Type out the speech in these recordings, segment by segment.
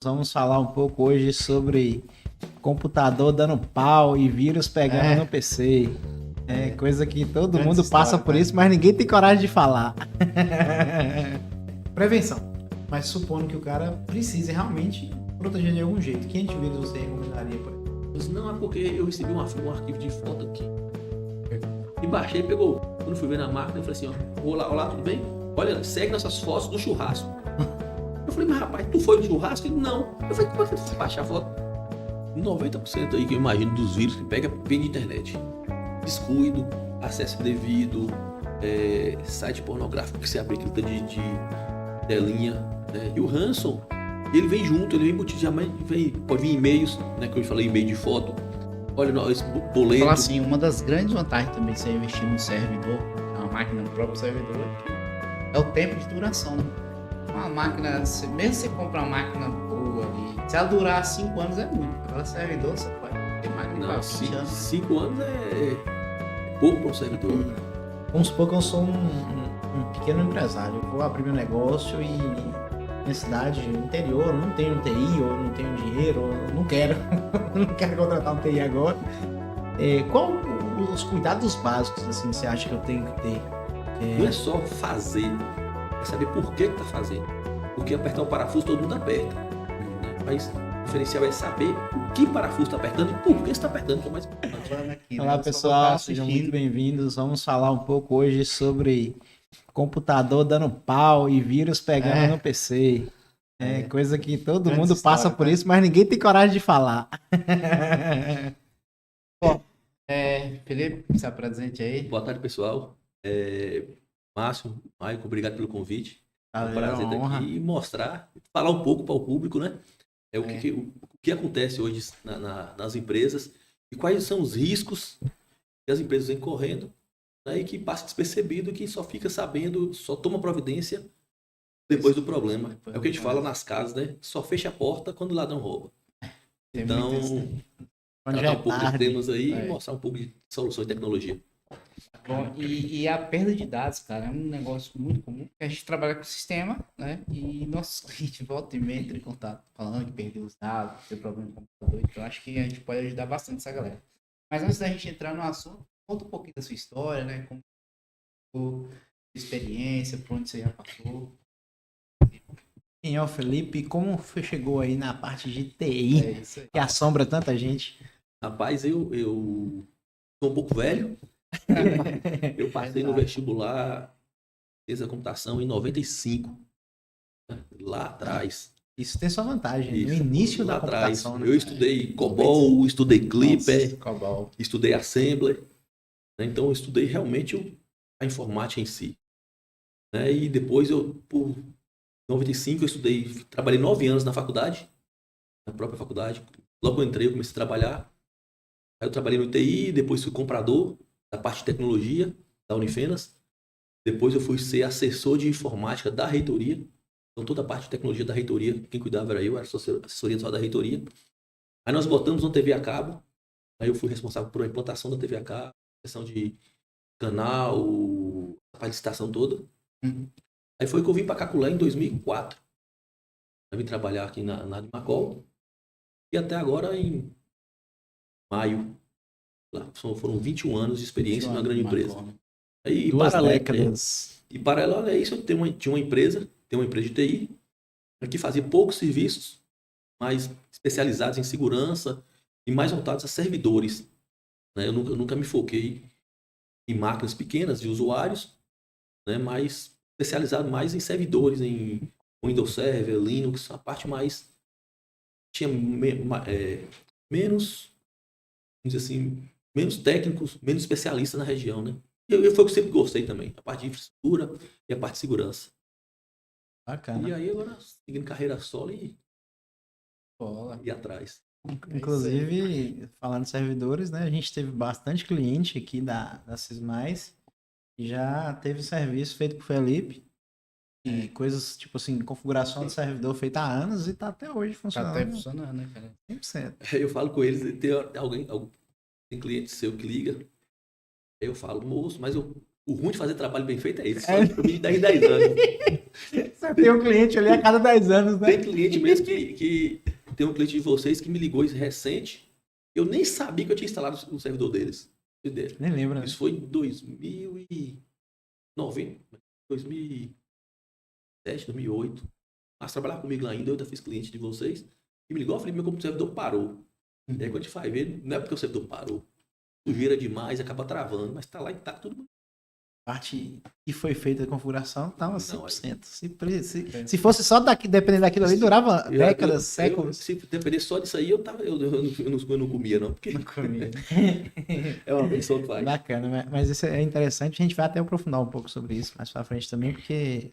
Vamos falar um pouco hoje sobre computador dando pau e vírus pegando no PC. É coisa que todo Grande mundo passa história, por né? isso, mas ninguém tem coragem de falar. Prevenção. Mas supondo que o cara precise realmente proteger de algum jeito. Que antivírus você recomendaria para ele? Não, é porque eu recebi um arquivo de foto aqui. E baixei, pegou. Quando fui ver na máquina, eu falei assim, ó, olá, tudo bem? Olha, segue nossas fotos do churrasco. Eu falei, mas rapaz, tu foi no churrasco? Ele, não. Eu falei, como é que você baixa a foto? 90% aí que eu imagino dos vírus que pega vem de internet. Descuido, acesso indevido, site pornográfico que você abre aquilo de telinha, né? E o ransom, ele vem junto, ele vem embutido, pode vir e-mails, né? Que eu falei, e-mail de foto. Olha, esse boleto. Falar assim, uma das grandes vantagens também de você investir num servidor, uma máquina no próprio servidor, é o tempo de duração. Né? Uma máquina, mesmo você comprar uma máquina boa ali, se ela durar 5 anos é muito. Agora servidor você pode ter máquina Não, para 20 anos. 5 anos é pouco para um servidor. Vamos supor que eu sou um pequeno empresário. Eu vou abrir meu negócio e minha cidade, interior, não tenho TI, ou não tenho dinheiro, ou não quero. Não quero contratar um TI agora. Qual os cuidados básicos assim você acha que eu tenho que ter? Não é só fazer, é saber por que tá fazendo. Porque apertar o parafuso todo mundo aperta, né? Mas o diferencial é saber o que parafuso está apertando e por que está apertando, que é o mais importante. Falando aqui, Olá né? pessoal, sejam muito bem-vindos. Vamos falar um pouco hoje sobre computador dando pau e vírus pegando no PC. É coisa que todo Grande mundo passa história, por né? isso, mas ninguém tem coragem de falar. Felipe, se apresente aí. Boa tarde, pessoal. Márcio, Maicon, obrigado pelo convite. É um Valeu, prazer estar honra. aqui e mostrar, falar um pouco para o público, né? O que acontece hoje nas empresas e quais são os riscos que as empresas vêm correndo, né? E que passa despercebido, que só fica sabendo, só toma providência depois do problema. É o que a gente fala nas casas, né? Só fecha a porta quando o ladrão rouba. Tem Então, muito isso, né? Quando já tratar é um pouco dos tarde. temas aí É. e mostrar um pouco de soluções de tecnologia. Bom, e a perda de dados, cara, é um negócio muito comum. A gente trabalha com sistema, né? E nossos clientes volta e meia entram em contato falando que perdeu os dados, tem problema com o computador. Então, acho que a gente pode ajudar bastante essa galera. Mas antes da gente entrar no assunto, conta um pouquinho da sua história, né? Como foi a experiência, por onde você já passou. Quem é o Felipe? Como você chegou aí na parte de TI, É isso aí. que assombra tanta gente? Rapaz, eu sou um pouco velho. Eu passei no vestibular, fiz a computação em 95, né? Lá atrás. Isso tem sua vantagem, no Isso, início da lá atrás. computação, né? Eu estudei COBOL, estudei Clipper, Cobol. estudei Assembler, né? Então eu estudei realmente a informática em si, né? E depois por 95, eu estudei, trabalhei 9 anos na faculdade, na própria faculdade. Logo que eu entrei, eu comecei a trabalhar. Aí eu trabalhei no TI, depois fui comprador da parte de tecnologia da Unifenas. Depois eu fui ser assessor de informática da reitoria. Então toda a parte de tecnologia da reitoria, quem cuidava era eu, era assessoria só da reitoria. Aí nós botamos uma TV a cabo. Aí eu fui responsável por a implantação da TV a cabo, questão de canal, a parte de licitação toda. Uhum. Aí foi que eu vim para Caculé em 2004. Eu vim trabalhar aqui na de Macol. E até agora, em maio, lá, foram 21 anos de experiência numa grande empresa. Aí, Duas paralelo, décadas. E paralelo a isso, eu tinha uma empresa de TI, que fazia poucos serviços, mais especializados em segurança e mais voltados a servidores, né? Eu nunca me foquei em máquinas pequenas de usuários, né? Mas especializado mais em servidores, em Windows Server, Linux, a parte mais tinha menos, vamos dizer assim, menos técnicos, menos especialistas na região, né? E foi o que eu sempre gostei também, a parte de infraestrutura e a parte de segurança. Bacana. E aí agora, seguindo carreira solo e Bola. ir atrás. Inclusive, falando de servidores, né? A gente teve bastante cliente aqui da Sismais e já teve serviço feito por Felipe. E coisas tipo assim, configuração de servidor feita há anos e tá até hoje Tá funcionando até funcionando, né, cara? 100%. Eu falo com eles, tem cliente seu que liga, aí eu falo, moço, mas eu O ruim de fazer trabalho bem feito é isso. Só de 10 em 10 anos. Você tem um cliente ali a cada 10 anos, né? Tem cliente mesmo que tem um cliente de vocês que me ligou recente. Eu nem sabia que eu tinha instalado o servidor deles. Nem lembro, né? Isso foi em 2009, 2007, 2008. Mas trabalhar comigo lá ainda, eu ainda fiz cliente de vocês. E me ligou, eu falei, meu servidor parou. E aí quando a gente vai ver, não é porque o servidor parou. Sujeira demais, acaba travando, mas tá lá e tá tudo. A parte que foi feita a configuração estava Não, 100%. Se fosse só dependendo daquilo ali, durava décadas, séculos. Se depender só disso aí, eu não comia, não. Porque Não comia. é uma pessoa que faz. Bacana, mas isso é interessante. A gente vai até aprofundar um pouco sobre isso mais pra frente também, porque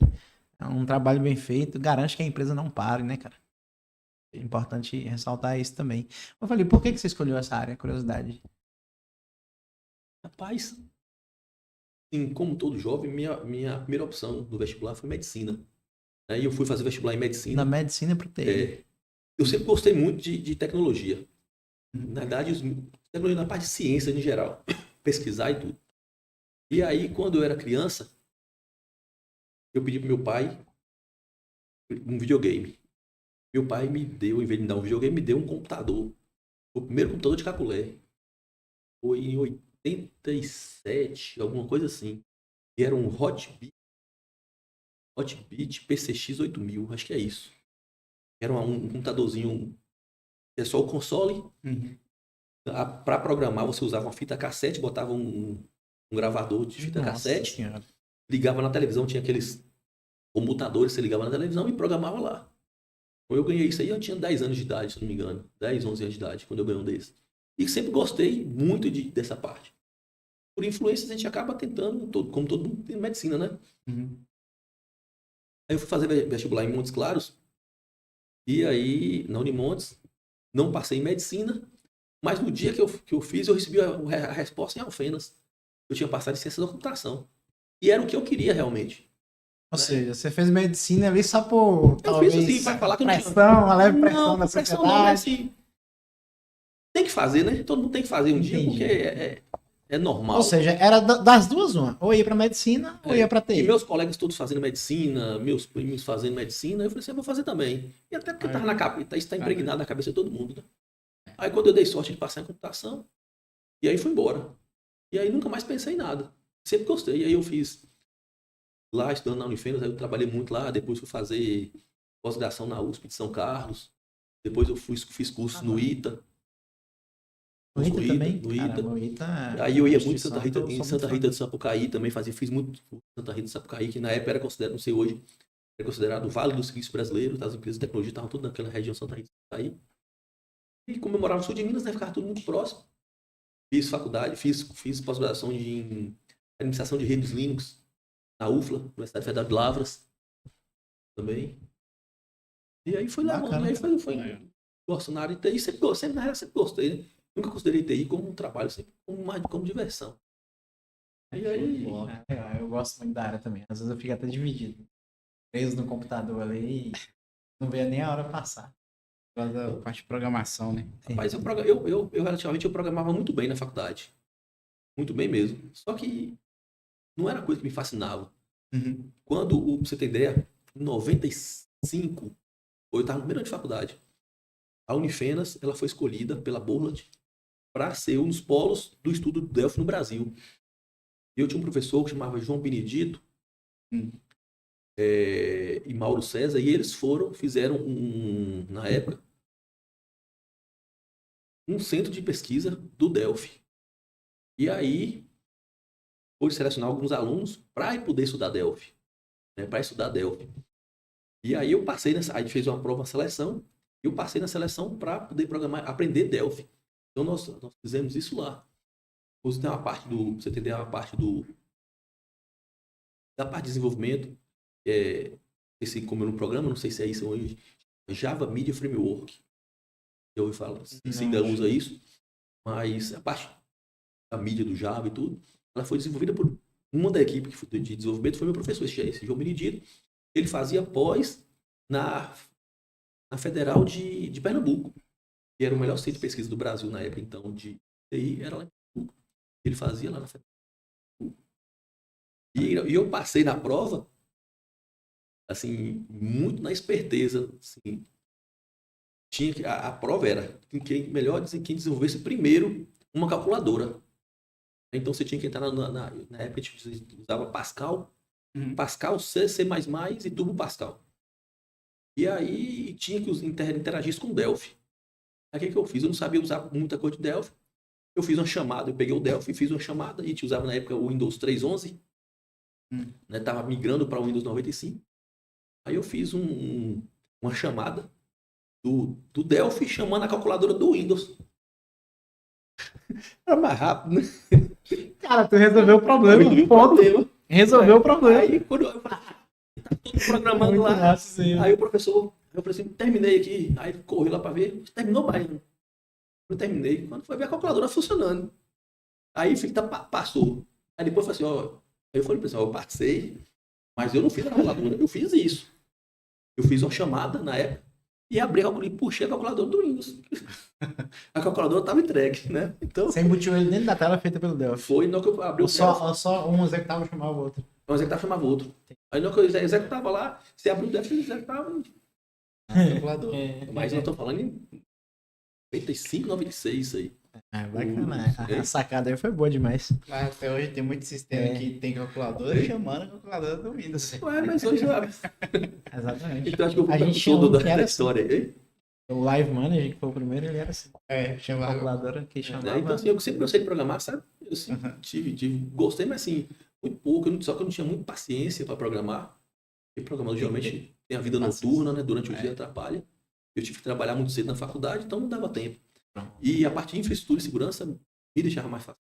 é um trabalho bem feito, garante que a empresa não pare, né, cara? É importante ressaltar isso também. Eu falei, por que você escolheu essa área? Curiosidade. Rapaz, assim, como todo jovem, minha primeira opção do vestibular foi medicina. Aí eu fui fazer vestibular em medicina. Na medicina pro TI. Eu sempre gostei muito de tecnologia. Na verdade, tecnologia na parte de ciência em geral. Pesquisar e tudo. E aí, quando eu era criança, eu pedi pro meu pai um videogame. Meu pai me deu, em vez de me dar um videogame, me deu um computador. O primeiro computador de Caculé. Foi em 87, alguma coisa assim. E era um Hotbit PCX 8000, acho que é isso. Era um computadorzinho, é só o console. Para programar, você usava uma fita cassete, botava um gravador de fita cassete, Senhora. ligava na televisão, tinha aqueles computadores, você ligava na televisão e programava lá. Então eu ganhei isso aí, eu tinha 10 anos de idade, se não me engano. 10, 11 anos de idade, quando eu ganhei um desses. E sempre gostei muito dessa parte. Por influências, a gente acaba tentando, como todo mundo tem medicina, né? Aí eu fui fazer vestibular em Montes Claros. E aí, na Unimontes, não passei em medicina. Mas no dia que eu fiz, eu recebi a resposta em Alfenas. Eu tinha passado em ciência da computação. E era o que eu queria realmente. Ou seja, você fez medicina ali só por, Eu fiz assim, vai falar que eu não tinha... pressão, uma leve pressão Não, da pressão sociedade. não, mas assim... Tem que fazer, né? Todo mundo tem que fazer um dia, Entendi. porque é normal. Ou seja, era das duas uma. Ou ia pra medicina, ou ia pra TI. E meus colegas todos fazendo medicina, meus primos fazendo medicina, eu falei assim, eu vou fazer também. E até porque tava na cabeça, isso tá impregnado na cabeça de todo mundo, né? Aí quando eu dei sorte de passar em computação, e aí fui embora. E aí nunca mais pensei em nada. Sempre gostei. E aí eu fiz lá, estudando na Unifenas, aí eu trabalhei muito lá, depois fui fazer pós-graduação na USP de São Carlos, depois eu fiz curso no ITA. No ITA também? No ITA. Caramba, o ITA Aí eu ia é muito em Santa Rita de fã. Sapucaí também, fiz muito Santa Rita de Sapucaí, que na época era considerado, não sei hoje, era considerado o Vale do Silício Brasileiro, as empresas de tecnologia estavam tudo naquela região Santa Rita de Sapucaí. E como eu morava no sul de Minas, né, ficava tudo muito próximo. Fiz faculdade, fiz pós-graduação em administração de redes Linux na UFLA, Universidade Federal de Lavras, também. E aí foi levando, Bacana. e aí foi gosto na área de TI, sempre gostei, né? Nunca considerei TI como um trabalho, sempre como diversão. E aí... Eu gosto muito da área também. Às vezes eu fico até dividido. Preso no computador ali e não vejo nem a hora passar. Da parte de programação, né? Mas eu relativamente eu programava muito bem na faculdade. Muito bem mesmo. Só que não era coisa que me fascinava. Quando, pra você ter ideia, em 95, eu estava no primeiro ano de faculdade, a Unifenas ela foi escolhida pela Borland para ser um dos polos do estudo do Delphi no Brasil. E eu tinha um professor que chamava João Benedito e Mauro César, e eles fizeram na época, um centro de pesquisa do Delphi. E aí, foi selecionar alguns alunos para poder estudar Delphi. Né, para estudar Delphi. E aí eu passei aí a gente fez uma prova, uma seleção, e eu passei na seleção para poder programar, aprender Delphi. Então nós fizemos isso lá. Você tem uma parte você entender uma parte da parte de desenvolvimento, como eu no programa, não sei se é isso hoje, Java Media Framework. Já ouvi falar, se ainda usa isso, mas a parte da mídia do Java e tudo, ela foi desenvolvida por uma da equipe de desenvolvimento, foi meu professor, esse João Benedito. Ele fazia pós na Federal de Pernambuco, que era o melhor centro de pesquisa do Brasil na época, então, de TI, era lá em Pernambuco. Ele fazia lá na Federal. E eu passei na prova, assim, muito na esperteza, assim. A prova era quem desenvolvesse primeiro uma calculadora. Então você tinha que entrar na época a gente usava Pascal, Pascal, C, C++ e Turbo Pascal. E aí tinha que interagir com o Delphi. Aí o que eu fiz? Eu não sabia usar muita coisa de Delphi. Eu fiz uma chamada, eu peguei o Delphi e fiz uma chamada. A gente usava na época o Windows 3.11. Né? Tava migrando para o Windows 95. Aí eu fiz uma chamada do Delphi chamando a calculadora do Windows. Era mais rápido, né? Cara, tu resolveu o problema. Ponto. Resolveu o problema. Aí quando eu falei, tá todo programando Muito lá. massa, sim. Aí o professor, eu falei assim, terminei aqui. Aí ele correu lá pra ver, terminou, Baiano. Eu terminei, quando foi ver a calculadora funcionando. Aí passou. Aí depois eu falei assim, ó, aí eu falei pro pessoal, eu participei, mas eu não fiz a calculadora, eu fiz isso. Eu fiz uma chamada na época e abri a calculadora e puxei a calculadora do Windows. A calculadora estava entregue, né? Então, Você embutiu ele dentro da tela feita pelo Delphi. foi no que eu abri o Delphi. Só um executava chamava o outro. Um executava chamava o outro. Aí no que eu executava lá, você abriu o Delphi e executava. Calculador. Mas eu tô falando em 95, 96 isso aí. Ah, bacana. A sacada aí foi boa demais. Mas até hoje tem muito sistema que tem calculadora chamando a calculadora do Windows. Ué, mas hoje Exatamente. então acho que eu A vou gente tinha todo um da que era história aí. O Live Manager, que foi o primeiro, ele era assim. É, A chamava. calculadora que chamava. Então, assim, eu sempre gostei de programar, sabe? Eu sempre gostei, mas assim, muito pouco. Só que eu não tinha muita paciência para programar. E programador geralmente tem a vida noturna, né? Durante o dia atrapalha. Eu tive que trabalhar muito cedo na faculdade, então não dava tempo. E a parte de infraestrutura e segurança me deixava mais fácil.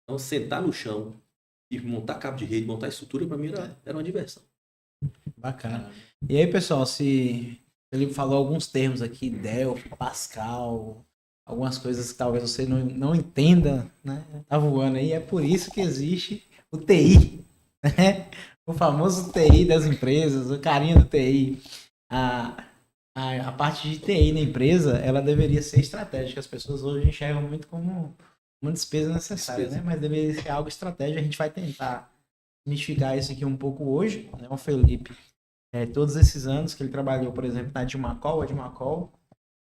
Então, sentar no chão e montar cabo de rede, montar estrutura, para mim era uma diversão. Bacana. E aí, pessoal, se ele falou alguns termos aqui, Delphi, Pascal, algumas coisas que talvez você não entenda, né? Tá voando aí, é por isso que existe o TI, né? O famoso TI das empresas, o carinha do TI. A parte de TI na empresa, ela deveria ser estratégica. As pessoas hoje enxergam muito como uma despesa necessária, né? Mas deveria ser algo estratégico. A gente vai tentar mistigar isso aqui um pouco hoje, né? O Felipe, todos esses anos que ele trabalhou, por exemplo, na Dimacol, a Dimacol,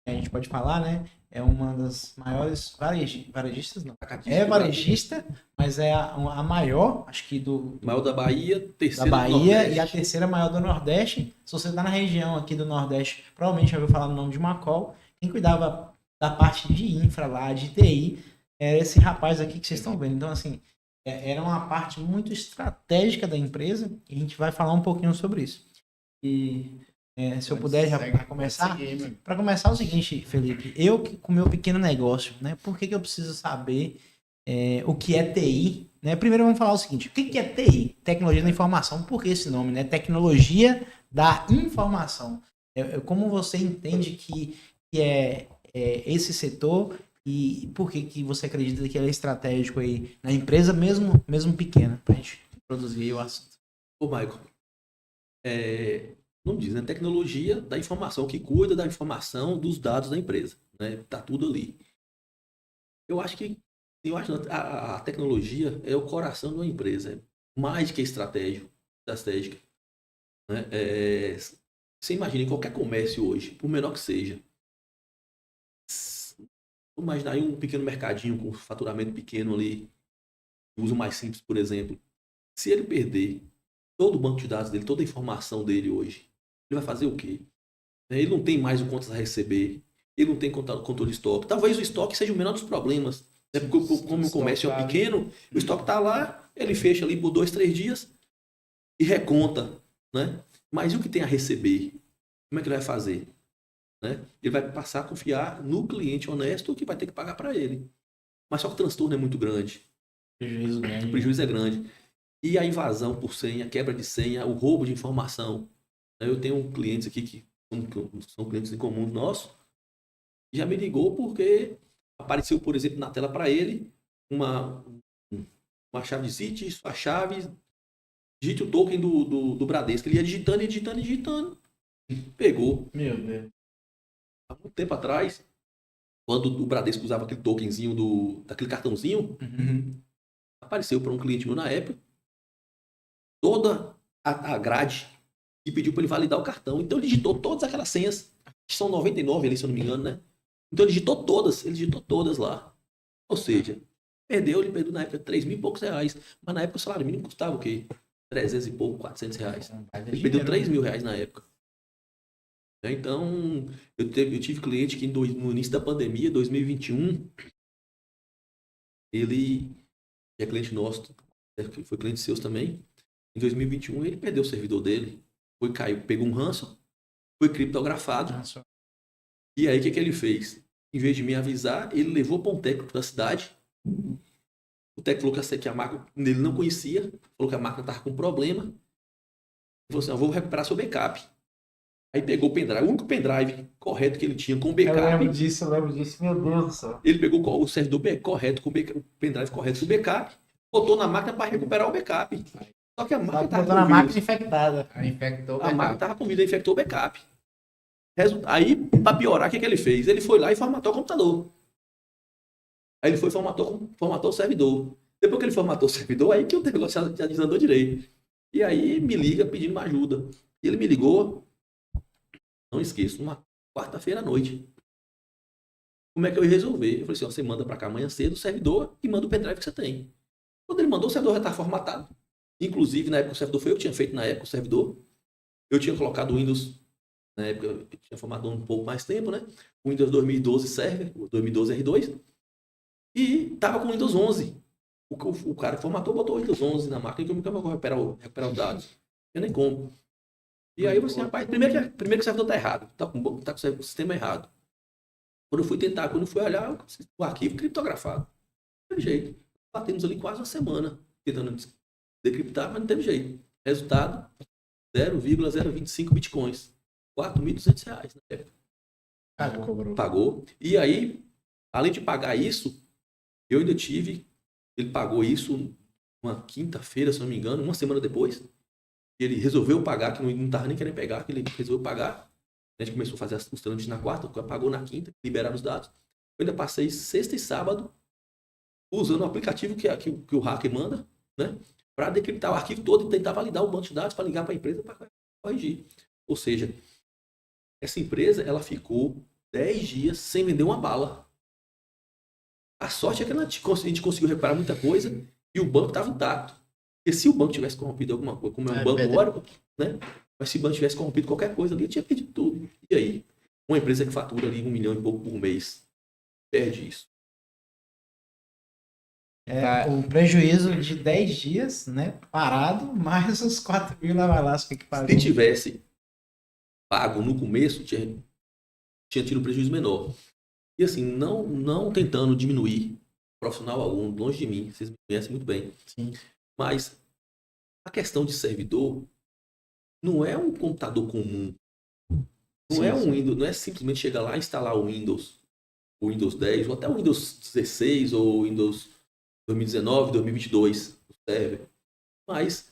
a gente pode falar, né? É uma das maiores varejistas, não. É varejista, mas é a maior, acho que Maior da Bahia, terceira da do Bahia Nordeste. e a terceira maior do Nordeste. Se você está na região aqui do Nordeste, provavelmente já ouviu falar no nome de Macol. Quem cuidava da parte de infra lá, de TI, era esse rapaz aqui que vocês estão vendo. Então, assim, era uma parte muito estratégica da empresa e a gente vai falar um pouquinho sobre isso. E se eu puder já para começar. Para começar, é o seguinte, Felipe, eu com o meu pequeno negócio, né? Por que eu preciso saber o que é TI? Né? Primeiro vamos falar o seguinte, o que é TI? Tecnologia da Informação. Por que esse nome? Né? Tecnologia da Informação. Como você entende que é esse setor e por que você acredita que ele é estratégico aí na empresa, mesmo pequena, para a gente introduzir aí o assunto. Ô, Michael, não diz, né? Tecnologia da informação, que cuida da informação dos dados da empresa. Né? Tá tudo ali. Eu acho que a tecnologia é o coração de uma empresa. É mais que estratégica. Né? Você imagina em qualquer comércio hoje, por menor que seja. Vamos imaginar aí um pequeno mercadinho com faturamento pequeno ali, uso mais simples, por exemplo. Se ele perder todo o banco de dados dele, toda a informação dele hoje, ele vai fazer o quê? Ele não tem mais o contas a receber, ele não tem controle de estoque. Talvez o estoque seja o menor dos problemas. Porque como o comércio é pequeno, o estoque está lá, ele fecha ali por 2, 3 dias e reconta. Né? Mas e o que tem a receber? Como é que ele vai fazer? Né? Ele vai passar a confiar no cliente honesto que vai ter que pagar para ele. Mas só que o transtorno é muito grande. O prejuízo é grande. E a invasão por senha, a quebra de senha, o roubo de informação. Eu tenho clientes aqui que são clientes em comum nossos, já me ligou porque apareceu, por exemplo, na tela para ele uma chave de CIT, sua chave, digite o token do Bradesco. Ele ia digitando. Pegou. Meu Deus. Há muito tempo atrás, quando o Bradesco usava aquele tokenzinho daquele cartãozinho, apareceu para um cliente meu na época toda a grade e pediu para ele validar o cartão. Então ele digitou todas aquelas senhas, que são 99 ali, se eu não me engano, né? Então ele digitou todas lá. Ou seja, ele perdeu na época 3 mil e poucos reais. Mas na época o salário mínimo custava o quê? 300 e pouco, 400 reais. Ele perdeu 3 mil reais na época. Então, eu tive cliente que no início da pandemia, 2021, ele é cliente nosso, foi cliente seu também. Em 2021, ele perdeu o servidor dele, caiu, pegou um ranço, foi criptografado. E aí, o que ele fez? Em vez de me avisar, ele levou para um técnico da cidade. O técnico falou que a máquina ele não conhecia, falou que a máquina estava com problema. Ele falou assim: eu vou recuperar seu backup. Aí pegou o pendrive, o único pendrive correto que ele tinha com o backup. Eu lembro disso, meu Deus do céu. Ele pegou o servidor correto, com o pendrive correto com o backup, botou na máquina para recuperar o backup. Só que a máquina estava na máquina infectada. A máquina estava com vírus, infectou o backup. Aí, para piorar, o que ele fez? Ele foi lá e formatou o computador. Aí ele foi e formatou o servidor. Depois que ele formatou o servidor, aí que o negócio já desandou direito. E aí me liga pedindo uma ajuda. E ele me ligou, não esqueço, uma quarta-feira à noite. Como é que eu ia resolver? Eu falei assim: ó, você manda para cá amanhã cedo o servidor e manda o pendrive que você tem. Quando ele mandou, o servidor já estava formatado. Inclusive, na época o servidor foi eu que tinha feito na época o servidor. Eu tinha colocado o Windows, na época eu tinha formatado um pouco mais tempo, né? O Windows 2012 Server, o 2012 R2. E estava com o Windows 11. O cara que formatou botou o Windows 11 na máquina, que eu nunca vou recuperar os dados. Eu nem como. E aí eu falei assim: rapaz, primeiro que o servidor está errado. Tá com o sistema errado. Quando eu fui olhar, o arquivo criptografado. Não teve jeito. Batemos ali quase uma semana tentando decriptar, mas não teve jeito. Resultado: 0,025 bitcoins. R$4.200 na época. Pagou. E aí, além de pagar isso, eu ainda tive... Ele pagou isso uma quinta-feira, se não me engano, uma semana depois. Ele resolveu pagar, que não estava nem querendo pegar, que ele resolveu pagar. A gente começou a fazer os trâmites na quarta, pagou na quinta, liberaram os dados. Eu ainda passei sexta e sábado usando o aplicativo que o hacker manda, né, para decriptar o arquivo todo e tentar validar o banco de dados para ligar para a empresa para corrigir. Ou seja, essa empresa ela ficou 10 dias sem vender uma bala. A sorte é que a gente conseguiu recuperar muita coisa e o banco estava intacto. Porque se o banco tivesse corrompido alguma coisa, como é um banco Oracle, né? Mas se o banco tivesse corrompido qualquer coisa ali, eu tinha perdido tudo. E aí, uma empresa que fatura ali 1 milhão e pouco por mês, perde isso. O prejuízo de 10 dias, né? Parado, mais os 4 mil lá vai lá, que pagou. Se tivesse pago no começo, tinha tido um prejuízo menor. E assim, não tentando diminuir profissional algum, longe de mim, vocês me conhecem muito bem. Sim. Mas a questão de servidor não é um computador comum. Não é um Windows, não é simplesmente chegar lá e instalar o Windows 10, ou até o Windows 16, ou o Windows 2019, 2022, o server. Mas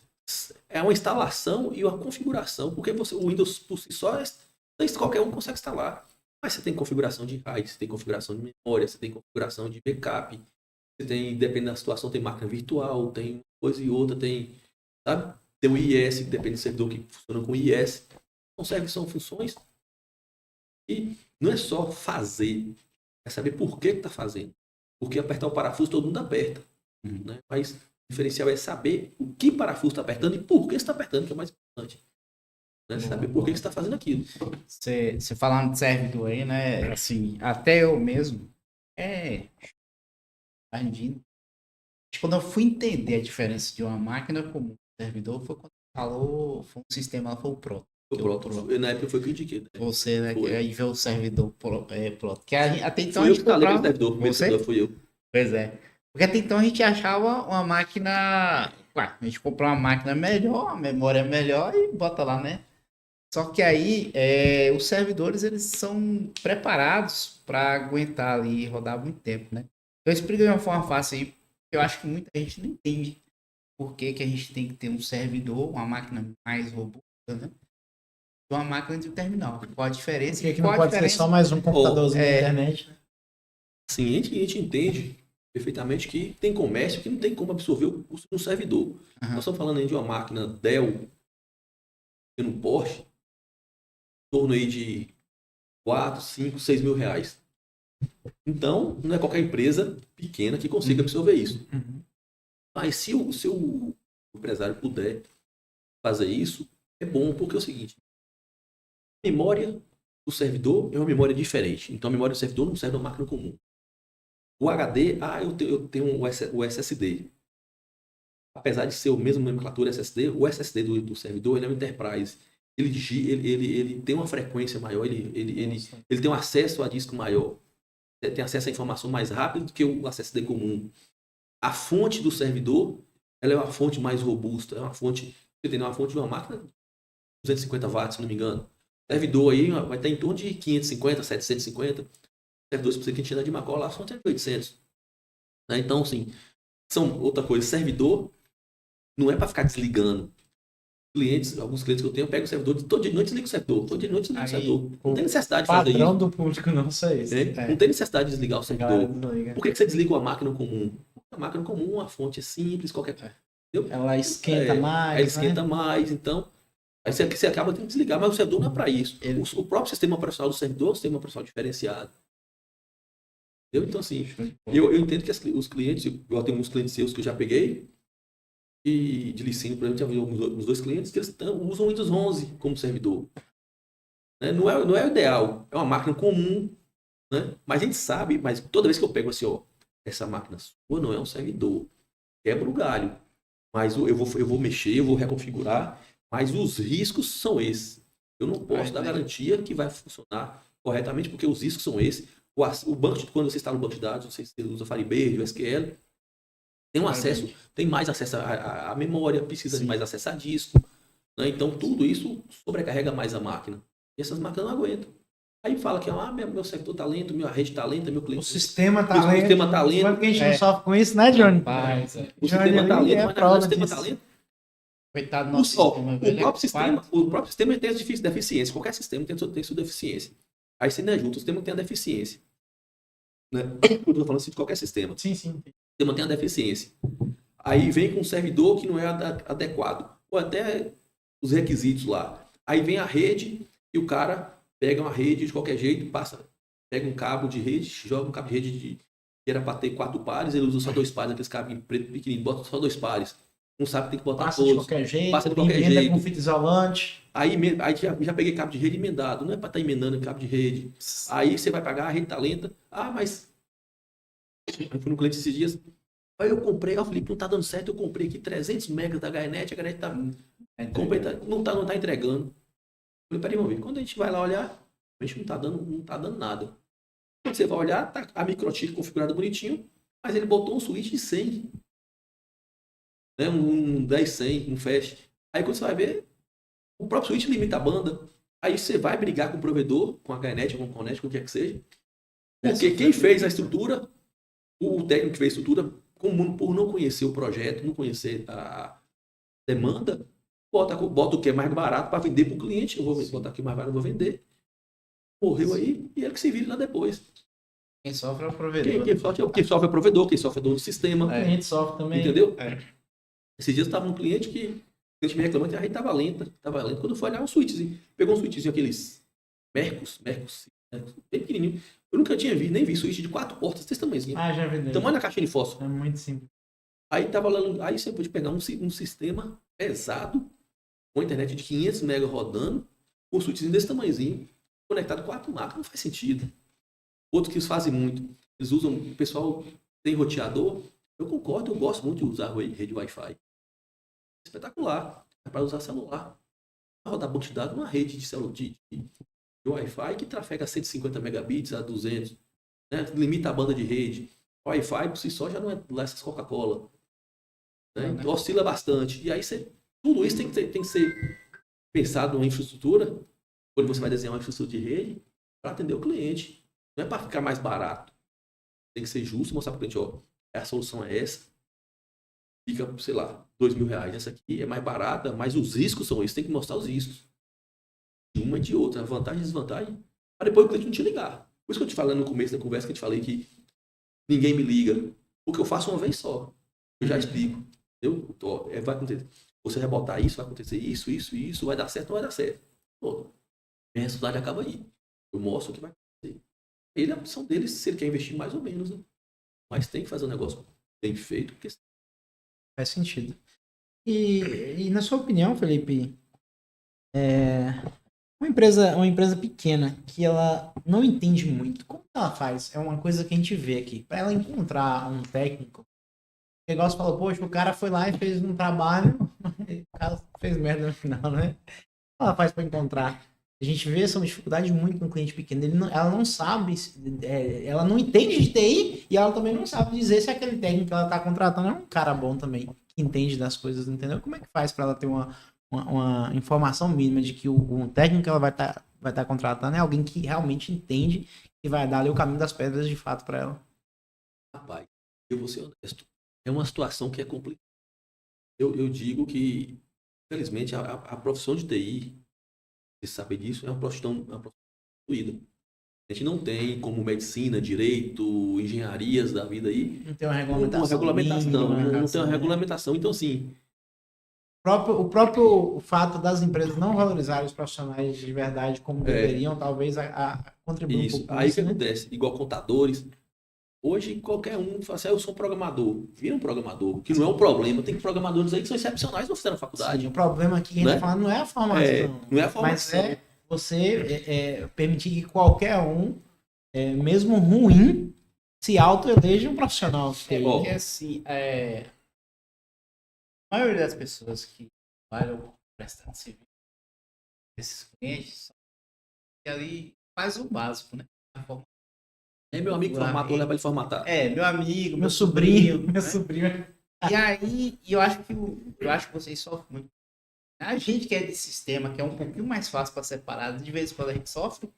é uma instalação e uma configuração, porque o Windows por si só, qualquer um consegue instalar. Mas você tem configuração de RAID, você tem configuração de memória, você tem configuração de backup, você tem, dependendo da situação, tem máquina virtual, tem coisa e outra, tem, sabe? Tem o IIS, que depende do servidor que funciona com IIS. São funções. E não é só fazer, é saber por que está fazendo. Porque apertar o parafuso todo mundo aperta. Né? Mas o diferencial é saber o que parafuso está apertando e por que está apertando, que é o mais importante. Né? Saber por que você está fazendo aquilo. Você falando de servidor aí, né? Assim, até eu mesmo. Quando eu fui entender a diferença de uma máquina comum e um servidor, foi quando foi um sistema, foi o Proto. Na época foi o que eu indiquei. Né? Você, né? Que aí vê o servidor Proto. Que até então fui a eu gente que falei comprava... o servidor. O primeiro servidor fui eu. Pois é. Porque até então a gente achava uma máquina... Ué, a gente comprou uma máquina melhor, a memória é melhor e bota lá, né? Só que aí os servidores eles são preparados para aguentar ali e rodar muito tempo, né? Eu explico de uma forma fácil aí, porque eu acho que muita gente não entende por que a gente tem que ter um servidor, uma máquina mais robusta, né? De uma máquina de um terminal. Qual a diferença? Por que não pode ser só mais um computadorzinho na internet? Né? Sim, a gente entende perfeitamente que tem comércio que não tem como absorver o custo de um servidor. Nós estamos falando aí de uma máquina Dell, no Porsche, em torno aí de 4, 5, 6 mil reais. Então, não é qualquer empresa pequena que consiga absorver isso. Mas se o empresário puder fazer isso, é bom, porque é o seguinte, a memória do servidor é uma memória diferente. Então, a memória do servidor não serve uma máquina comum. O HD, eu tenho o SSD. Apesar de ser o mesmo nomenclatura SSD, o SSD do servidor ele é um Enterprise. Ele tem uma frequência maior, ele tem um acesso a disco maior. Tem acesso à informação mais rápido do que o SSD comum. A fonte do servidor, ela é uma fonte mais robusta, é uma fonte de uma máquina de 250 watts, se não me engano. O servidor aí vai estar em torno de 550, 750. Servidores que a gente anda de Macau lá são até 800. Né? Então, assim, outra coisa, servidor não é para ficar desligando. Alguns clientes que eu tenho, eu pego o servidor, todo dia de noite desligo o servidor, todo dia de noite desligo o servidor. Não tem necessidade de fazer isso. O padrão do público não sei isso. Não tem necessidade de desligar o servidor. Desliga. Por que você desliga uma máquina comum? A máquina comum, a fonte é simples, qualquer coisa. Ela esquenta mais. Ela esquenta mais, então. Aí você acaba tendo que desligar, mas o servidor não é para isso. O próprio sistema operacional do servidor é um sistema operacional diferenciado. Entendeu? Então, assim, eu entendo que os clientes, eu tenho uns clientes seus que eu já peguei, e de licínio, por exemplo, já vi uns 2 clientes que eles usam o Windows 11 como servidor. Né? Não é o ideal, é uma máquina comum, né? Mas a gente sabe, mas toda vez que eu pego assim, ó, essa máquina sua não é um servidor, quebra o galho, mas eu vou mexer, eu vou reconfigurar, mas os riscos são esses. Eu não posso dar garantia que vai funcionar corretamente, porque os riscos são esses. O banco, quando você instala um banco de dados, não sei se você usa Firebase, SQL, tem mais acesso à memória, precisa de mais acesso a disco. Né? Então, tudo isso sobrecarrega mais a máquina. E essas máquinas não aguentam. Aí fala que meu servidor está lento, minha rede está lenta, meu cliente... O sistema está lento. O sistema está lento. Porque a gente não sofre com isso, né, Johnny? O sistema está lento, mas o sistema está lento. Coitado do nosso sistema, o próprio sistema tem as deficiências. Qualquer sistema tem sua deficiência. Aí você ainda junta o sistema que tem a deficiência. Né? Eu estou falando assim de qualquer sistema. Sim. O sistema tem a deficiência. Aí vem com um servidor que não é adequado. Ou até os requisitos lá. Aí vem a rede e o cara pega uma rede de qualquer jeito, pega um cabo de rede, joga um cabo de rede que era para ter 4 pares, ele usa só 2 pares, aqueles cabos preto pequenininho, bota só 2 pares. Não sabe que tem que botar passa todos. De qualquer jeito, passa de qualquer jeito. Com fita isolante. Aí já peguei cabo de rede emendado. Não é para estar emendando cabo de rede. Aí você vai pagar, a rede tá lenta. Mas... Eu fui no cliente esses dias. Aí eu comprei, o Felipe, não tá dando certo. Eu comprei aqui 300 megas da HNet. A HNet não tá entregando. Eu falei, peraí, vamos ver. Quando a gente vai lá olhar, a gente não tá dando nada. Quando você vai olhar, tá a microchip configurada bonitinho, mas ele botou um switch de 100. Né? Um 10-100, um fast. Aí quando você vai ver, o próprio switch limita a banda. Aí você vai brigar com o provedor, com a HNet, com o Conet, com o que é que seja. Porque quem fez a estrutura, o técnico que fez a estrutura, por não conhecer o projeto, não conhecer a demanda, bota o que é mais barato para vender para o cliente. Eu vou botar aqui mais barato, eu vou vender. Morreu aí e ele que se vira lá depois. Quem sofre é o provedor. Quem sofre é o provedor, quem sofre é o dono do sistema. O cliente sofre também. Entendeu? Esses dias eu estava num cliente que o cliente me reclamando que a rede estava lenta. Quando foi olhar um switchzinho, pegou um switchzinho, aqueles Mercos, bem pequenininho. Eu nunca tinha visto, nem vi switch de 4 portas desse tamanhozinho. Já vi. Tamanho da caixinha de fósforo. É muito simples. Aí você pode pegar um sistema pesado, com internet de 500 MB rodando, com um switchzinho desse tamanhozinho, conectado 4 máquinas, não faz sentido. Outro que eles fazem muito, eles usam, o pessoal tem roteador. Eu concordo, eu gosto muito de usar rede Wi-Fi. Espetacular. É para usar celular. Para rodar banco de dados numa rede de Wi-Fi que trafega 150 megabits a 200. Né? Limita a banda de rede. O Wi-Fi por si só já não é lá essas Coca-Cola. Né? Então, oscila bastante. E aí tudo isso tem que ser pensado numa infraestrutura, quando você vai desenhar uma infraestrutura de rede, para atender o cliente. Não é para ficar mais barato. Tem que ser justo e mostrar para o cliente, a solução é essa. Fica, sei lá, R$2.000. Essa aqui é mais barata, mas os riscos são esses. Tem que mostrar os riscos. De uma e de outra. A vantagem e desvantagem. Para depois o cliente não te ligar. Por isso que eu te falei no começo da conversa, que eu te falei que ninguém me liga. Porque eu faço uma vez só. Eu já explico. Entendeu? Vai acontecer. Você vai botar isso, vai acontecer isso, vai dar certo ou vai dar certo. Pô, minha responsabilidade acaba aí. Eu mostro o que vai acontecer. Ele é a opção dele se ele quer investir mais ou menos, né? Mas tem que fazer um negócio bem feito, porque Faz sentido. E na sua opinião, Felipe, uma empresa pequena que ela não entende muito, como ela faz? É uma coisa que a gente vê aqui. Para ela encontrar um técnico, o negócio falou, poxa, o cara foi lá e fez um trabalho, o cara fez merda no final, né? Como ela faz para encontrar? A gente vê essa dificuldade muito no cliente pequeno. Ela não sabe, ela não entende de TI e ela também não sabe dizer se aquele técnico que ela está contratando é um cara bom também, que entende das coisas, entendeu? Como é que faz para ela ter uma informação mínima de que o técnico que ela vai tá contratando é alguém que realmente entende e vai dar ali o caminho das pedras de fato para ela? rapaz, eu vou ser honesto. É uma situação que é complicada. Eu digo que, infelizmente, a profissão de TI, você sabe disso, é uma profissão fluida. A gente não tem como medicina, direito, engenharias da vida aí, Não tem uma uma regulamentação. regulamentação. Mínima, Não tem uma né? regulamentação. Então, assim, O próprio fato das empresas não valorizarem os profissionais de verdade como deveriam, talvez contribua um isso. pouco com Aí o isso, que né? acontece? Igual contadores. Hoje, qualquer um fala assim, eu sou um programador. Vira um programador, que não é um problema. Tem programadores aí que são excepcionais, não fizeram faculdade. Sim, o problema aqui que a gente Né? está falando não é a formação, Não é a mas formação. é você permitir que qualquer um, mesmo ruim, se auto-eleja um profissional. Porque assim, a maioria das pessoas que trabalham prestando serviço, esses clientes, são que ali faz o básico, né? É meu amigo formatou, leva ele formatar. Meu amigo, Meu sobrinho, né? meu sobrinho. E aí, eu acho que vocês sofrem muito. A gente que é de sistema, que é um pouquinho mais fácil para separar, de vez em quando a gente sofre,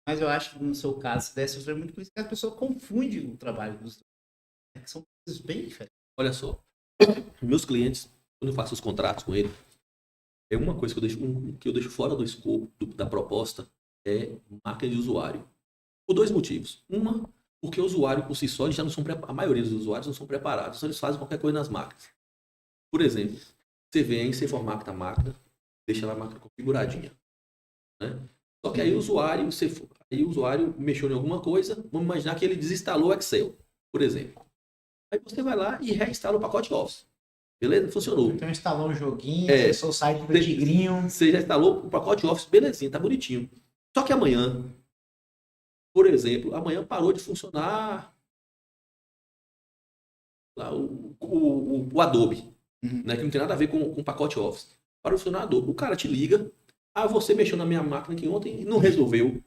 mas eu acho que no seu caso, você deve sofrer muito com isso, que a pessoa confunde o trabalho dos dois. São coisas bem diferentes. Olha só, meus clientes, quando eu faço os contratos com eles, é uma coisa que eu deixo fora do escopo da proposta, é marca de usuário. Por dois motivos. Uma, porque o usuário por si só, eles já não são a maioria dos usuários não são preparados, então eles fazem qualquer coisa nas máquinas. Por exemplo, você vem, você formata a máquina, deixa lá a máquina configuradinha. Né? Só que aí o usuário mexeu em alguma coisa, vamos imaginar que ele desinstalou o Excel, por exemplo. Aí você vai lá e reinstala o pacote Office. Beleza? Funcionou. Então instalou um joguinho, acessou o site do Tigrinho. Você já instalou o pacote Office, belezinha, tá bonitinho. Só que amanhã, por exemplo, amanhã parou de funcionar lá, o Adobe, né, que não tem nada a ver com o pacote Office. Parou de funcionar o Adobe. O cara te liga, você mexeu na minha máquina aqui ontem e não resolveu.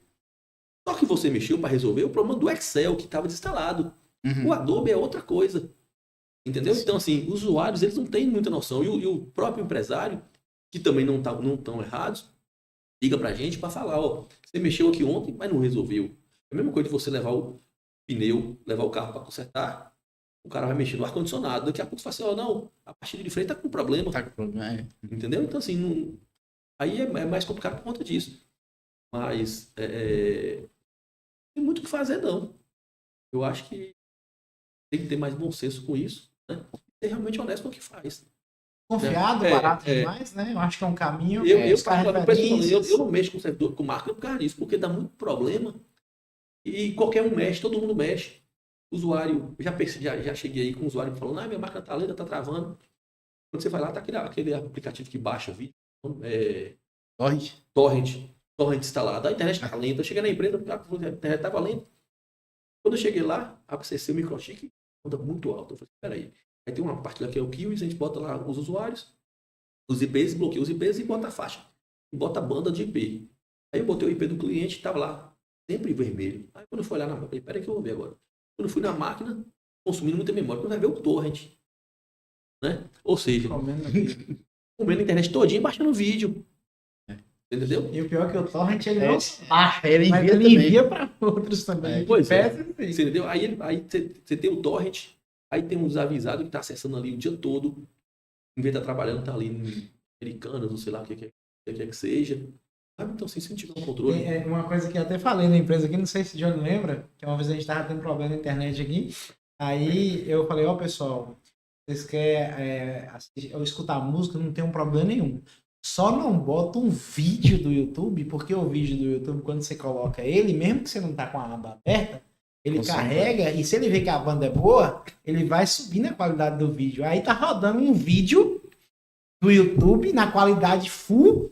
Só que você mexeu para resolver o problema do Excel que estava desinstalado. O Adobe é outra coisa. Entendeu? Então, assim, os usuários, eles não têm muita noção. E o próprio empresário, que também não estão errados, liga pra gente para falar, você mexeu aqui ontem, mas não resolveu. É a mesma coisa de você levar o pneu, levar o carro para consertar, o cara vai mexer no ar-condicionado, daqui a pouco você fala assim, não, a partir de frente tá com problema. Tá com problema, Entendeu? Então, assim, aí é mais complicado por conta disso. Mas, tem muito o que fazer, não. Eu acho que tem que ter mais bom senso com isso, né? Ser realmente honesto com o que faz. Confiado, barato demais, né? Eu acho que é um caminho. Eu não mexo com servidor, com marca por causa disso, porque dá muito problema e qualquer um mexe, todo mundo mexe. O usuário, já cheguei aí com o usuário falando, minha máquina tá lenta, tá travando. Quando você vai lá, tá aquele aplicativo que baixa vídeo, torrent instalado. A internet tá lenta. Eu cheguei na empresa, a internet tava lenta. Quando eu cheguei lá, acessei o microchip, anda muito alto. Eu falei, peraí. Aí tem uma parte lá que é o Kiwis, a gente bota lá os usuários, os IPs, bloqueia os IPs e bota a faixa. E bota a banda de IP. Aí eu botei o IP do cliente, tava lá, sempre vermelho. Aí quando eu fui olhar na máquina, peraí que eu vou ver agora. Quando eu fui na máquina, consumindo muita memória, quando vai ver o torrent. Né? Ou seja, comendo a internet todinha e baixando vídeo. Entendeu? E o pior é que o torrent ele não baixa, ele mas envia ele também. envia para outros também. Pois é. Você Entendeu? Aí você tem o torrent, aí tem uns avisados que tá acessando ali o dia todo, em vez de estar trabalhando, tá ali em Americanas, não sei lá o que quer que seja. Sabe? Então, assim, se não tiver um controle. É uma coisa que eu até falei na empresa aqui, não sei se o Johnny lembra, que uma vez a gente tava tendo problema na internet aqui, Aí eu falei, ó, pessoal, vocês querem eu escutar música, não tem um problema nenhum. Só não bota um vídeo do YouTube, porque o vídeo do YouTube, quando você coloca ele, mesmo que você não tá com a aba aberta, ele carrega, e se ele vê que a banda é boa, ele vai subir na qualidade do vídeo. Aí tá rodando um vídeo do YouTube na qualidade full,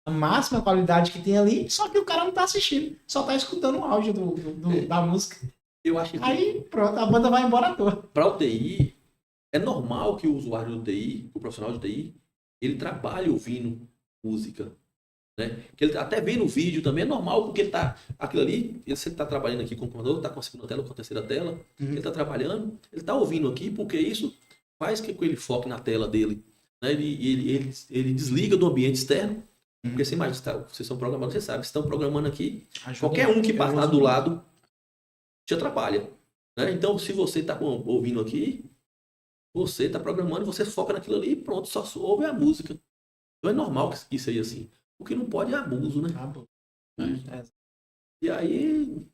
a máxima qualidade que tem ali, só que o cara não tá assistindo, só tá escutando o áudio da música. Eu acho que Aí pronto, a banda vai embora à toa. para o TI, é normal que o usuário do TI, o profissional de TI, ele trabalhe ouvindo música. Né? Que ele até vendo o vídeo também é normal, porque ele tá, aquilo ali, você está trabalhando aqui com o computador, está com a segunda tela ou com a terceira tela, ele está trabalhando, ele está ouvindo aqui, porque isso faz que ele foque na tela dele. Né? Ele desliga do ambiente externo, porque você imagina, vocês são programadores, vocês sabem, vocês estão programando aqui, qualquer um que passar do lado te atrapalha. Né? Então, se você está ouvindo aqui, você está programando, você foca naquilo ali e pronto, só ouve a música. Então é normal que isso aí assim. O que não pode é abuso, né? E aí,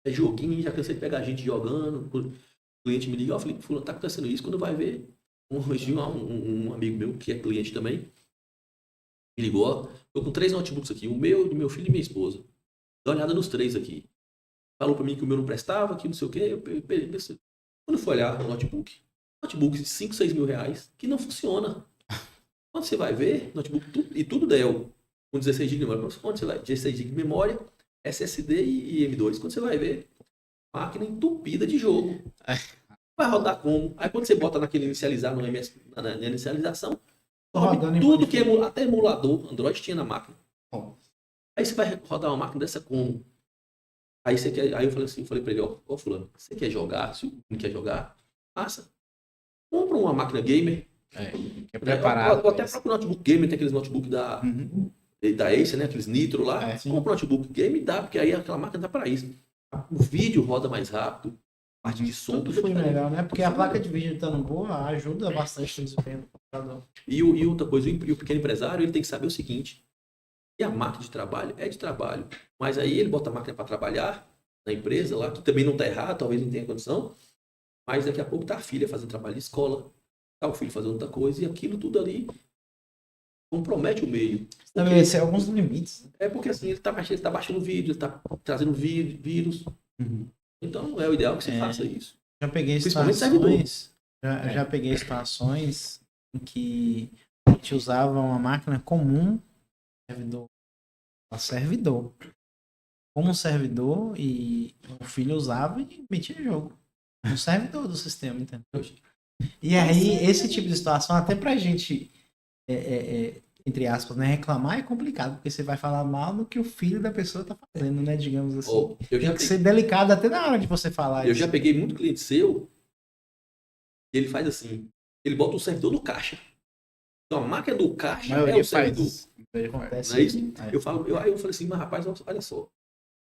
é joguinho, já cansei de pegar gente jogando, o cliente me liga, ó, Felipe, fulano, tá acontecendo isso, quando vai ver, um amigo meu, que é cliente também, me ligou, ó, tô com 3 notebooks aqui, o meu, do meu filho e minha esposa. Dá uma olhada nos 3 aqui. Falou pra mim que o meu não prestava, que não sei o quê, eu pensei. Quando eu fui olhar o notebook de 5, 6 mil reais, que não funciona. Quando você vai ver, notebook e tudo Dell, com 16 GB de memória, quando você vai, 16 GB de memória, SSD e M2. Quando você vai ver, máquina entupida de jogo. Vai rodar como? Aí quando você bota naquele inicializar, no MS, na inicialização, tudo que até emulador Android tinha na máquina. Aí você vai rodar uma máquina dessa como? Aí eu falei assim, falei pra ele, ó, fulano, você quer jogar? Se não quer jogar, passa. Compra uma máquina gamer. É preparado. Ou até próprio notebook gamer, tem aqueles notebook da Acer, né? Aqueles Nitro lá. Compra um notebook gamer e dá, porque aí aquela máquina dá para isso. O vídeo roda mais rápido, a parte de som. Tudo foi melhor, né? Porque a placa de vídeo estando boa ajuda bastante no desempenho do computador. E outra coisa, o pequeno empresário, ele tem que saber o seguinte: e a máquina de trabalho é de trabalho. Mas aí ele bota a máquina para trabalhar na empresa lá, que também não está errado, talvez não tenha condição. Mas daqui a pouco tá a filha fazendo trabalho de escola, tá o filho fazendo outra coisa, e aquilo tudo ali compromete o meio. Estabelecer alguns limites. É porque assim, ele tá baixando vídeo, ele tá trazendo vírus. Então é o ideal que você faça isso. Já peguei Principalmente situações. Já peguei situações em que a gente usava uma máquina comum, servidor. Como um servidor, e o filho usava e metia jogo. Um servidor do sistema, entendeu? E aí, esse tipo de situação, até pra gente, entre aspas, né, reclamar é complicado, porque você vai falar mal do que o filho da pessoa tá fazendo, né, digamos assim. Tem que ser delicado até na hora de você falar isso. Eu isso. já peguei muito cliente seu, e ele faz assim, ele bota o servidor no caixa. Então a máquina do caixa é o servidor. Acontece não é isso? Aí eu falei assim, mas rapaz, olha só.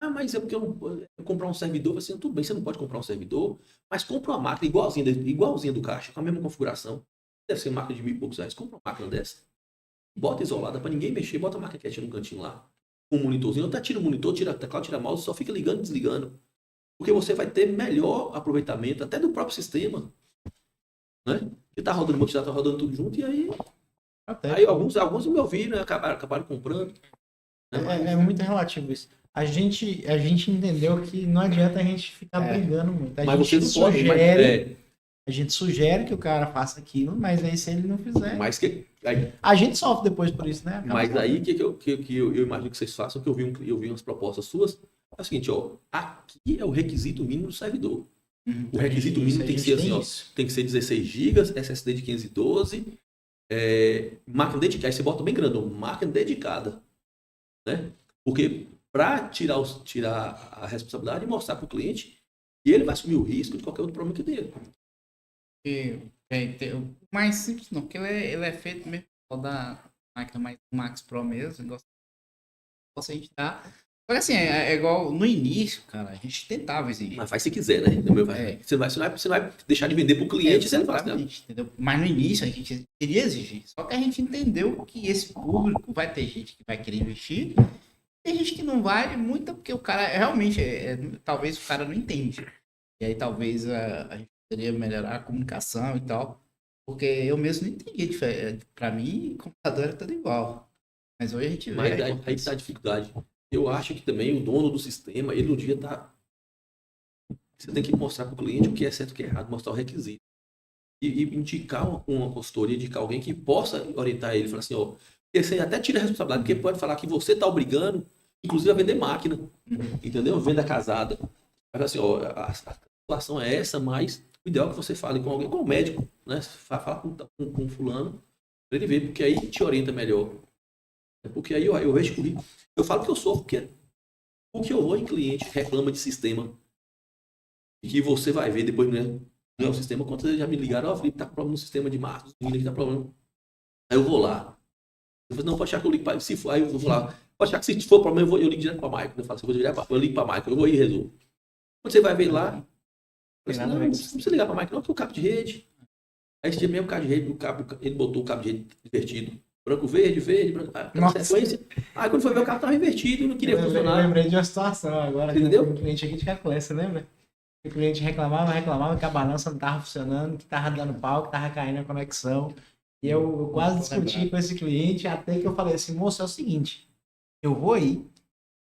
Ah, mas é porque eu comprar um servidor. Assim, tudo bem, você não pode comprar um servidor, mas compra uma máquina igualzinha do caixa, com a mesma configuração. Deve ser máquina de 1.000 e poucos reais. Compra uma máquina dessa, bota isolada para ninguém mexer, bota a máquina quietinha no cantinho lá, com um monitorzinho. Até tira o monitor, tira teclado, tira mouse, só fica ligando e desligando. Porque você vai ter melhor aproveitamento até do próprio sistema. Né? Ele tá rodando muito, já tá rodando tudo junto, e aí alguns me ouviram, né? acabaram comprando. É muito relativo isso. A gente entendeu que não adianta a gente ficar brigando muito. A gente sugere que o cara faça aquilo, mas aí se ele não fizer. A gente sofre depois por isso, né? Mas aí que eu imagino que vocês façam, que eu vi umas propostas suas. É o seguinte, ó, aqui é o requisito mínimo do servidor. O requisito mínimo tem que ser assim, ó, tem que ser 16 GB, SSD de 512, máquina dedicada. Aí você bota bem grande, máquina dedicada. Né? Porque para tirar a responsabilidade e mostrar para o cliente, e ele vai assumir o risco de qualquer outro problema que dele. O mais simples não, porque ele é feito mesmo da máquina mais Max Pro mesmo, negócio a gente dá. Só que assim, é igual no início, cara, a gente tentava exigir. Mas faz se quiser, né? Você não vai deixar de vender para o cliente se ele faz, né? Entendeu? Mas no início a gente queria exigir. Só que a gente entendeu que esse público vai ter gente que vai querer investir. Tem gente que não vai, muita porque o cara realmente, talvez o cara não entende. E aí talvez a gente poderia melhorar a comunicação e tal. Porque eu mesmo não entendi. Para mim, computador era tudo igual. Mas hoje a gente vê. Mas aí está a dificuldade. Eu acho que também o dono do sistema, ele no dia tá. Você tem que mostrar para o cliente o que é certo e o que é errado, mostrar o requisito. E indicar uma consultoria, indicar alguém que possa orientar ele. Falar assim, ó, porque você até tira a responsabilidade, porque pode falar que você está obrigando, inclusive, a vender máquina. Entendeu? Venda casada. Mas assim, ó, a situação é essa, mas o ideal é que você fale com alguém, com o médico, né? Fala com fulano, para ele ver, porque aí te orienta melhor. Porque aí eu vejo currículo. Eu falo que eu sofro, porque o que eu vou em cliente reclama de sistema. E que você vai ver depois, né? Não é o sistema, quantas vezes já me ligaram, ó, Felipe, tá com problema no sistema de Marcos, o menino aqui tá problema. Aí eu vou lá. Eu falo, não, pode achar que eu ligo para se for, aí eu vou lá. Pode achar que se for problema, eu ligo direto para a Michael. Eu falo assim, eu ligo para a Michael, eu vou e resolvo. Quando você vai ver lá, assim, não precisa ligar para a Michael, não, que é o cabo de rede. Aí esse dia mesmo o cabo de rede, ele botou o cabo de rede invertido. Branco, verde, branco, sequência. Aí quando foi ver o cabo estava invertido e não queria funcionar. Eu lembrei de uma situação agora. Entendeu? Um cliente aqui de Cacoé, você lembra? O cliente reclamava que a balança não estava funcionando, que estava dando pau, que estava caindo a conexão. E eu quase discuti com esse cliente até que eu falei assim, moço, é o seguinte, eu vou ir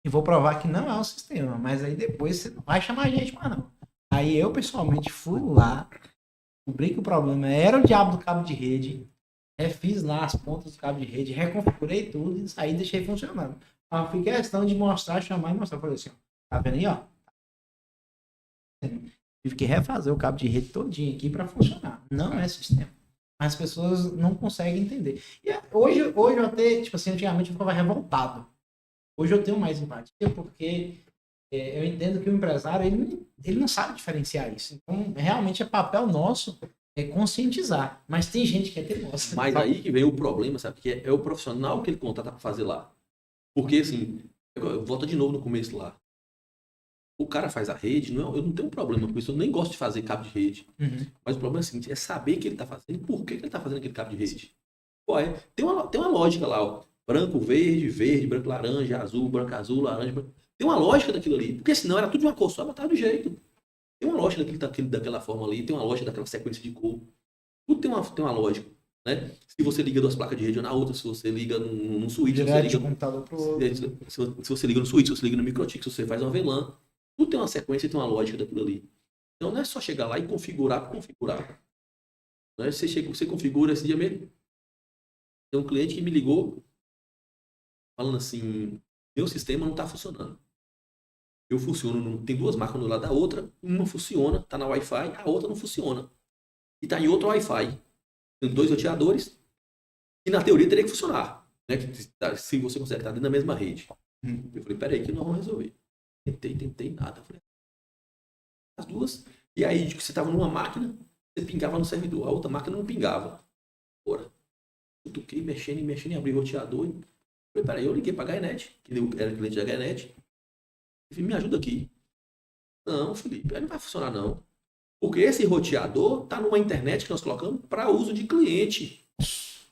e vou provar que não é o sistema, mas aí depois você não vai chamar a gente mais não. Aí eu pessoalmente fui lá, descobri que o problema era o diabo do cabo de rede, refiz lá as pontas do cabo de rede, reconfigurei tudo e saí e deixei funcionando. Então foi questão de mostrar, chamar e mostrar. Eu falei assim, ó, tá vendo aí, ó? Tive que refazer o cabo de rede todinho aqui para funcionar. Não é sistema. As pessoas não conseguem entender. E hoje eu até, tipo assim, antigamente eu ficava revoltado. Hoje eu tenho mais empatia porque eu entendo que o empresário, ele não sabe diferenciar isso. Então, realmente é papel nosso conscientizar. Mas tem gente que é teimosa. Mas aí que vem o problema, sabe? Que é o profissional que ele contrata para fazer lá. Porque, assim, eu volto de novo no começo lá. O cara faz a rede, eu não tenho problema com isso, eu nem gosto de fazer cabo de rede. Uhum. Mas o problema é o seguinte, é saber o que ele está fazendo e por que ele está fazendo aquele cabo de rede. Pô, tem uma lógica lá, ó. Branco, verde, branco, laranja, azul, laranja. Branco. Tem uma lógica daquilo ali. Porque senão era tudo de uma cor só, botava do jeito. Tem uma lógica daquela forma ali, tem uma lógica daquela sequência de cor. Tudo tem uma lógica. Né? Se você liga duas placas de rede ou na outra, se você liga num switch, se você liga no computador pro outro. Se você liga no switch, se você liga no microtik, se você faz uma VLAN. Tudo tem uma sequência e tem uma lógica daquilo ali. Então não é só chegar lá e configurar. Não é? Você configura esse dia mesmo. Tem um cliente que me ligou falando assim, meu sistema não está funcionando. Eu funciono, tem duas máquinas do lado da outra, uma funciona, está na Wi-Fi, a outra não funciona. E está em outro Wi-Fi. Tem dois roteadores e na teoria teria que funcionar. Né? Se você consegue estar dentro da mesma rede. Eu falei, peraí que nós vamos resolver. Tentei, nada. Eu falei, as duas. E aí, você estava numa máquina, você pingava no servidor. A outra máquina não pingava. Bora. Eu toquei, mexendo, abri o roteador. Eu falei, peraí, eu liguei para a HNet, que eu era cliente da HNet. Eu falei, me ajuda aqui. Não, Felipe, aí não vai funcionar não. Porque esse roteador está numa internet que nós colocamos para uso de cliente.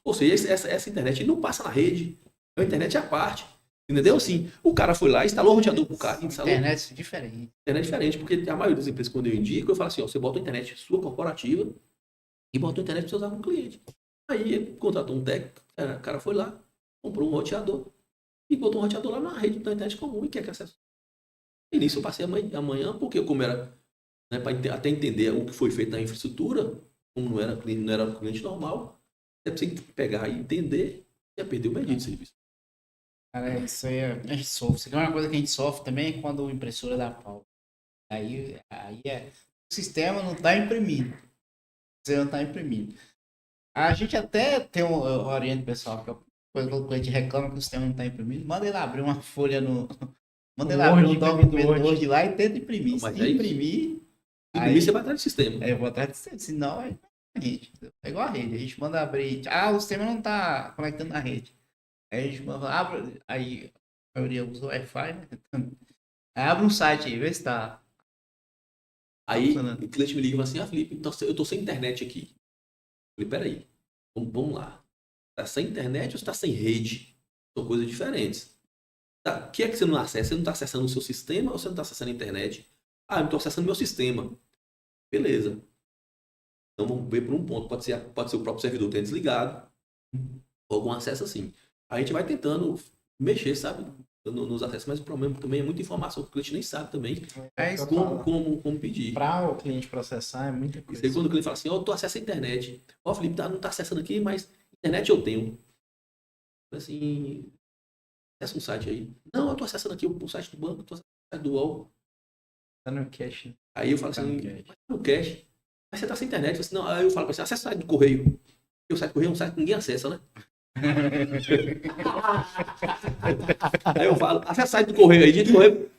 Ou seja, essa internet não passa na rede. É uma internet à parte. Entendeu? Assim, o cara foi lá, instalou o roteador pro cara. Internet diferente. Internet diferente, porque a maioria das empresas, quando eu indico, eu falo assim, ó, você bota a internet sua corporativa e bota a internet para você usar com o cliente. Aí ele contratou um técnico, o cara foi lá, comprou um roteador e botou um roteador lá na rede da internet comum e quer que acesse. E nisso eu passei amanhã, porque como era, né, para até entender o que foi feito na infraestrutura, como não era um cliente normal, é preciso pegar e entender e ia perder o medido de serviço. Cara, isso aí a gente sofre. Isso aqui é uma coisa que a gente sofre também quando a impressora dá pau. Aí o sistema não está imprimindo. Você não está imprimindo. A gente até tem orienta o pessoal, que quando o cliente reclama que o sistema não está imprimindo, manda ele abrir uma folha manda ele abrir um documento Word lá e tenta imprimir. Mas se imprimir, aí você vai atrás do sistema. Eu vou atrás do sistema, senão é igual a rede. A gente manda abrir. O sistema não está conectando na rede. Aí a gente abre, aí a maioria usa o Wi-Fi, né? Aí abre um site aí, vê se tá. Aí o cliente me liga e fala assim, Felipe, então, eu tô sem internet aqui. Eu falei, peraí, vamos lá. Tá sem internet ou você tá sem rede? São coisas diferentes. O que é que você não acessa? Você não tá acessando o seu sistema ou você não tá acessando a internet? Eu não tô acessando meu sistema. Beleza. Então vamos ver por um ponto. Pode ser o próprio servidor tendo desligado, ou algum acesso assim. A gente vai tentando mexer, sabe, nos acessos, mas o problema também é muita informação que o cliente nem sabe também como pedir. Para o cliente processar é muita coisa. E aí, quando o cliente fala assim, ó, tu acessa a internet. Ó, Felipe, não tá acessando aqui, mas internet eu tenho. Assim, acessa um site aí. Não, eu tô acessando aqui o site do banco, tô acessando o site do UOL. Tá no cache. Aí eu falo Tá assim, no cache. mas tá no cache. Mas você tá sem internet. Eu falo assim, não, aí eu falo pra você, acessa o site do correio. Porque o site do correio é um site que ninguém acessa, né? Aí eu falo, acessa o site do correio aí, gente, correio.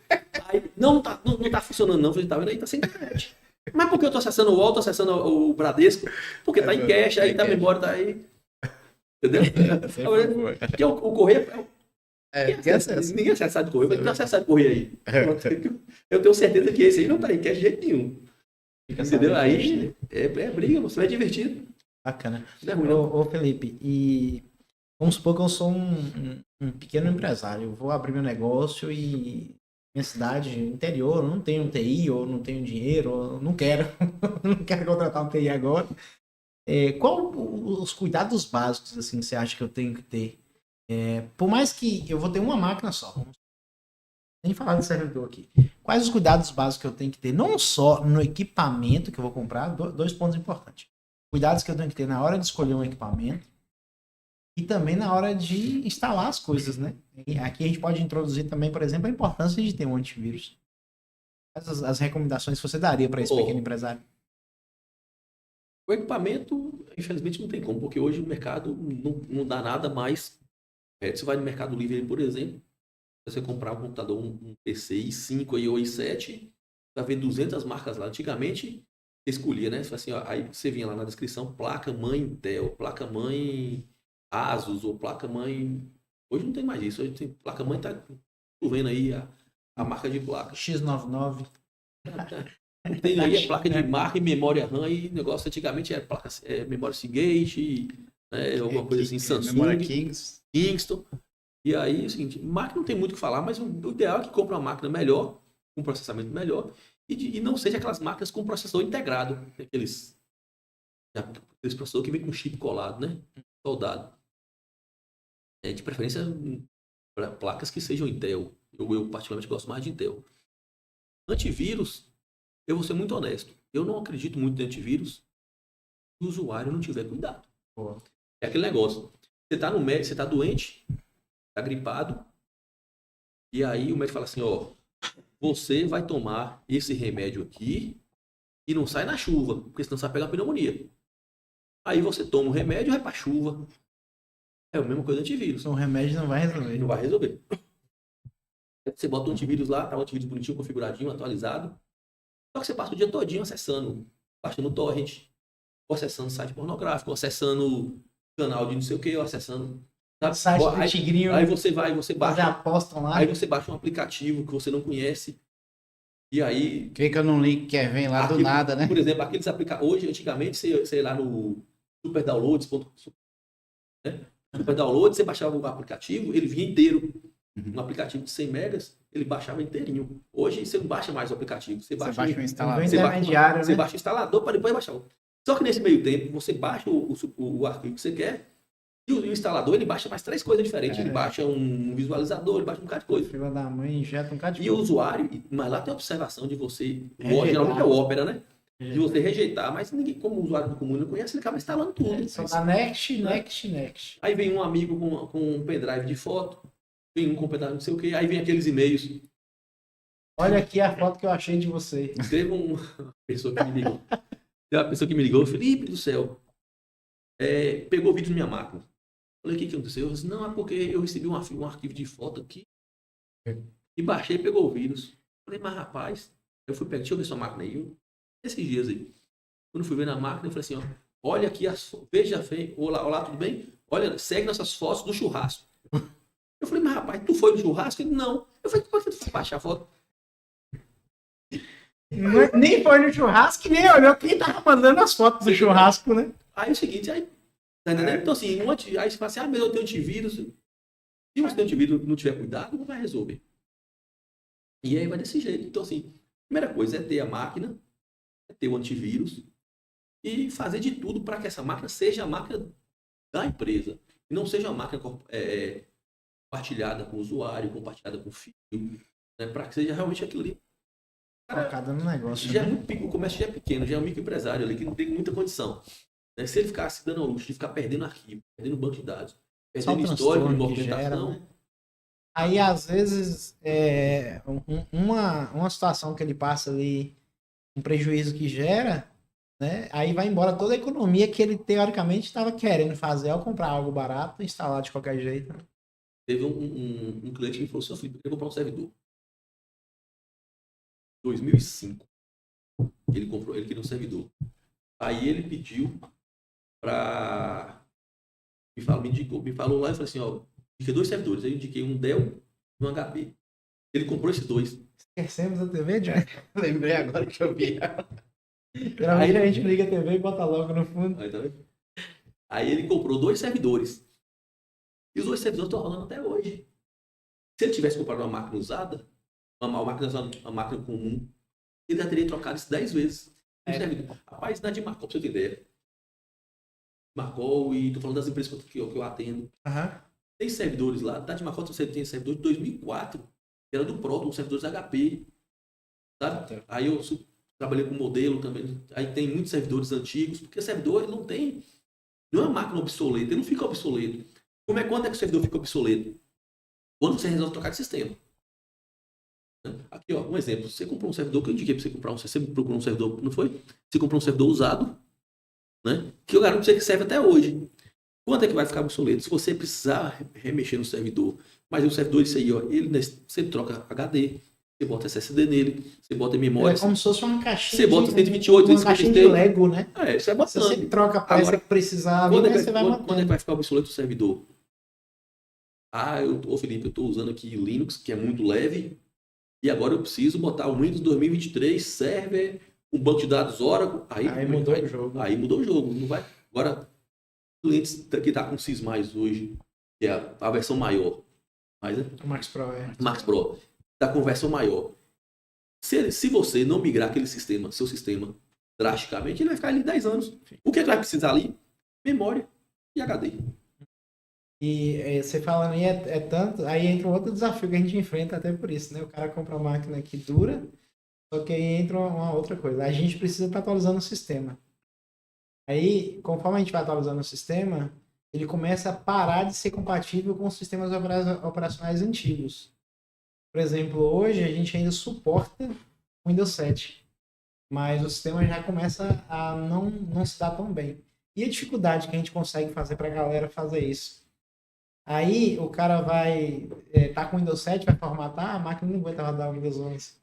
Aí, não tá funcionando não. Eu falei, tá vendo aí? Tá sem internet. Mas por que eu tô acessando o UOL, tô acessando o Bradesco? Porque tá em cache, aí tá a memória, tá aí. Entendeu? Porque o correio ninguém acessa o site do correio. Eu falei, não acessa o site do correio aí. Eu tenho certeza que esse aí não tá em cache de jeito nenhum. Entendeu? Aí é briga, você vai divertido. Bacana. Não é ruim, não. Ô Felipe, e vamos supor que eu sou um pequeno empresário. Eu vou abrir meu negócio e minha cidade, interior, eu não tenho TI, ou não tenho dinheiro, ou não quero. Não quero contratar um TI agora. Qual os cuidados básicos assim, que você acha que eu tenho que ter? Por mais que eu vou ter uma máquina só, vamos nem falar de servidor aqui. Quais os cuidados básicos que eu tenho que ter? Não só no equipamento que eu vou comprar, dois pontos importantes. Cuidados que eu tenho que ter na hora de escolher um equipamento e também na hora de instalar as coisas, né? E aqui a gente pode introduzir também, por exemplo, a importância de ter um antivírus. As recomendações que você daria para esse pequeno empresário? O equipamento, infelizmente, não tem como, porque hoje o mercado não dá nada mais. Você vai no Mercado Livre, por exemplo, você comprar um computador, um PC i5 aí, ou i7, vai ver 200 marcas lá. Antigamente, você escolhia, né? Assim, ó, aí você vinha lá na descrição, placa-mãe Intel, placa-mãe Asus, ou placa-mãe... Hoje não tem mais isso. Hoje tem placa-mãe, tá vendo aí a marca de placa. X99. Tem aí a placa de marca e memória RAM e negócio. Antigamente era placa, memória Seagate, né, alguma coisa assim, Samsung, Memória Kingston. E aí, é o seguinte, máquina não tem muito o que falar, mas o ideal é que compre uma máquina melhor, com processamento melhor, e não seja aquelas máquinas com processador integrado, aqueles processadores que vem com chip colado, né? Soldado. De preferência, para placas que sejam Intel. Eu particularmente gosto mais de Intel. Antivírus, eu vou ser muito honesto. Eu não acredito muito em antivírus se o usuário não tiver cuidado. Pô. É aquele negócio. Você tá no médico, você tá doente, tá gripado, e aí o médico fala assim, ó, você vai tomar esse remédio aqui e não sai na chuva, porque senão você vai pegar pneumonia. Aí você toma o remédio e vai pra chuva. É a mesma coisa do antivírus. O remédio não vai resolver. Não vai resolver. Você bota o antivírus lá, tá um antivírus bonitinho, configuradinho, atualizado. Só que você passa o dia todinho acessando, baixando torrent, ou acessando site pornográfico, ou acessando canal de não sei o que, ou acessando... Sabe? Site do Tigrinho. Aí você baixa... Fazer aposta lá. Aí você baixa um aplicativo que você não conhece. E aí... Clica num link que vem lá do nada, né? Por exemplo, aqueles aplicativos... Hoje, antigamente, você ia lá no superdownloads.com, né? Superdownloads, você baixava o aplicativo, ele vinha inteiro. Um aplicativo de 100 megas, ele baixava inteirinho. Hoje, você não baixa mais o aplicativo. Você baixa um instalador. Você baixa o instalador para depois baixar. Só que nesse meio tempo, você baixa o arquivo que você quer. E o instalador, ele baixa mais 3 coisas diferentes. Ele baixa um visualizador, ele baixa um bocado de coisa. Filha da mãe, injeta um bocado de E o usuário, mas lá tem a observação de você, geralmente é o Opera, né? De você rejeitar, mas ninguém, como o usuário do comum não conhece, ele acaba instalando tudo. Só dá next. Aí vem um amigo com um pendrive de foto, vem um com um pendrive não sei o que, aí vem aqueles e-mails. Olha aqui a foto que eu achei de você. Teve uma pessoa que me ligou. Teve uma pessoa que me ligou, Felipe do céu, pegou vídeo na minha máquina. Falei, o que aconteceu? Eu disse, não, é porque eu recebi um arquivo de foto aqui e baixei e pegou o vírus. Falei, mas rapaz, eu fui pegar, deixa eu ver sua máquina aí. Esses dias aí. Quando eu fui ver na máquina, eu falei assim, ó, olha aqui, veja, olá, tudo bem? Olha, segue nossas fotos do churrasco. Eu falei, mas rapaz, tu foi no churrasco? Ele, não. Eu falei, como é que tu foi baixar a foto? Nem foi no churrasco, nem olhou quem tava mandando as fotos do churrasco, né? Aí é o seguinte, aí, tá entendendo? Então assim, aí você fala assim, mas eu tenho antivírus. Se você tem antivírus e não tiver cuidado, não vai resolver. E aí vai desse jeito. Então assim, a primeira coisa é ter a máquina, ter o antivírus e fazer de tudo para que essa máquina seja a máquina da empresa. E não seja uma máquina compartilhada com o usuário, compartilhada com o filho, né, para que seja realmente aquilo ali. Focada no negócio. Já é né? muito, o comércio já é pequeno, já é um microempresário ali que não tem muita condição. Né? Se ele ficar se dando ao luxo de ficar perdendo arquivo, perdendo banco de dados, Só o perdendo histórico de transtorno que gera, movimentação, né? Aí, às vezes, uma situação que ele passa ali, um prejuízo que gera, né? Aí vai embora toda a economia que ele, teoricamente, estava querendo fazer ao comprar algo barato e instalar de qualquer jeito. teve um cliente que me falou assim, Felipe, eu queria comprar um servidor. 2005. Ele queria um servidor. Aí ele pediu para me falou lá e falou assim, ó, indiquei 2 servidores. Aí eu indiquei um Dell e um HP. Ele comprou esses 2. Esquecemos a TV, Jack? Lembrei agora que eu vi. Geralmente a gente liga a TV e bota logo no fundo. Aí, tá vendo? Aí ele comprou 2 servidores. E os 2 servidores estão rolando até hoje. Se ele tivesse comprado uma máquina usada, uma máquina comum, ele já teria trocado isso 10 vezes. Rapaz, na de Marcol, pra você ter ideia. Marcol, e tô falando das empresas que eu atendo. Tem servidores lá, da de Marcol tem servidor de 2004, que era do Proton, servidores HP. Sabe? Aí eu trabalhei com modelo também. Aí tem muitos servidores antigos, porque o servidor ele não é uma máquina obsoleta, ele não fica obsoleto. Quando é que o servidor fica obsoleto? Quando você resolve trocar de sistema. Aqui, ó, um exemplo. Você comprou um servidor que eu indiquei para você comprar você procurou um servidor, não foi? Você comprou um servidor usado, né? Que eu garanto para você que serve até hoje. Quando é que vai ficar obsoleto? Se você precisar remexer no servidor. Mas o servidor, isso aí, ó, você troca HD, você bota SSD nele, você bota memória. É como se fosse uma caixinha. Você bota 128, uma caixinha de Lego, né? Isso é bacana. Se você troca a peça que precisar, quando é que vai ficar obsoleto o servidor? Felipe, eu estou usando aqui Linux, que é muito leve, e agora eu preciso botar o Windows 2023 Server, um banco de dados Oracle. Aí mudou o jogo. Aí mudou o jogo. Não vai. Agora, clientes que está com SIS+, hoje, que é a versão maior. Mas, né? O Max Pro, Max Pro. Está com versão maior. Se você não migrar aquele sistema, seu sistema, drasticamente, ele vai ficar ali 10 anos. O que vai precisar ali? Memória e HD. E você falando aí é tanto, aí entra um outro desafio que a gente enfrenta até por isso, né? O cara compra uma máquina que dura, só que aí entra uma outra coisa. A gente precisa estar atualizando o sistema. Aí, conforme a gente vai atualizando o sistema, ele começa a parar de ser compatível com os sistemas operacionais antigos. Por exemplo, hoje a gente ainda suporta o Windows 7, mas o sistema já começa a não se dar tão bem. E a dificuldade que a gente consegue fazer para a galera fazer isso? Aí o cara vai tá com o Windows 7, vai formatar, a máquina não aguenta rodar o Windows 11.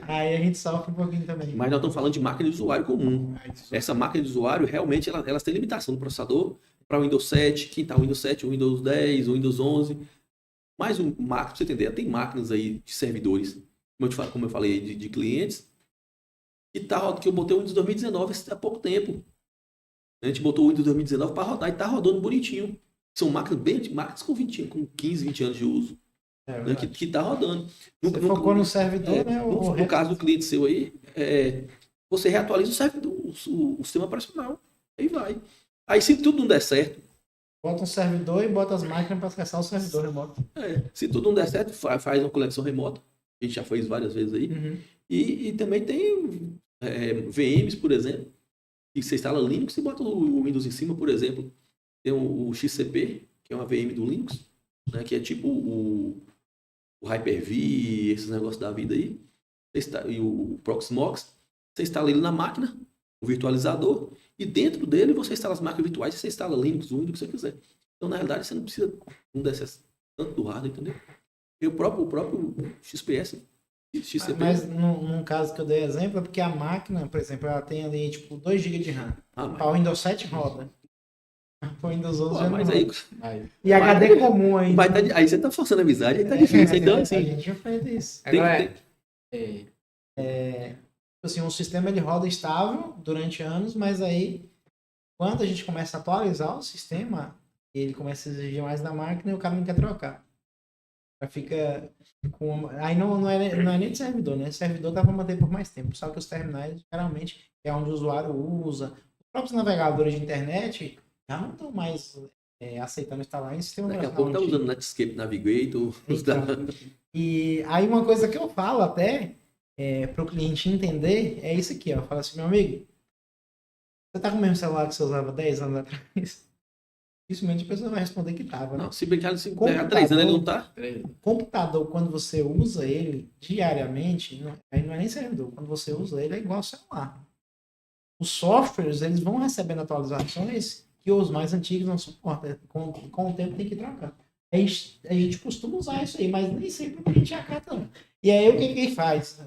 Aí a gente sofre um pouquinho também. Mas nós estamos falando de máquina de usuário comum. Essa máquina de usuário, realmente, elas têm limitação do processador para o Windows 7, quem está o Windows 7, o Windows 10, o Windows 11. Mas para você entender, tem máquinas aí de servidores, como eu falei, de clientes, que eu botei o Windows 2019 há pouco tempo. A gente botou o Windows 2019 para rodar e está rodando bonitinho. São máquinas com 15, 20 anos de uso. Né, que está rodando. Você focou no servidor, né? No caso do cliente seu aí, você reatualiza o servidor, o sistema operacional. Aí vai. Aí se tudo não der certo... Bota um servidor e bota as máquinas para acessar o servidor remoto. Se tudo não der certo, faz uma conexão remota. A gente já fez várias vezes aí. Uhum. E também tem VMs, por exemplo, que você instala Linux e bota o Windows em cima, por exemplo. Tem o XCP, que é uma VM do Linux, né, que é tipo o Hyper-V, esses negócios da vida aí. E o Proxmox. Você instala ele na máquina, o virtualizador, e dentro dele você instala as máquinas virtuais e você instala Linux, Windows, o que você quiser. Então, na realidade, você não precisa tanto do hardware, entendeu? E o próprio XPS, XCP... Mas num caso que eu dei exemplo, é porque a máquina, por exemplo, ela tem ali tipo 2 GB de RAM. Para o Windows 7 roda. Para o Windows 11 já mas não aí, roda. E HD comum ainda. Aí você tá forçando a amizade, aí tá difícil. Então, assim, a gente enfrenta isso. Agora, assim, um sistema ele roda estável durante anos, mas aí quando a gente começa a atualizar o sistema, ele começa a exigir mais da máquina e o cara não quer trocar. Fica com... Aí não é nem de servidor, né? Servidor dá para manter por mais tempo. Só que os terminais, geralmente, é onde o usuário usa. Os próprios navegadores de internet já não estão mais aceitando instalar em sistema Daqui a operacional pouco tá antigo. usando Netscape Navigator. Então, e aí uma coisa que eu falo até para o cliente entender é isso aqui, ó. Fala assim, meu amigo, você tá com o mesmo celular que você usava 10 anos atrás? Dificilmente a pessoa vai responder que tava, né? Não, se brincar de Computador. 3 anos, ele não tá. Computador, quando você usa ele diariamente, aí não é nem servidor, quando você usa ele é igual ao celular. Os softwares, eles vão recebendo atualizações que os mais antigos não suportam. Com o tempo tem que trocar. A gente costuma usar isso aí, mas nem sempre a gente acata, não. E aí o que faz?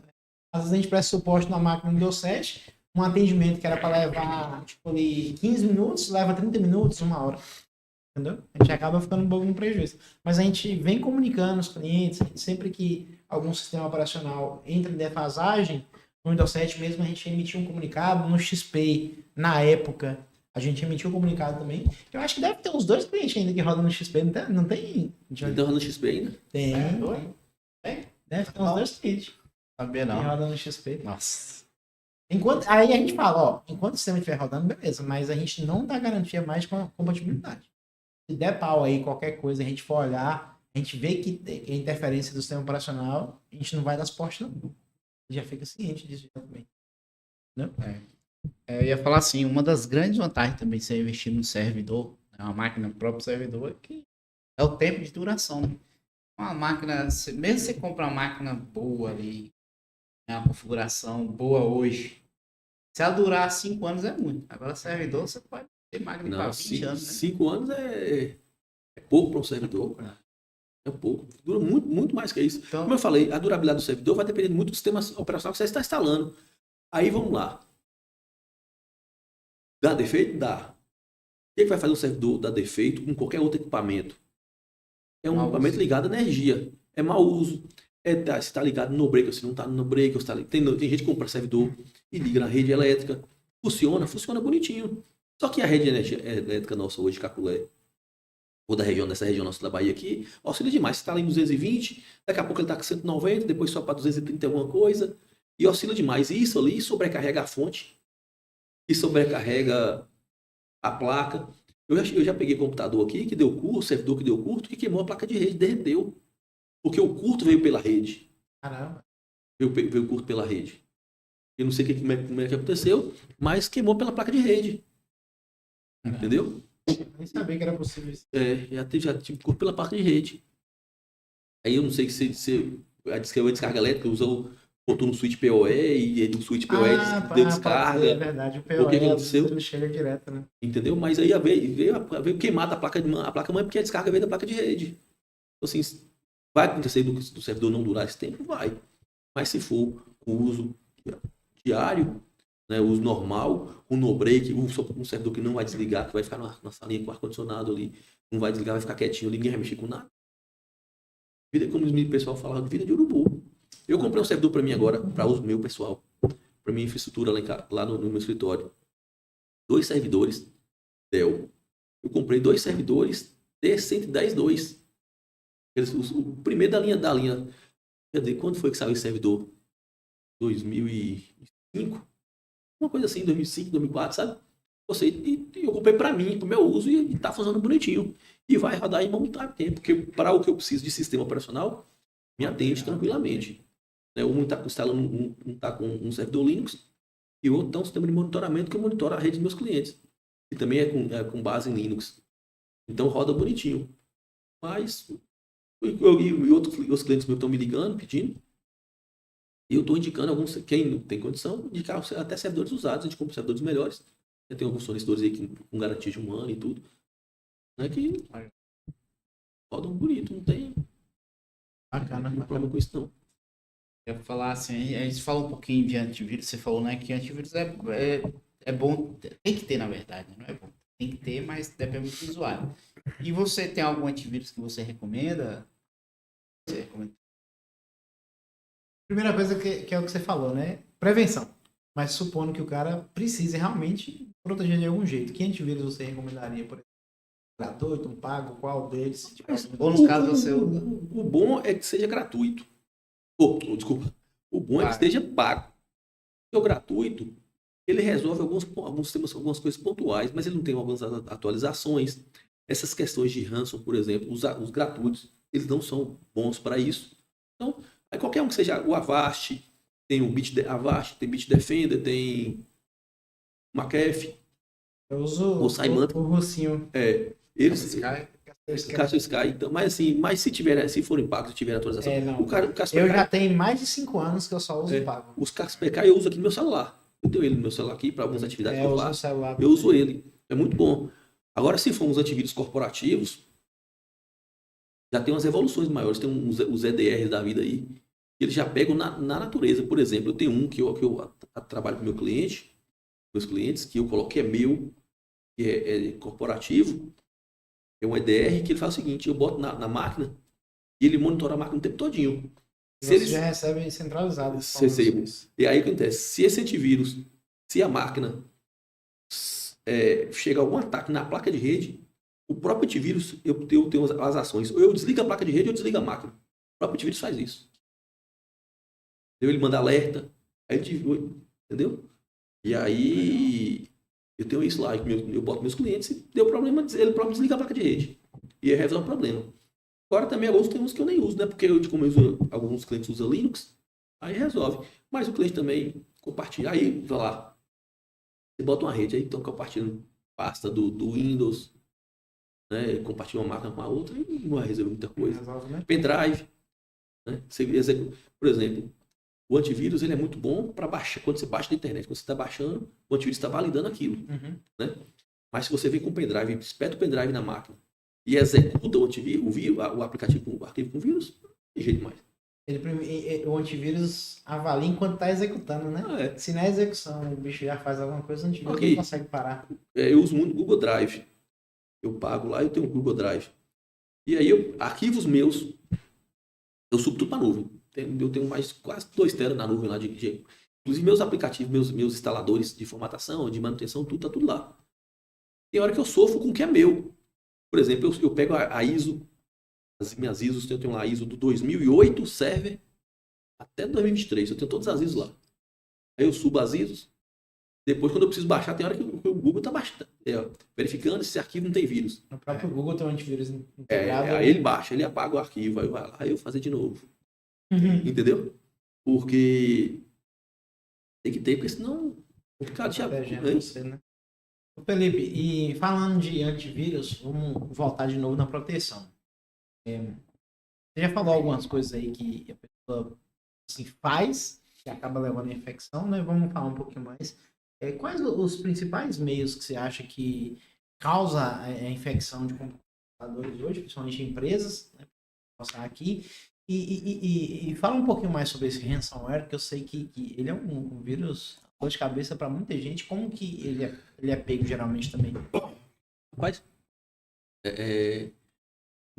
Às vezes a gente presta suporte na máquina Windows 7, um atendimento que era para levar tipo, ali 15 minutos, leva 30 minutos, 1 hora. Entendeu? A gente acaba ficando um pouco no prejuízo. Mas a gente vem comunicando os clientes, sempre que algum sistema operacional entra em defasagem, no Windows 7 mesmo a gente emitiu um comunicado, no XP, na época, a gente emitiu um comunicado também. Eu acho que deve ter uns 2 clientes ainda que rodam no XP, não tem? Então no XP ainda. Tem. Tem? Deve ter uns 2 clientes Sabia que não. rodam no XP. Nossa. Aí a gente fala, ó, enquanto o sistema estiver rodando, beleza, mas a gente não dá garantia mais com a compatibilidade. Se der pau aí, qualquer coisa, a gente for olhar, a gente vê que tem interferência do sistema operacional, a gente não vai dar suporte, não. Já fica ciente disso também. Não? Eu ia falar assim, uma das grandes vantagens também de você investir no servidor, uma máquina próprio servidor, é que é o tempo de duração. Né? Uma máquina, mesmo você comprar uma máquina boa ali, uma configuração boa hoje, se ela durar 5 anos é muito. Agora servidor você pode ter máquina para Não, 20 anos, né? 5 anos é pouco para um servidor. É pouco. Dura muito, muito mais que isso. Então, Como eu falei, a durabilidade do servidor vai depender muito do sistema operacional que você está instalando. Aí vamos lá. Dá defeito? Dá. O que vai fazer um servidor dar defeito com qualquer outro equipamento? É um Mau equipamento uso. ligado à energia. É mau uso. Se está ligado no breaker, se não está no breaker, tem gente que compra servidor e liga na rede elétrica. Funciona bonitinho. Só que a rede elétrica nossa hoje, Caculé, ou dessa região nossa da Bahia aqui, oscila demais. Você está ali em 220, daqui a pouco ele está com 190, depois só para 230 alguma coisa, e oscila demais. E isso ali sobrecarrega a fonte, e sobrecarrega a placa. Eu já peguei computador aqui que deu curto, servidor que deu curto, e queimou a placa de rede, derreteu. Porque o curto veio pela rede. Caramba. Veio curto pela rede. Eu não sei como é que aconteceu, mas queimou pela placa de rede. Entendeu? Nem sabia que era possível isso. Já tive curto pela placa de rede. Aí eu não sei se a descarga elétrica botou no switch PoE e o switch PoE deu descarga. É verdade, o PoE O que aconteceu? ele chega direto, né? Entendeu? Mas aí veio queimada a placa mãe porque a descarga veio da placa de rede. Então, assim, vai acontecer do servidor não durar esse tempo? Vai. Mas se for com uso diário, né, uso normal, um no-break, um servidor que não vai desligar, que vai ficar na salinha com ar-condicionado ali, não vai desligar, vai ficar quietinho ali, ninguém vai mexer com nada. Vida, como o pessoal falava, vida de urubu. Eu comprei um servidor para mim agora, para uso meu pessoal, para minha infraestrutura lá no meu escritório. 2 servidores Dell. Eu comprei 2 servidores T110-2. O primeiro da linha. Quer dizer, quando foi que saiu esse servidor? 2005? Uma coisa assim, 2005, 2004, sabe? Eu comprei para mim, para o meu uso, e tá funcionando bonitinho. E vai rodar em montar tempo, porque para o que eu preciso de sistema operacional, me atende tranquilamente. Um está instalando, um está com um servidor Linux, e o outro está um sistema de monitoramento que monitora a rede dos meus clientes. E também é com base em Linux. Então roda bonitinho. Mas, e outros clientes meus estão me ligando, pedindo. E eu estou indicando quem não tem condição, indicar até servidores usados, a gente compra servidores melhores. Tem alguns fornecedores aí com garantia de 1 ano e tudo. Né, que rodam bonito, não tem Bacana. problema com isso não. eu ia falar assim, a gente falou um pouquinho de antivírus, você falou, né, que antivírus é bom, tem que ter, na verdade, né? Não é bom. Tem que ter, mas depende muito do usuário. E você tem algum antivírus que você recomenda? Primeira coisa que é o que você falou, né? Prevenção. Mas supondo que o cara precise realmente proteger de algum jeito. Que antivírus você recomendaria, por exemplo? gratuito, um pago, qual deles? Se tiver algum- Ou nos casos você usa. O bom é que seja gratuito. Desculpa. O bom é que Pago. esteja pago. O gratuito, ele resolve alguns temas, algumas coisas pontuais, mas ele não tem algumas atualizações. Essas questões de ransom, por exemplo, os gratuitos, eles não são bons para isso. Então, aí qualquer um que seja o Avast, tem o Avast, tem Bitdefender, tem o McAfee, Eu uso o Simon. o russinho. Eles, Sky. Castle Sky, então, mas se forem pagos e tiver atualização, Não. o Casper Eu já tenho mais de 5 anos que eu só uso pago. os Casper eu uso aqui no meu celular. Eu tenho ele no meu celular aqui para algumas atividades que Eu eu uso no faço. celular. Eu uso ele. É muito bom. Agora, se for uns antivírus corporativos, já tem umas evoluções maiores. Tem os EDRs da vida aí. Que eles já pegam na natureza. Por exemplo, eu tenho um que eu trabalho com meus clientes, que eu coloquei é meu, que é corporativo. É um EDR que ele faz o seguinte, eu boto na máquina e ele monitora a máquina o tempo todinho. Você já recebe centralizado. Recebo. E aí o que acontece? Se esse antivírus, se a máquina chega algum ataque na placa de rede, o próprio antivírus, eu tenho as ações. Ou eu desligo a placa de rede ou eu desligo a máquina. O próprio antivírus faz isso. Ele manda alerta. Aí entendeu? E aí eu tenho isso lá. Eu boto meus clientes e deu problema, ele próprio desliga a placa de rede. E aí resolve o problema. Agora também alguns tem uns que eu nem uso, né? Porque alguns clientes usam Linux, aí resolve. Mas o cliente também compartilha. Aí, vai lá. Você bota uma rede aí, então compartilhando pasta do Windows, né? Compartilha uma máquina com a outra e não vai resolver muita coisa. Resolve, né? Pendrive, né? Por exemplo, o antivírus ele é muito bom para baixar. Quando você baixa da internet, quando você está baixando, o antivírus está validando aquilo. Uhum. Né? Mas se você vem com o pendrive, espeta o pendrive na máquina e executa o antivírus, o aplicativo com o arquivo com vírus, não tem jeito mais. O antivírus avalia enquanto está executando, né? Se na execução o bicho já faz alguma coisa, o antivírus não consegue parar. Eu uso muito o Google Drive. Eu pago lá, eu tenho o Google Drive. E aí, arquivos meus, eu subo tudo para a nuvem. Eu tenho mais quase 2 teras na nuvem lá. Inclusive, meus aplicativos, meus instaladores de formatação, de manutenção, tudo tá tudo lá. Tem hora que eu sofro com o que é meu. Por exemplo, eu pego a ISO, as minhas ISOs, eu tenho lá a ISO do 2008 server até 2023. Eu tenho todas as ISOs lá. Aí eu subo as ISOs. Depois, quando eu preciso baixar, tem hora que o Google tá baixando, verificando se esse arquivo não tem vírus. O próprio Google tem um antivírus integrado. Aí ele baixa, ele apaga o arquivo, aí vai lá, eu fazer de novo. Entendeu? Porque tem que ter, porque senão o cara já... Você, né? Felipe, e falando de antivírus, vamos voltar de novo na proteção. Você já falou algumas coisas aí que a pessoa assim, faz, que acaba levando a infecção, né? Vamos falar um pouquinho mais. Quais os principais meios que você acha que causa a infecção de computadores hoje, principalmente em empresas, né? Vou mostrar aqui. E fala um pouquinho mais sobre esse ransomware, que eu sei que ele é um vírus dor de cabeça para muita gente. Como que ele é pego geralmente também? Rapaz,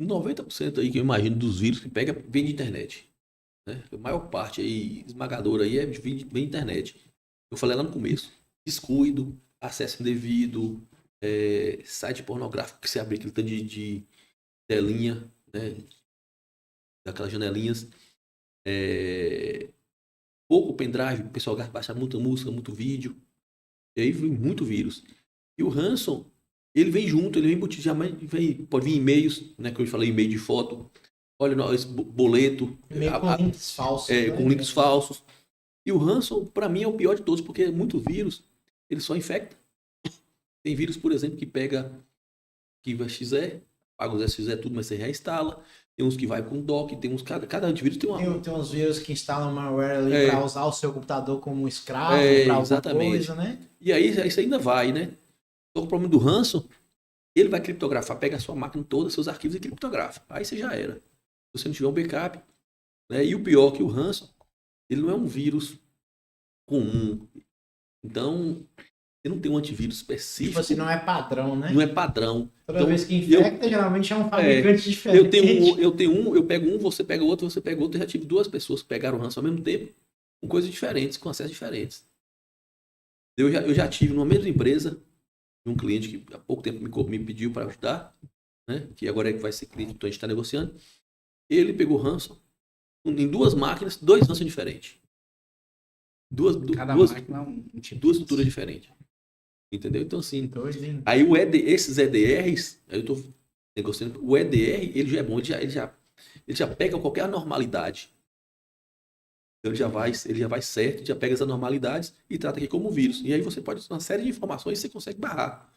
90% aí que eu imagino dos vírus que pega vem de internet. Né? A maior parte aí, esmagadora aí, vem de internet. Eu falei lá no começo. Descuido, acesso indevido, site pornográfico que você abre aquele tanto de telinha, né? Daquelas janelinhas. Pouco pendrive, o pessoal baixa muita música, muito vídeo. E aí vem muito vírus. E o ransom, ele vem junto, ele vem embutido, pode vir e-mails, né? Que eu falei, e-mail de foto. Olha, esse boleto. Com links falsos. Com links falsos. E o ransom, para mim, é o pior de todos, porque muito vírus, ele só infecta. Tem vírus, por exemplo, que pega arquivo XE, paga os XE tudo, mas você reinstala. Tem uns que vai com dock, tem uns... Cada antivírus tem uma... Tem uns vírus que instalam malware ali para usar o seu computador como escravo, para alguma coisa, né? E aí isso ainda vai, né? Então o problema do ransom, ele vai criptografar, pega a sua máquina toda, seus arquivos e criptografa. Aí você já era. Se você não tiver um backup, né? E o pior que o ransom, ele não é um vírus comum. Então, você não tem um antivírus específico. Tipo assim, não é padrão, né? Não é padrão. Toda vez que infecta, geralmente é um fabricante diferente. Eu pego um, você pega outro, você pega outro. Eu já tive 2 pessoas que pegaram o ransom ao mesmo tempo, com coisas diferentes, com acessos diferentes. Eu já tive numa mesma empresa um cliente que há pouco tempo me pediu para ajudar, né? Que agora é que vai ser cliente, então a gente está negociando. Ele pegou ransom em 2 máquinas, 2 ransom diferentes. Cada Duas máquina é um tipo. duas estruturas diferentes. Entendeu? Então, assim, Doido, hein? aí esses EDRs, aí eu tô negociando, o EDR, ele já é bom, ele já pega qualquer anormalidade. Então, ele já vai certo, já pega as anormalidades e trata aqui como vírus. E aí você pode, uma série de informações, você consegue barrar.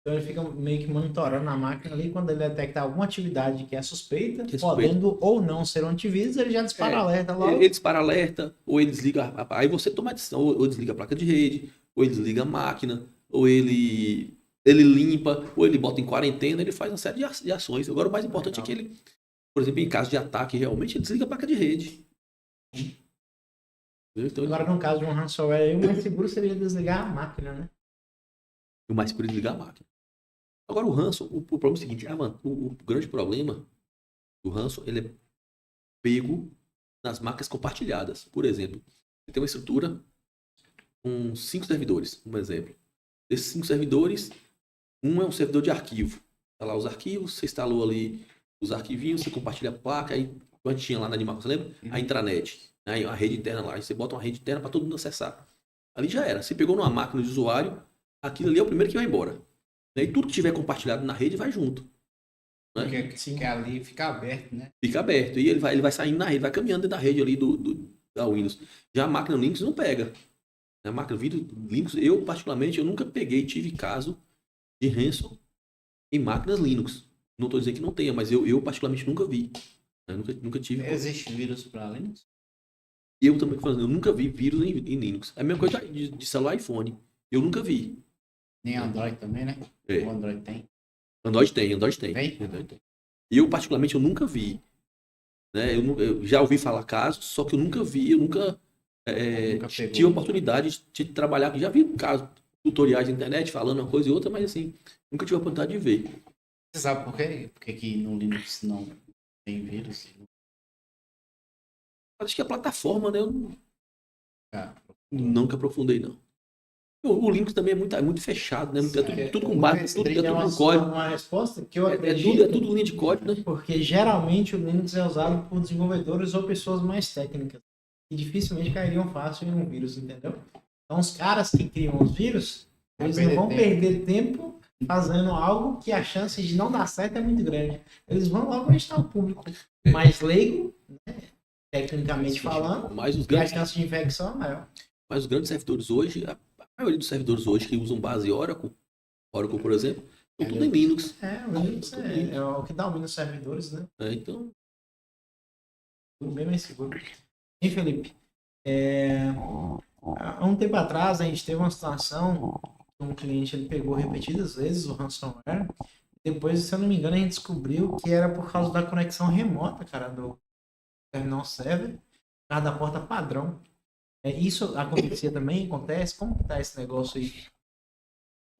Então ele fica meio que monitorando a máquina ali, quando ele detectar alguma atividade que é suspeita, Que é suspeita. podendo ou não ser um antivírus, ele já dispara alerta logo. Ele dispara alerta, ou ele desliga, aí você toma a decisão, ou desliga a placa de rede, ou ele desliga a máquina, ou ele limpa, ou ele bota em quarentena, ele faz uma série de ações. Agora o mais importante é que ele, por exemplo, em caso de ataque, realmente ele desliga a placa de rede. Então, Agora, no caso de um ransomware, aí, o mais seguro seria desligar a máquina, né? o mais seguro é desligar a máquina. Agora o ransom, o problema é o seguinte, o grande problema do ransom, ele é pego nas máquinas compartilhadas. Por exemplo, você tem uma estrutura com 5 servidores, um exemplo. Desses 5 servidores, um é um servidor de arquivo. Tá lá os arquivos, você instalou ali os arquivinhos, você compartilha a placa, aí quando tinha lá na Animal, você lembra? A intranet, né? A rede interna lá, aí você bota uma rede interna para todo mundo acessar. Ali já era. Você pegou numa máquina de usuário, aquilo ali é o primeiro que vai embora. E tudo que tiver compartilhado na rede vai junto. Né? Que ali fica aberto, né? Fica aberto. E ele vai saindo na rede, vai caminhando dentro da rede ali da Windows. Já a máquina Linux não pega. A máquina Linux, eu particularmente, eu nunca tive caso de ransom em máquinas Linux. Não estou dizendo que não tenha, mas eu particularmente nunca vi. Eu nunca tive. Existe vírus para Linux? Eu também, eu nunca vi vírus em Linux. É a mesma coisa de celular iPhone. Eu nunca vi. Nem Android também, né? É. O Android tem. Android tem. Tem? Android tem. Eu, particularmente, eu nunca vi. Né? Eu já ouvi falar casos, só que eu nunca vi, eu nunca tive a oportunidade de trabalhar. Já vi casos, tutoriais na internet falando uma coisa e outra, mas assim, nunca tive a oportunidade de ver. Você sabe por quê? Porque que no Linux não tem vírus? Acho que a plataforma, né? Eu nunca aprofundei, não. O Linux também é muito fechado, né? Tudo com base, tudo com código. Uma resposta que eu É acredito, tudo linha de código, né? porque geralmente o Linux é usado por desenvolvedores ou pessoas mais técnicas, que dificilmente cairiam fácil em um vírus, entendeu? Então os caras que criam os vírus, eles não vão perder tempo fazendo algo que a chance de não dar certo é muito grande. Eles vão logo ajustar o público mais leigo, né? Tecnicamente falando, Mas os e a grandes, chance de infecção é maior. mas os grandes servidores hoje, a maioria dos servidores hoje que usam base Oracle, por exemplo, estão tudo em Linux. O Linux é o que domina os servidores, né? Então, Tudo bem mais seguro. E Felipe, há um tempo atrás a gente teve uma situação que um cliente ele pegou repetidas vezes o ransomware. Depois, se eu não me engano, a gente descobriu que era por causa da conexão remota, cara, do terminal server, por causa da porta padrão. Isso acontecia também? Acontece? Como que tá esse negócio aí?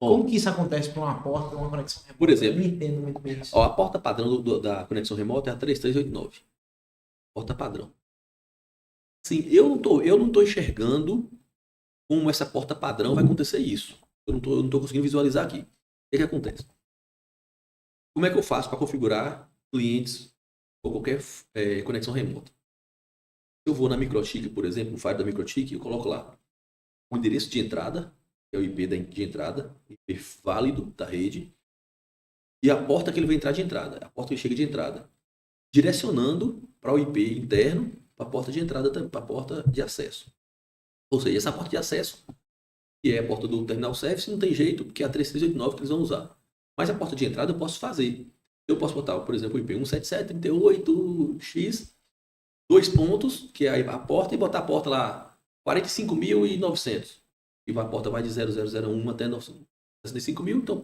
Como que isso acontece para uma porta, uma conexão remota? Por exemplo, eu não entendo muito bem isso. a porta padrão da conexão remota é a 3389. Porta padrão. Sim, eu não tô enxergando como essa porta padrão vai acontecer isso. Eu não tô conseguindo visualizar aqui. O que acontece? Como é que eu faço para configurar clientes ou qualquer conexão remota? Eu vou na Microtik, por exemplo, no Fire da Microtik, eu coloco lá o endereço de entrada, que é o IP de entrada, IP válido da rede, e a porta que ele vai entrar de entrada, a porta que chega de entrada, direcionando para o IP interno, para a porta de entrada, para a porta de acesso. Ou seja, essa porta de acesso, que é a porta do terminal service, não tem jeito, porque é a 3389 que eles vão usar. Mas a porta de entrada eu posso fazer. Eu posso botar, por exemplo, o IP 177.38x, 2 pontos, que é a porta, e botar a porta lá 45.900. E a porta vai de 0001 até 65.000, então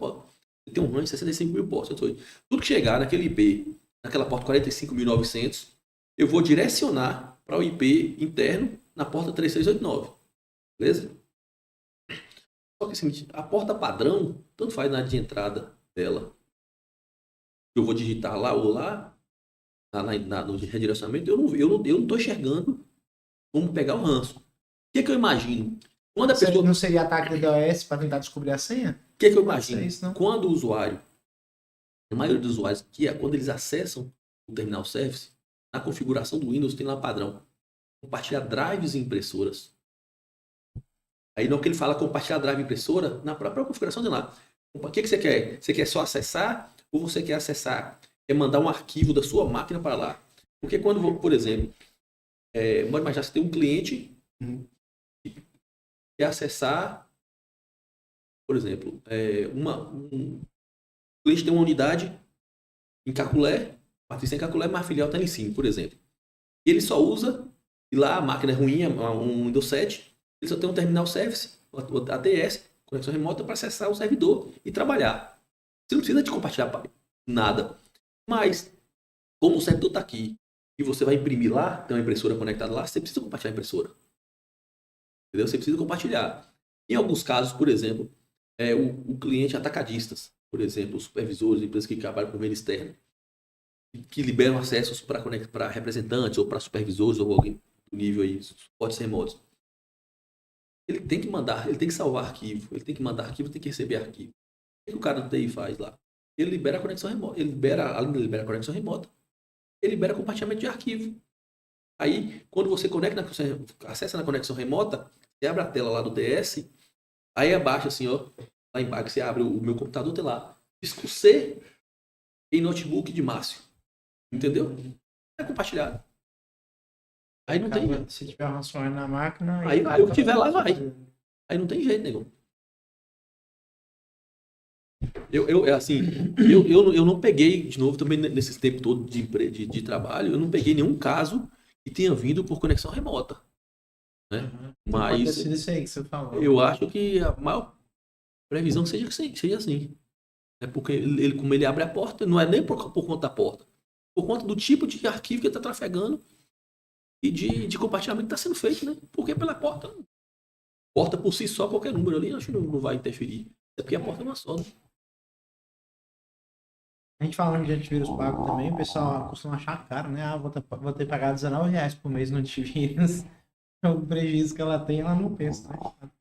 tem um range de 65.000 portas. Tudo que chegar naquele IP, naquela porta 45.900, eu vou direcionar para o IP interno na porta 3389. Beleza? Só que assim, a porta padrão, tanto faz na área de entrada dela, eu vou digitar lá ou lá, no redirecionamento, eu não estou enxergando como pegar o ranço. O que eu imagino? Quando a pessoa... Não seria ataque do DOS para tentar descobrir a senha? O que é que eu Não imagino? sei isso, não. Quando o usuário, a maioria dos usuários, quando eles acessam o terminal service, na configuração do Windows tem lá padrão. Compartilhar drives e impressoras. Aí não que ele fala compartilhar drive e impressora, na própria configuração tem lá. O que você quer? Você quer só acessar ou você quer acessar? Quer mandar um arquivo da sua máquina para lá? Porque quando, por exemplo, pode imaginar, você tem um cliente que quer acessar, por exemplo, um cliente tem uma unidade em Caculé, matriz em Caculé, mas a filial está em Sim, por exemplo. E ele só usa, e lá a máquina é ruim, um Windows 7, ele só tem um terminal service, ATS, conexão remota, para acessar o servidor e trabalhar. Você não precisa de compartilhar nada. Mas, como o servidor está aqui e você vai imprimir lá, tem uma impressora conectada lá, você precisa compartilhar a impressora. Entendeu? Você precisa compartilhar. Em alguns casos, por exemplo, o cliente atacadistas, por exemplo, os supervisores, empresas que trabalham com meio externo, que liberam acessos para representantes ou para supervisores ou alguém do nível aí, suportes remotos. Ele tem que mandar, ele tem que salvar arquivo, ele tem que mandar arquivo, tem que receber arquivo. O que o cara do TI faz lá? Ele libera a conexão remota, além de liberar a conexão remota, ele libera compartilhamento de arquivo. Aí, quando você acessa na conexão remota, você abre a tela lá do DS, aí abaixo assim, ó, lá embaixo você abre o meu computador, tem lá, disco C em notebook de Márcio. Entendeu? É compartilhado. Aí não tem jeito. Se tiver ransomware na máquina... Aí vai, o que tiver lá vai. Aí não tem jeito, negão. Eu não peguei, de novo, também nesse tempo todo de trabalho, eu não peguei nenhum caso que tenha vindo por conexão remota. Né? Pode ter Mas sido isso aí que você falou. eu acho que a maior previsão seja assim. É porque como ele abre a porta, não é nem por conta da porta. Por conta do tipo de arquivo que ele está trafegando e de compartilhamento que está sendo feito, né? Porque pela porta, porta por si só, qualquer número ali, acho que não vai interferir. É porque a porta é uma só, né? A gente falando de antivírus pago também, o pessoal costuma achar caro, né? Ah, vou ter que pagar R$19 por mês no antivírus. O prejuízo que ela tem, ela não pensa,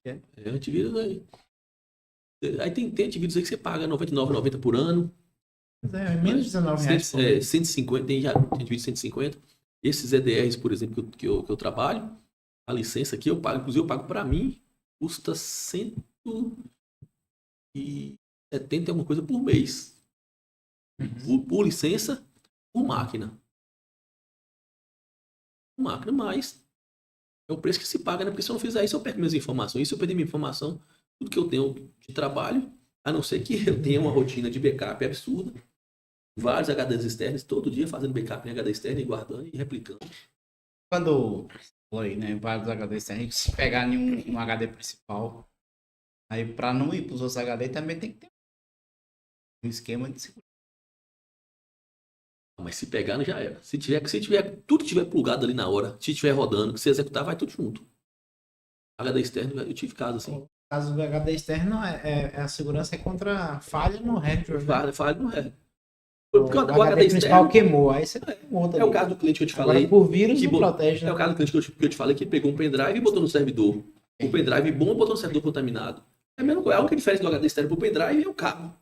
né? Antivírus aí. Aí tem antivírus aí que você paga R$99,90 por ano. Menos de R$19 por mês. 150, tem antivírus de 150. Esses EDRs, por exemplo, que eu trabalho, a licença aqui eu pago, inclusive eu pago para mim, custa 170 e alguma coisa por mês. Por licença, por máquina. Por máquina, mas é o preço que se paga, né? Porque se eu não fizer isso, eu perco minhas informações. E se eu perder minha informação, tudo que eu tenho de trabalho, a não ser que eu tenha uma rotina de backup absurda, vários HDs externos, todo dia fazendo backup em HD externo e guardando e replicando. Quando foi, né, vários HDs, a gente se pegar em um HD principal, aí para não ir para os outros HD também tem que ter um esquema de segurança. Mas se pegar, não já era. Se tiver tudo que tiver plugado ali na hora, se tiver rodando, que você executar, vai tudo junto. HD externo, eu tive caso assim. No caso do HD externo, a segurança é contra falha no hardware. Falha no hardware. Porque o HD principal queimou, aí você queimou também. É o caso do cliente que eu te falei. Agora, por vírus não protege, né? É o caso do cliente que eu te falei que pegou um pendrive e botou no servidor. O pendrive bom botou no servidor contaminado. É a mesma coisa. A única diferença do HD externo pro pendrive é o cabo.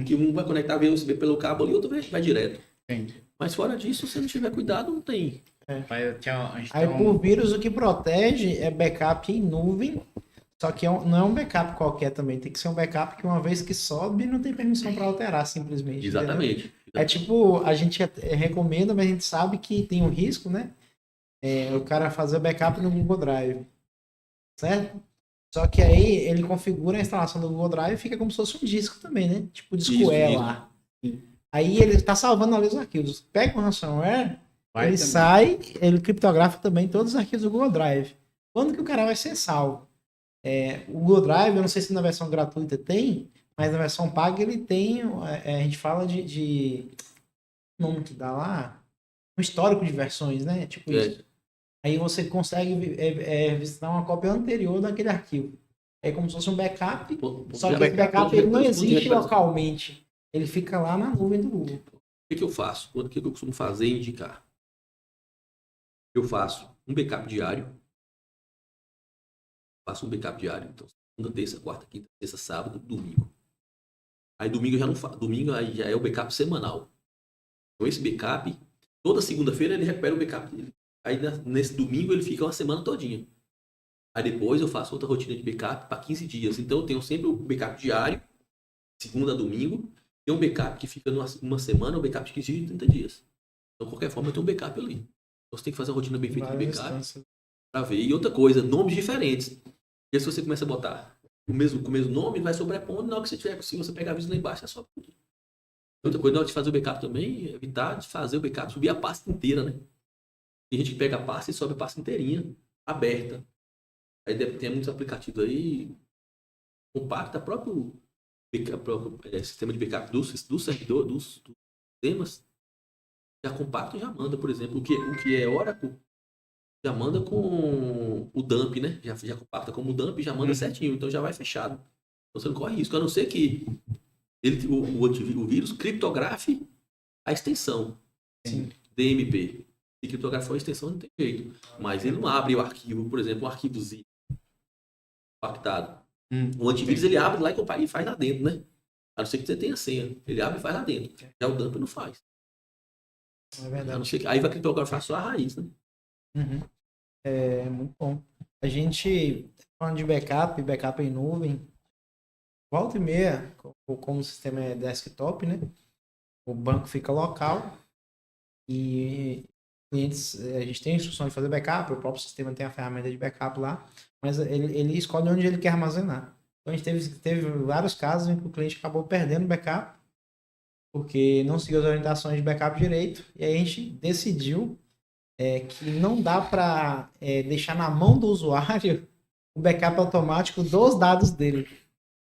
Que um vai conectar via USB pelo cabo ali, o outro vai direto. Entendi. Mas fora disso, se não tiver cuidado, não tem. Aí por vírus o que protege é backup em nuvem, só que não é um backup qualquer também, tem que ser um backup que uma vez que sobe não tem permissão para alterar simplesmente. Exatamente. É tipo, a gente recomenda, mas a gente sabe que tem um risco, né? O cara fazer o backup no Google Drive, certo? Só que aí ele configura a instalação do Google Drive e fica como se fosse um disco também, né? Tipo o disco E lá. Aí ele está salvando ali os arquivos. Pega o ransomware, ele sai, ele criptografa também todos os arquivos do Google Drive. Quando que o cara vai ser salvo? O Google Drive, eu não sei se na versão gratuita tem, mas na versão paga ele tem, a gente fala de nome que dá lá, um histórico de versões, né? Tipo isso. Aí você consegue visitar uma cópia anterior daquele arquivo. É como se fosse um backup, só que esse backup ele não existe localmente. Ele fica lá na nuvem do Google. O que eu faço? O que eu costumo fazer e indicar? Eu faço um backup diário. faço um backup diário. Então, segunda, terça, quarta, quinta, sexta, sábado, domingo. Aí domingo eu já não faço. Domingo aí já é o backup semanal. Então esse backup, toda segunda-feira ele recupera o backup dele. Aí nesse domingo ele fica uma semana todinha. Aí depois eu faço outra rotina de backup para 15 dias. Então eu tenho sempre o backup diário, segunda a domingo. Tem um backup que fica uma semana, um backup de 15 dias e 30 dias. Então, de qualquer forma, eu tenho um backup ali. Então você tem que fazer uma rotina bem feita de backup para ver. E outra coisa, nomes diferentes. E aí, se você começa a botar com o mesmo nome, vai sobrepondo. Na hora que você tiver, se você pegar aviso lá embaixo, é só tudo. Outra coisa, na hora de fazer o backup também, evitar de fazer o backup, subir a pasta inteira, né? Tem gente que pega a pasta e sobe a pasta inteirinha, aberta. Aí tem muitos aplicativos aí, compacta próprio sistema de backup do servidor, dos sistemas. Já compacta e já manda, por exemplo, o que é Oracle, já manda com o dump, né? Já compacta como dump e já manda certinho, então já vai fechado. Então você não corre risco, a não ser que o vírus criptografe a extensão. Sim. DMP. Se criptografar a extensão não tem jeito. Mas ele não abre o arquivo, por exemplo, um arquivo zip compactado. O antivírus ele abre lá e faz lá dentro, né? A não ser que você tenha senha. Ele abre e faz lá dentro. Já o dump não faz. É verdade. A não ser que, aí vai criptografar só a raiz, né? Uhum. É muito bom. A gente, falando de backup em nuvem, volta e meia, como o sistema é desktop, né? O banco fica local e clientes, a gente tem a instrução de fazer backup, o próprio sistema tem a ferramenta de backup lá, mas ele escolhe onde ele quer armazenar. Então a gente teve vários casos em que o cliente acabou perdendo o backup porque não seguiu as orientações de backup direito, e aí a gente decidiu que não dá para deixar na mão do usuário o backup automático dos dados dele,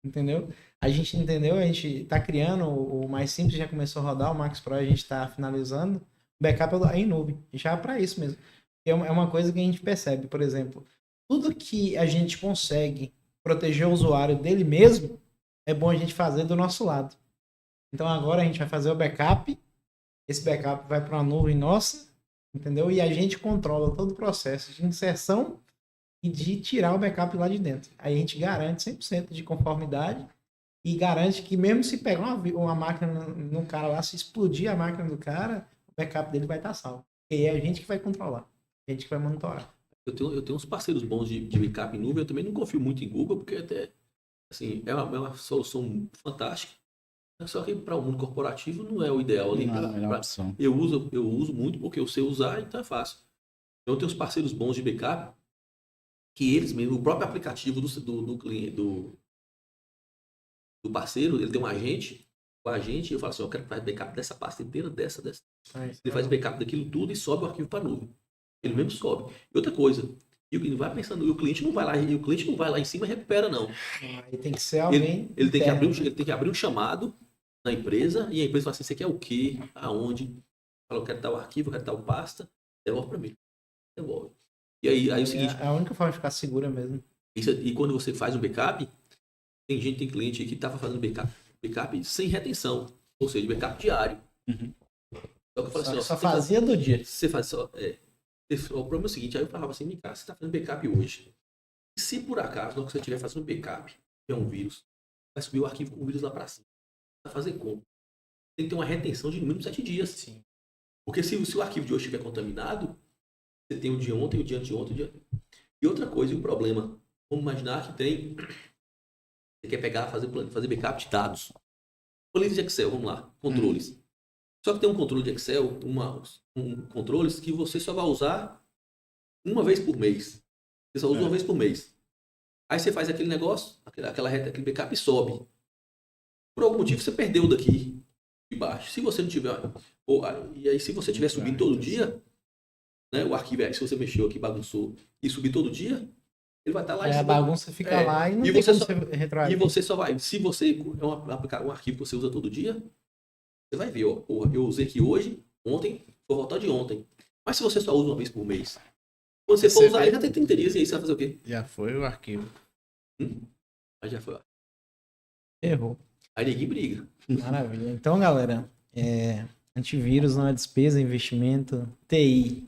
entendeu? A gente entendeu, a gente está criando, o mais simples já começou a rodar, o Max Pro a gente está finalizando, o backup em nuvem, já é para isso mesmo. É uma coisa que a gente percebe, por exemplo, tudo que a gente consegue proteger o usuário dele mesmo, é bom a gente fazer do nosso lado. Então agora a gente vai fazer o backup, esse backup vai para uma nuvem nossa, entendeu? E a gente controla todo o processo de inserção e de tirar o backup lá de dentro. Aí a gente garante 100% de conformidade e garante que mesmo se pegar uma máquina no cara lá, se explodir a máquina do cara, o backup dele vai estar salvo. E é a gente que vai controlar, a gente que vai monitorar. Eu tenho uns parceiros bons de backup em nuvem, eu também não confio muito em Google, porque até, assim, é uma solução fantástica. Só que para o mundo corporativo não é o ideal ali. Não é a melhor opção. Eu uso muito porque eu sei usar, então é fácil. Eu tenho uns parceiros bons de backup que eles mesmo, o próprio aplicativo do cliente, do parceiro, ele tem um agente, o agente, eu falo assim, eu quero fazer backup dessa pasta inteira, dessa. Ele faz backup daquilo tudo e sobe o arquivo para a nuvem. Ele mesmo sobe. E outra coisa, ele vai pensando, o cliente não vai lá em cima e recupera, não. Aí tem que ser alguém. Ele tem que abrir um chamado na empresa e a empresa fala assim, você quer o quê? Aonde? Fala, eu quero tal arquivo, eu quero tal pasta, devolve para mim. Devolve. E aí é o seguinte... É a única forma de ficar segura mesmo. E quando você faz um backup, tem cliente que estava fazendo backup sem retenção, ou seja, backup diário. Só que eu falei assim, Só fazia do dia. Você faz só... o problema é o seguinte, aí eu falava assim, cara, você está fazendo backup hoje. E se por acaso, na hora que você estiver fazendo backup, tiver um vírus, vai subir o arquivo com o vírus lá para cima. Vai fazer como? Tem que ter uma retenção de no mínimo 7 dias. Sim. Porque se o arquivo de hoje estiver contaminado, você tem o de ontem, o de anteontem, o de... E outra coisa, e o problema? Vamos imaginar que tem... Você quer pegar, fazer backup de dados. Planilha de Excel, vamos lá. Controles. Só que tem um controle de Excel, controles que você só vai usar uma vez por mês. Você só usa uma vez por mês. Aí você faz aquele negócio, aquele backup e sobe. Por algum motivo você perdeu daqui de baixo. Se você não tiver... E aí se você estiver subindo todo dia, né, o arquivo, se você mexeu aqui, bagunçou, e subir todo dia, ele vai estar lá em cima. A bagunça fica lá e não tem como você retroagir. E você só vai... Se você aplicar um arquivo que você usa todo dia, você vai ver, ó, eu usei aqui hoje, ontem, vou voltar de ontem. Mas se você só usa uma vez por mês, quando você for usar, ele já tem 30 dias, e aí você vai fazer o quê? Já foi o arquivo. Aí já foi. Errou. Aí ninguém briga. Maravilha. Então, galera, antivírus não é despesa, é investimento. TI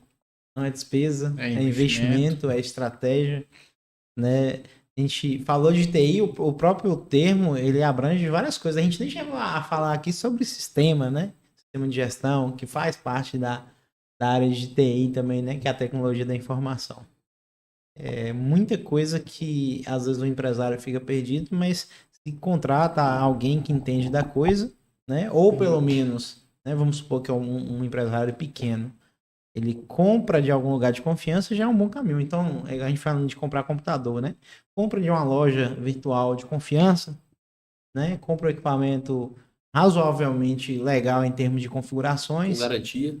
não é despesa, é investimento, é estratégia. né? A gente falou de TI, o próprio termo, ele abrange várias coisas. A gente nem chegou a falar aqui sobre sistema, né? Sistema de gestão, que faz parte da área de TI também, né? Que é a tecnologia da informação. É muita coisa que às vezes o empresário fica perdido, mas se contrata alguém que entende da coisa, né? Ou pelo menos, né? Vamos supor que é um empresário pequeno. Ele compra de algum lugar de confiança, já é um bom caminho. Então, a gente falando de comprar computador, né? Compra de uma loja virtual de confiança, né? Compra um equipamento razoavelmente legal em termos de Com configurações, garantia.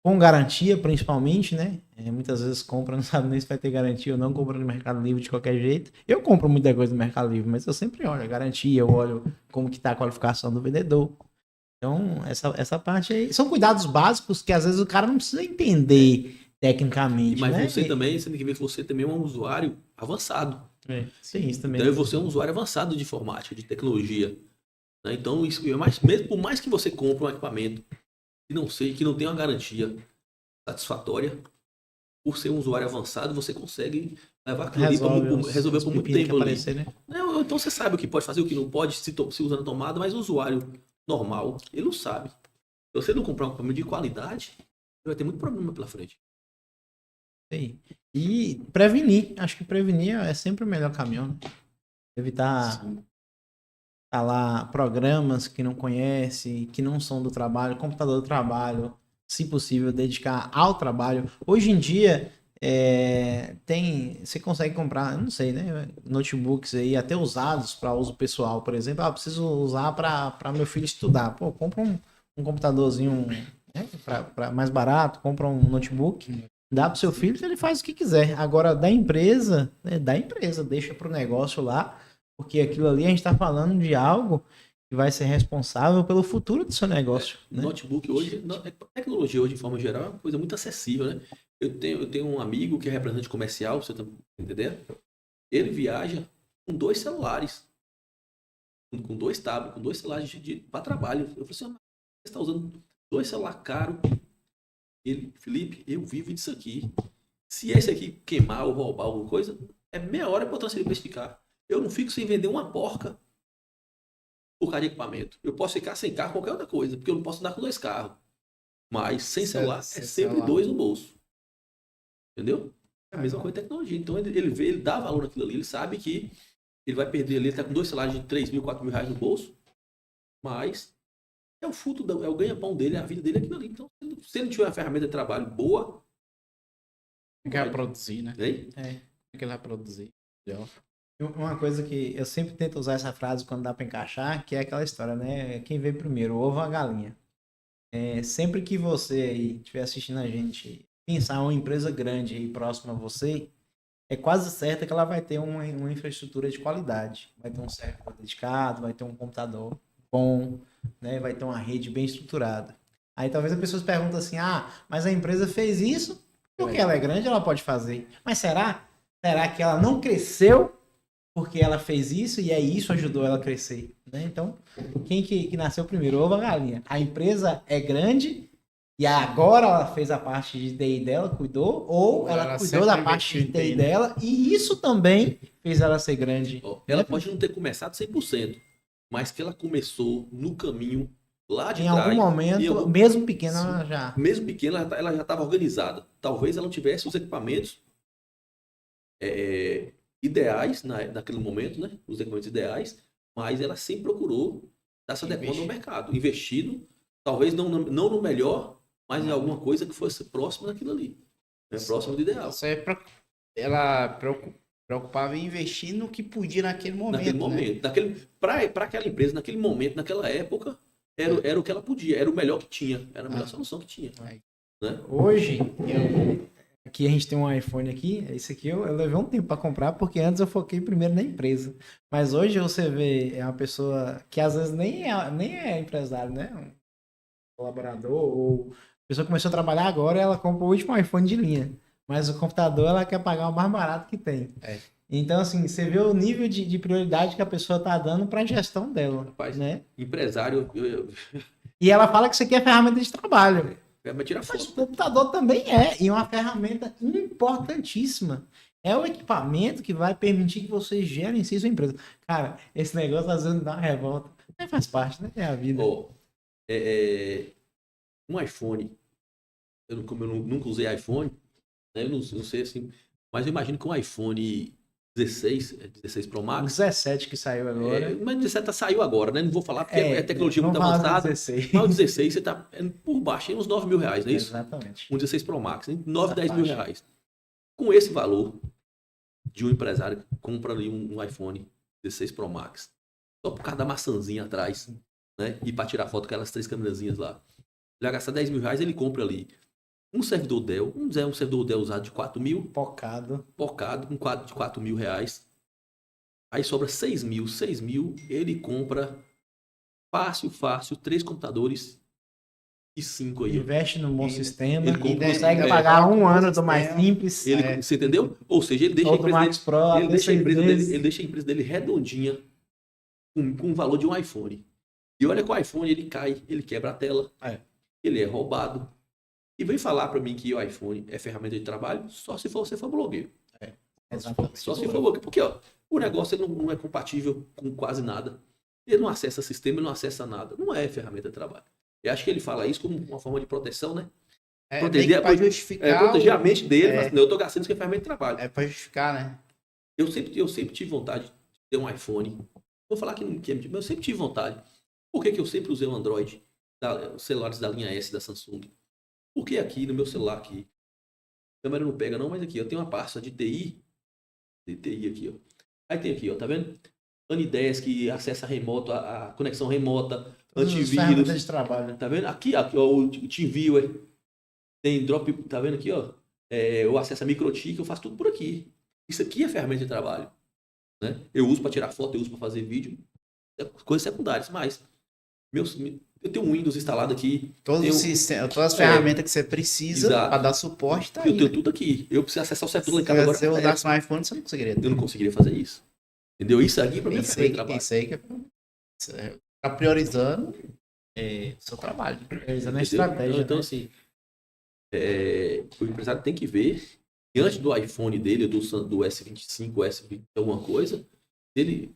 com garantia principalmente, né? Muitas vezes compra, não sabe nem se vai ter garantia ou não, compra no Mercado Livre de qualquer jeito. Eu compro muita coisa no Mercado Livre, mas eu sempre olho a garantia, eu olho como que tá a qualificação do vendedor. Então, essa parte aí. São cuidados básicos que às vezes o cara não precisa entender tecnicamente. Mas né? você também tem que ver que você também é um usuário avançado. Sim, isso também. Então você é um usuário avançado de informática, de tecnologia. Né? Então, isso é mesmo, por mais que você compre um equipamento que não tenha uma garantia satisfatória, por ser um usuário avançado, você consegue levar aquilo ali resolver por muito tempo ali. Né? Então você sabe o que pode fazer, o que não pode, se usa na tomada, mas o usuário normal, ele não sabe. Se você não comprar um equipamento de qualidade, vai ter muito problema pela frente. Sim. E prevenir. Acho que prevenir é sempre o melhor caminho. Né? Evitar lá programas que não conhece, que não são do trabalho, computador do trabalho, se possível, dedicar ao trabalho. Hoje em dia, você consegue comprar, não sei, né? Notebooks aí, até usados para uso pessoal, por exemplo. Preciso usar para meu filho estudar. Pô, compra um computadorzinho mais barato, compra um notebook, dá pro seu filho que ele faz o que quiser. Agora, da empresa, deixa pro negócio lá, porque aquilo ali a gente tá falando de algo que vai ser responsável pelo futuro do seu negócio. Né? Notebook hoje, tecnologia hoje de forma geral é uma coisa muito acessível, né? Eu tenho um amigo que é representante comercial, pra você entender? Ele viaja com 2 celulares, com 2 tablets, com 2 celulares para trabalho. Eu falei assim, você está usando 2 celulares caros? Ele, Felipe, eu vivo disso aqui. Se esse aqui queimar ou roubar alguma coisa, é meia hora para eu transferir para esse carro. Eu não fico sem vender uma porca por causa de equipamento. Eu posso ficar sem carro, qualquer outra coisa, porque eu não posso andar com 2 carros. Mas sem celular, é sempre 2 no bolso. Entendeu? É a mesma coisa de tecnologia. Então ele dá valor naquilo ali, ele sabe que ele vai perder ali, ele tá com 2 celulares de 3 mil, 4 mil reais no bolso, mas é o fruto, é o ganha-pão dele, a vida dele é aquilo ali. Então, se ele tiver uma ferramenta de trabalho boa, é que vai produzir, né? É que ele vai produzir. Uma coisa que eu sempre tento usar essa frase quando dá para encaixar, que é aquela história, né? Quem veio primeiro, o ovo ou a galinha? Sempre que você aí estiver assistindo a gente, pensar uma empresa grande aí próxima a você, é quase certo que ela vai ter uma infraestrutura de qualidade. Vai ter um servidor dedicado, vai ter um computador bom, né? Vai ter uma rede bem estruturada. Aí talvez as pessoas perguntem assim, mas a empresa fez isso, porque ela é grande, ela pode fazer. Mas será? Será que ela não cresceu porque ela fez isso e aí isso ajudou ela a crescer? Né? Então, quem que nasceu primeiro? Ovo ou galinha? A empresa é grande e agora ela fez a parte de TI dela, cuidou, ou ela cuidou da parte de TI dela e isso também fez ela ser grande. Ela pode não ter começado 100%, mas que ela começou no caminho lá de trás. Em algum momento, mesmo pequena, ela já... Mesmo pequena, ela já estava organizada. Talvez ela não tivesse os equipamentos ideais naquele momento, né? Os equipamentos ideais, mas ela sempre procurou dar se adequando ao mercado, investindo, talvez não no melhor, mas em alguma coisa que fosse próximo daquilo ali, né? Próximo do ideal. Isso aí ela preocupava em investir no que podia naquele momento. Naquele momento, para aquela empresa, naquele momento, naquela época, era o que ela podia, era o melhor que tinha, era a melhor solução que tinha. Né? Hoje, aqui a gente tem um iPhone aqui, esse aqui eu levei um tempo para comprar, porque antes eu foquei primeiro na empresa. Mas hoje você vê, uma pessoa que às vezes nem é empresário, né? Um colaborador, ou a pessoa começou a trabalhar agora, ela compra o último iPhone de linha. Mas o computador, ela quer pagar o mais barato que tem. Então, assim, você vê o nível de prioridade que a pessoa tá dando para a gestão dela. Rapaz, né? Empresário... E ela fala que isso aqui é ferramenta de trabalho. Mas tirar foto. Mas o computador também e uma ferramenta importantíssima. É o equipamento que vai permitir que você gerencie sua empresa. Cara, esse negócio às vezes dá uma revolta. Mas faz parte, né? É a vida. Ó, um iPhone, como eu nunca usei iPhone, né, eu não sei assim, mas eu imagino que um iPhone 16 Pro O Max, 17 que saiu agora. mas o 17 saiu agora, né? Não vou falar porque é tecnologia muito vamos falar do avançada. 16. Mas o 16 você tá por baixo, aí uns 9 mil reais, não é isso? Exatamente. Um 16 Pro Max, hein? 9, Essa 10 mil faixa. reais. Com esse valor de um empresário que compra ali um iPhone 16 Pro Max, só por causa da maçãzinha atrás, né? E para tirar foto com aquelas 3 câmerazinhas lá. Ele vai gastar 10 mil reais, ele compra ali um servidor Dell, um servidor Dell usado de 4 mil, Pocado. pocado, um quadro de 4 mil reais. Aí sobra 6 mil. 6 mil, ele compra fácil, 3 computadores e 5 aí, ó. Investe num bom sistema ele e compra consegue um- pagar um bom ano do mais sistema. simples. Ele, você entendeu? Ou seja, ele deixa a Ou do empresa Max dele, Pro até ele deixa a 6 empresa meses. dele, ele deixa a empresa dele redondinha com o valor de um iPhone. E olha que o iPhone ele cai, ele quebra a tela, ele é roubado. E vem falar para mim que o iPhone é ferramenta de trabalho só se você for blogueiro. Exatamente. Só se for blogueiro. Porque ó, o negócio ele não é compatível com quase nada. Ele não acessa sistema, ele não acessa nada. Não é ferramenta de trabalho. Eu acho que ele fala isso como uma forma de proteção, né? Proteger, para justificar. Proteger a mente dele, mas eu tô gastando isso que é ferramenta de trabalho. É para justificar, né? Eu sempre tive vontade de ter um iPhone. Vou falar que é mentira, mas eu sempre tive vontade. Por que eu sempre usei o Android, os celulares da linha S da Samsung? Porque aqui no meu celular aqui, a câmera não pega não, mas aqui eu tenho uma pasta de TI aqui, ó. Aí tem aqui, ó, tá vendo? Anidesk, acesso remoto, a conexão remota, antivírus. Ferramenta de trabalho. Tá vendo? Aqui, ó, o TeamViewer. Tem Drop, tá vendo aqui, ó? O acesso a MikroTik, eu faço tudo por aqui. Isso aqui é ferramenta de trabalho. Né? Eu uso para tirar foto, eu uso para fazer vídeo. Coisas secundárias, mas eu tenho um Windows instalado aqui. Todas as ferramentas que você precisa para dar suporte, tá aí. Eu tenho tudo aqui. Eu preciso acessar o setor lá em casa agora. Se eu usasse um iPhone, você não conseguiria. Eu não conseguiria fazer isso. Entendeu? Isso aqui para mim é ferramenta de trabalho. Pensei que tá priorizando o seu trabalho. Priorizando a estratégia. Então, assim, o empresário tem que ver, diante do iPhone dele, do S25, S20, alguma coisa, ele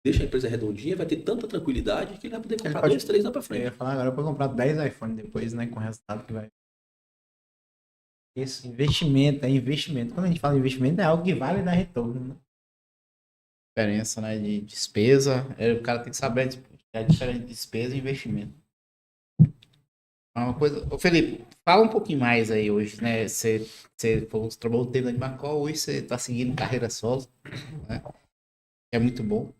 deixa a empresa redondinha, vai ter tanta tranquilidade que ele vai poder comprar 2, 3 lá pra Eu frente. ia falar agora para comprar 10 iPhone depois, né? Com o resultado que vai. Esse investimento é investimento. Quando a gente fala em investimento, é algo que vale dar retorno. Né? Diferença, né, de despesa. O cara tem que saber a diferença de despesa e investimento. Uma coisa. Ô, Felipe, fala um pouquinho mais aí hoje, né? Você trabalhou um tempo na Dimacol, hoje você tá seguindo carreira solo, né? É muito bom.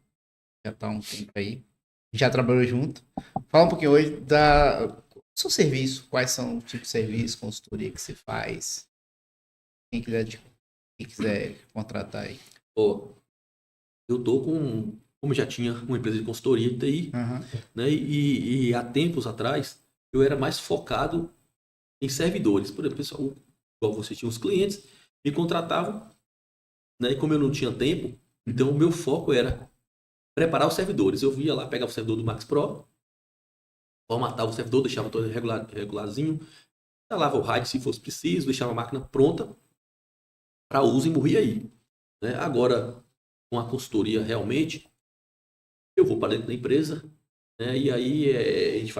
Já tá há um tempo aí. Já trabalhou junto. Fala um pouquinho hoje do seu serviço. Quais são os tipos de serviço, consultoria que você faz? Quem quiser contratar aí. Eu tô como eu já tinha uma empresa de consultoria de TI, né? E há tempos atrás, eu era mais focado em servidores. Por exemplo, pessoal, igual você tinha os clientes, me contratavam, né? E como eu não tinha tempo, então o meu foco era preparar os servidores. Eu ia lá, pegava o servidor do Max Pro, formatava o servidor, deixava todo regularzinho, instalava o RAID se fosse preciso, deixava a máquina pronta para uso e morria aí. Né? Agora, com a consultoria realmente, eu vou para dentro da empresa, né? E aí a gente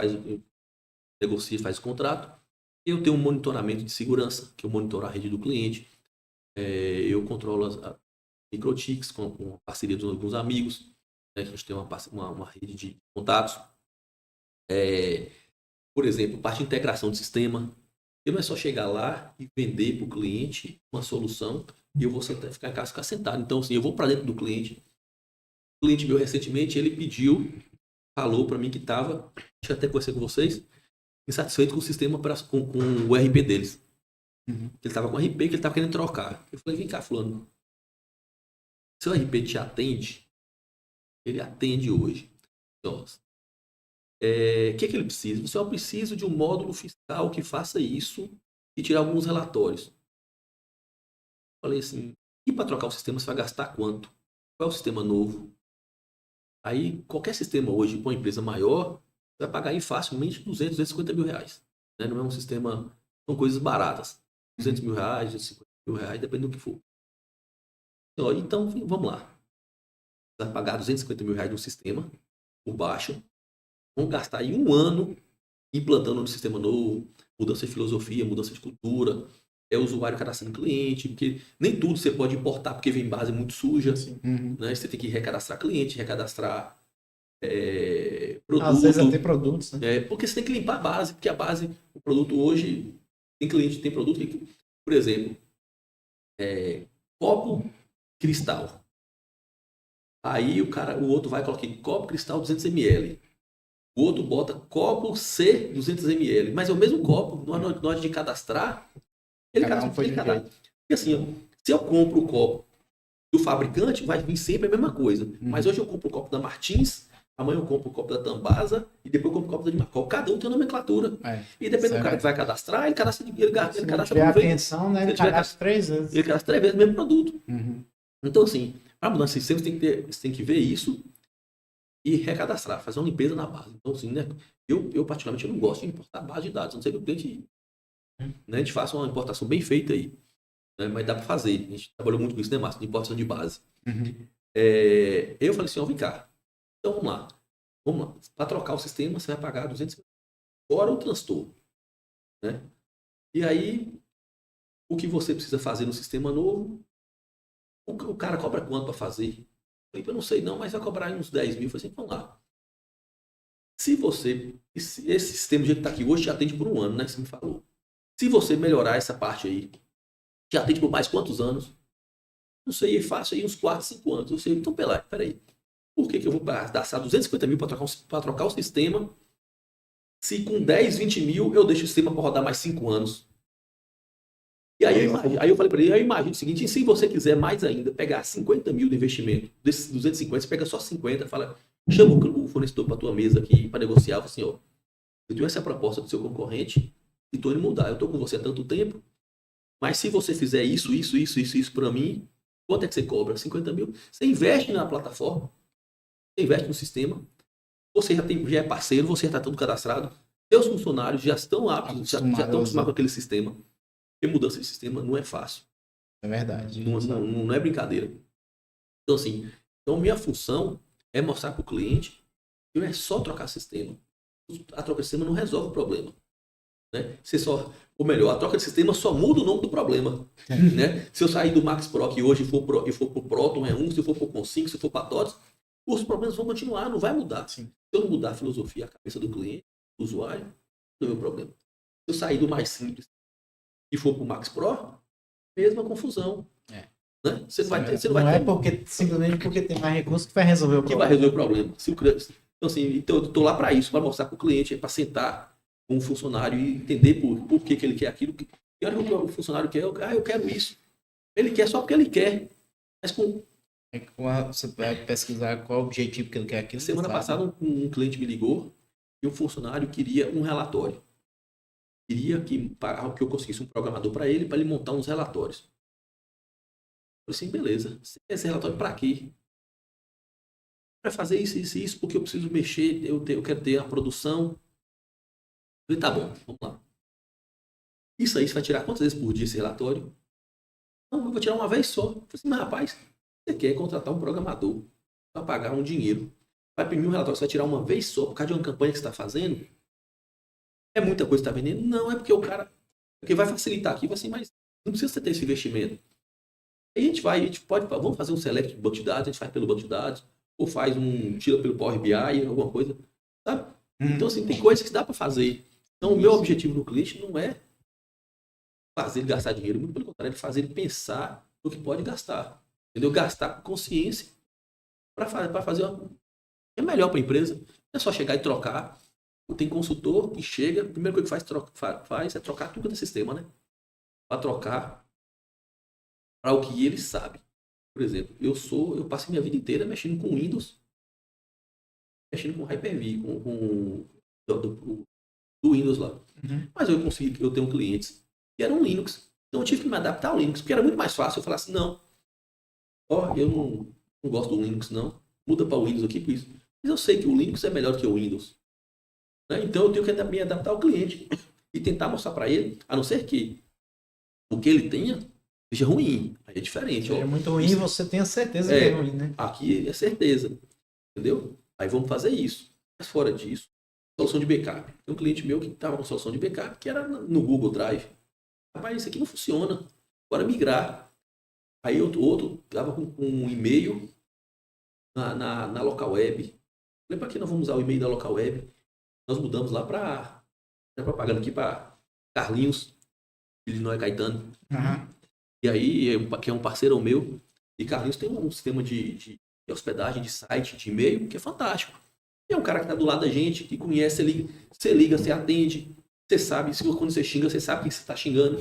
negocia, faz o contrato. Eu tenho um monitoramento de segurança, que eu monitoro a rede do cliente. Eu controlo as MikroTiks com parceria de alguns amigos, né? Que a gente tem uma rede de contatos. Por exemplo, parte de integração de sistema. E não é só chegar lá e vender para o cliente uma solução e eu vou ficar em casa, ficar sentado. Então, assim, eu vou para dentro do cliente. O cliente meu, recentemente, ele falou para mim que estava, deixa eu até conversar com vocês, insatisfeito com o sistema, com o RP deles. Ele estava com o RP que ele estava querendo trocar. Eu falei, vem cá, fulano. Seu RP te atende? Ele atende hoje. Então, o que ele precisa? Você só precisa de um módulo fiscal que faça isso e tirar alguns relatórios. Falei assim, e para trocar o sistema você vai gastar quanto? Qual é o sistema novo? Aí, qualquer sistema hoje, para uma empresa maior, vai pagar aí facilmente 200, 250 mil reais. Né? Não é um sistema, são coisas baratas. 200 mil reais, 250 mil reais, depende do que for. Ó, então, vamos lá. Vai pagar R$250 mil no sistema, por baixo. Vamos gastar aí 1 ano implantando no sistema novo, mudança de filosofia, mudança de cultura, o usuário cadastrando cliente, porque nem tudo você pode importar porque vem base muito suja. Né? Você tem que recadastrar cliente, recadastrar produto. Às vezes até produtos, né? Porque você tem que limpar a base, porque a base, o produto hoje, tem cliente, tem produto que, por exemplo, copo cristal. Aí o outro vai colocar aqui, copo cristal 200 ml. O outro bota copo C 200 ml. Mas é o mesmo copo. Na hora de cadastrar, ele cadastra. Porque assim, ó, se eu compro o copo do fabricante, vai vir sempre a mesma coisa. Mas hoje eu compro o copo da Martins, amanhã eu compro o copo da Tambasa e depois eu compro o copo da Dimarcol. Cada um tem uma nomenclatura. E depende do cara que vai cadastrar, ele cadastra por vez. Atenção, né? Ele cadastra 3 vezes. Ele cadastra 3 vezes o mesmo produto. Então, assim, para mudar sistema, você tem que ver isso e recadastrar, fazer uma limpeza na base. Então, assim, né? Eu particularmente, não gosto de importar base de dados. A não sei que o cliente, né, a gente faça uma importação bem feita aí. Né? Mas dá para fazer. A gente trabalhou muito com isso, né, Márcio? De importação de base. Eu falei assim, ó, vem cá. Então, vamos lá. Para trocar o sistema, você vai pagar 200 fora o transtorno. Né? E aí, o que você precisa fazer no sistema novo, o cara cobra quanto para fazer? Eu não sei não, mas vai cobrar uns 10 mil. Eu falei assim, vamos lá. Se você, esse sistema do jeito que está aqui hoje, te atende por 1 ano, né? Que você me falou. Se você melhorar essa parte aí, te atende por mais quantos anos? Não sei, faço aí uns 4, 5 anos. Eu sei, então, peraí. Por que eu vou gastar 250 mil para trocar o sistema, se com 10, 20 mil eu deixo o sistema para rodar mais 5 anos? E aí eu falei para ele, eu imagino o seguinte, e se você quiser mais ainda, pegar 50 mil de investimento, desses 250, você pega só 50, fala, chama o fornecedor para a tua mesa aqui para negociar, fala assim, ó, eu tenho essa proposta do seu concorrente e estou indo mudar, eu estou com você há tanto tempo, mas se você fizer isso para mim, quanto é que você cobra? 50 mil? Você investe na plataforma, você investe no sistema, você já é parceiro, você já está tudo cadastrado, seus funcionários já estão aptos, já estão acostumados com aquele sistema. Porque mudança de sistema não é fácil. É verdade. Não é brincadeira. Então, assim, minha função é mostrar para o cliente que não é só trocar sistema. A troca de sistema não resolve o problema. Né? Ou melhor, a troca de sistema só muda o nome do problema. Né? Se eu sair do Max Pro aqui hoje e for para o Proton E1, se eu for para o Con5, se eu for para TOTS, os problemas vão continuar, não vai mudar. Sim. Se eu não mudar a filosofia, a cabeça do cliente, do usuário, não é o problema. Se eu sair do mais simples e for para o Max Pro, mesma confusão. Né? Você não vai ter. Não é simplesmente porque tem mais recursos que vai resolver o problema. Que vai resolver o problema. Então, assim, eu estou lá para isso, para mostrar para o cliente, para sentar com o funcionário e entender por que ele quer aquilo. E olha o que o funcionário quer, eu quero isso. Ele quer só porque ele quer. Mas você vai pesquisar qual é o objetivo que ele quer aquilo. Semana passada, um cliente me ligou e um funcionário queria um relatório. Queria que eu conseguisse um programador para ele montar uns relatórios. Eu falei assim, beleza. Você quer esse relatório para quê? Para fazer isso, porque eu preciso mexer, eu quero ter a produção. Eu falei, tá bom, vamos lá. Isso aí você vai tirar quantas vezes por dia esse relatório? Não, eu vou tirar uma vez só. Eu falei assim, mas rapaz, você quer contratar um programador para pagar um dinheiro, vai imprimir um relatório, você vai tirar uma vez só por causa de uma campanha que você está fazendo? É muita coisa que está vendendo? Não, é porque o cara... Porque vai facilitar aqui, vai assim, mas não precisa você ter esse investimento. Aí vamos fazer um select de banco de dados, a gente faz pelo banco de dados, ou tira pelo Power BI, alguma coisa, sabe? Então, assim, tem coisas que dá para fazer. Então, o meu objetivo no cliente não é fazer ele gastar dinheiro, muito pelo contrário, é fazer ele pensar no que pode gastar. Entendeu? Gastar com consciência para fazer é melhor para a empresa. Não é só chegar e trocar. Tem consultor que chega, a primeira coisa que faz é trocar tudo do sistema, né? Para trocar para o que ele sabe. Por exemplo, eu passei minha vida inteira mexendo com Windows, mexendo com Hyper-V, do Windows lá. Mas eu tenho clientes que eram Linux. Então eu tive que me adaptar ao Linux, porque era muito mais fácil eu falar assim, não, eu não gosto do Linux, não. Muda para o Windows aqui por isso. Mas eu sei que o Linux é melhor do que o Windows. Né? Então eu tenho que me adaptar ao cliente e tentar mostrar para ele, a não ser que o que ele tenha seja ruim. Aí é diferente. É Ó. muito ruim, Isso- você tem a certeza É. que é ruim, né? Aqui é certeza. Entendeu? Aí vamos fazer isso. Mas fora disso, solução de backup. Tem um cliente meu que estava com solução de backup que era no Google Drive. Rapaz, isso aqui não funciona. Bora migrar. Aí outro estava com um e-mail na local web. Falei, para que nós vamos usar o e-mail da local web? Nós mudamos lá para... propaganda aqui para Carlinhos, Illinois Caetano. Aham. E aí, que é um parceiro meu, e Carlinhos tem um sistema de hospedagem, de site, de e-mail, que é fantástico. E é um cara que está do lado da gente, que conhece, você liga, você atende, você sabe, quando você xinga, você sabe quem você está xingando.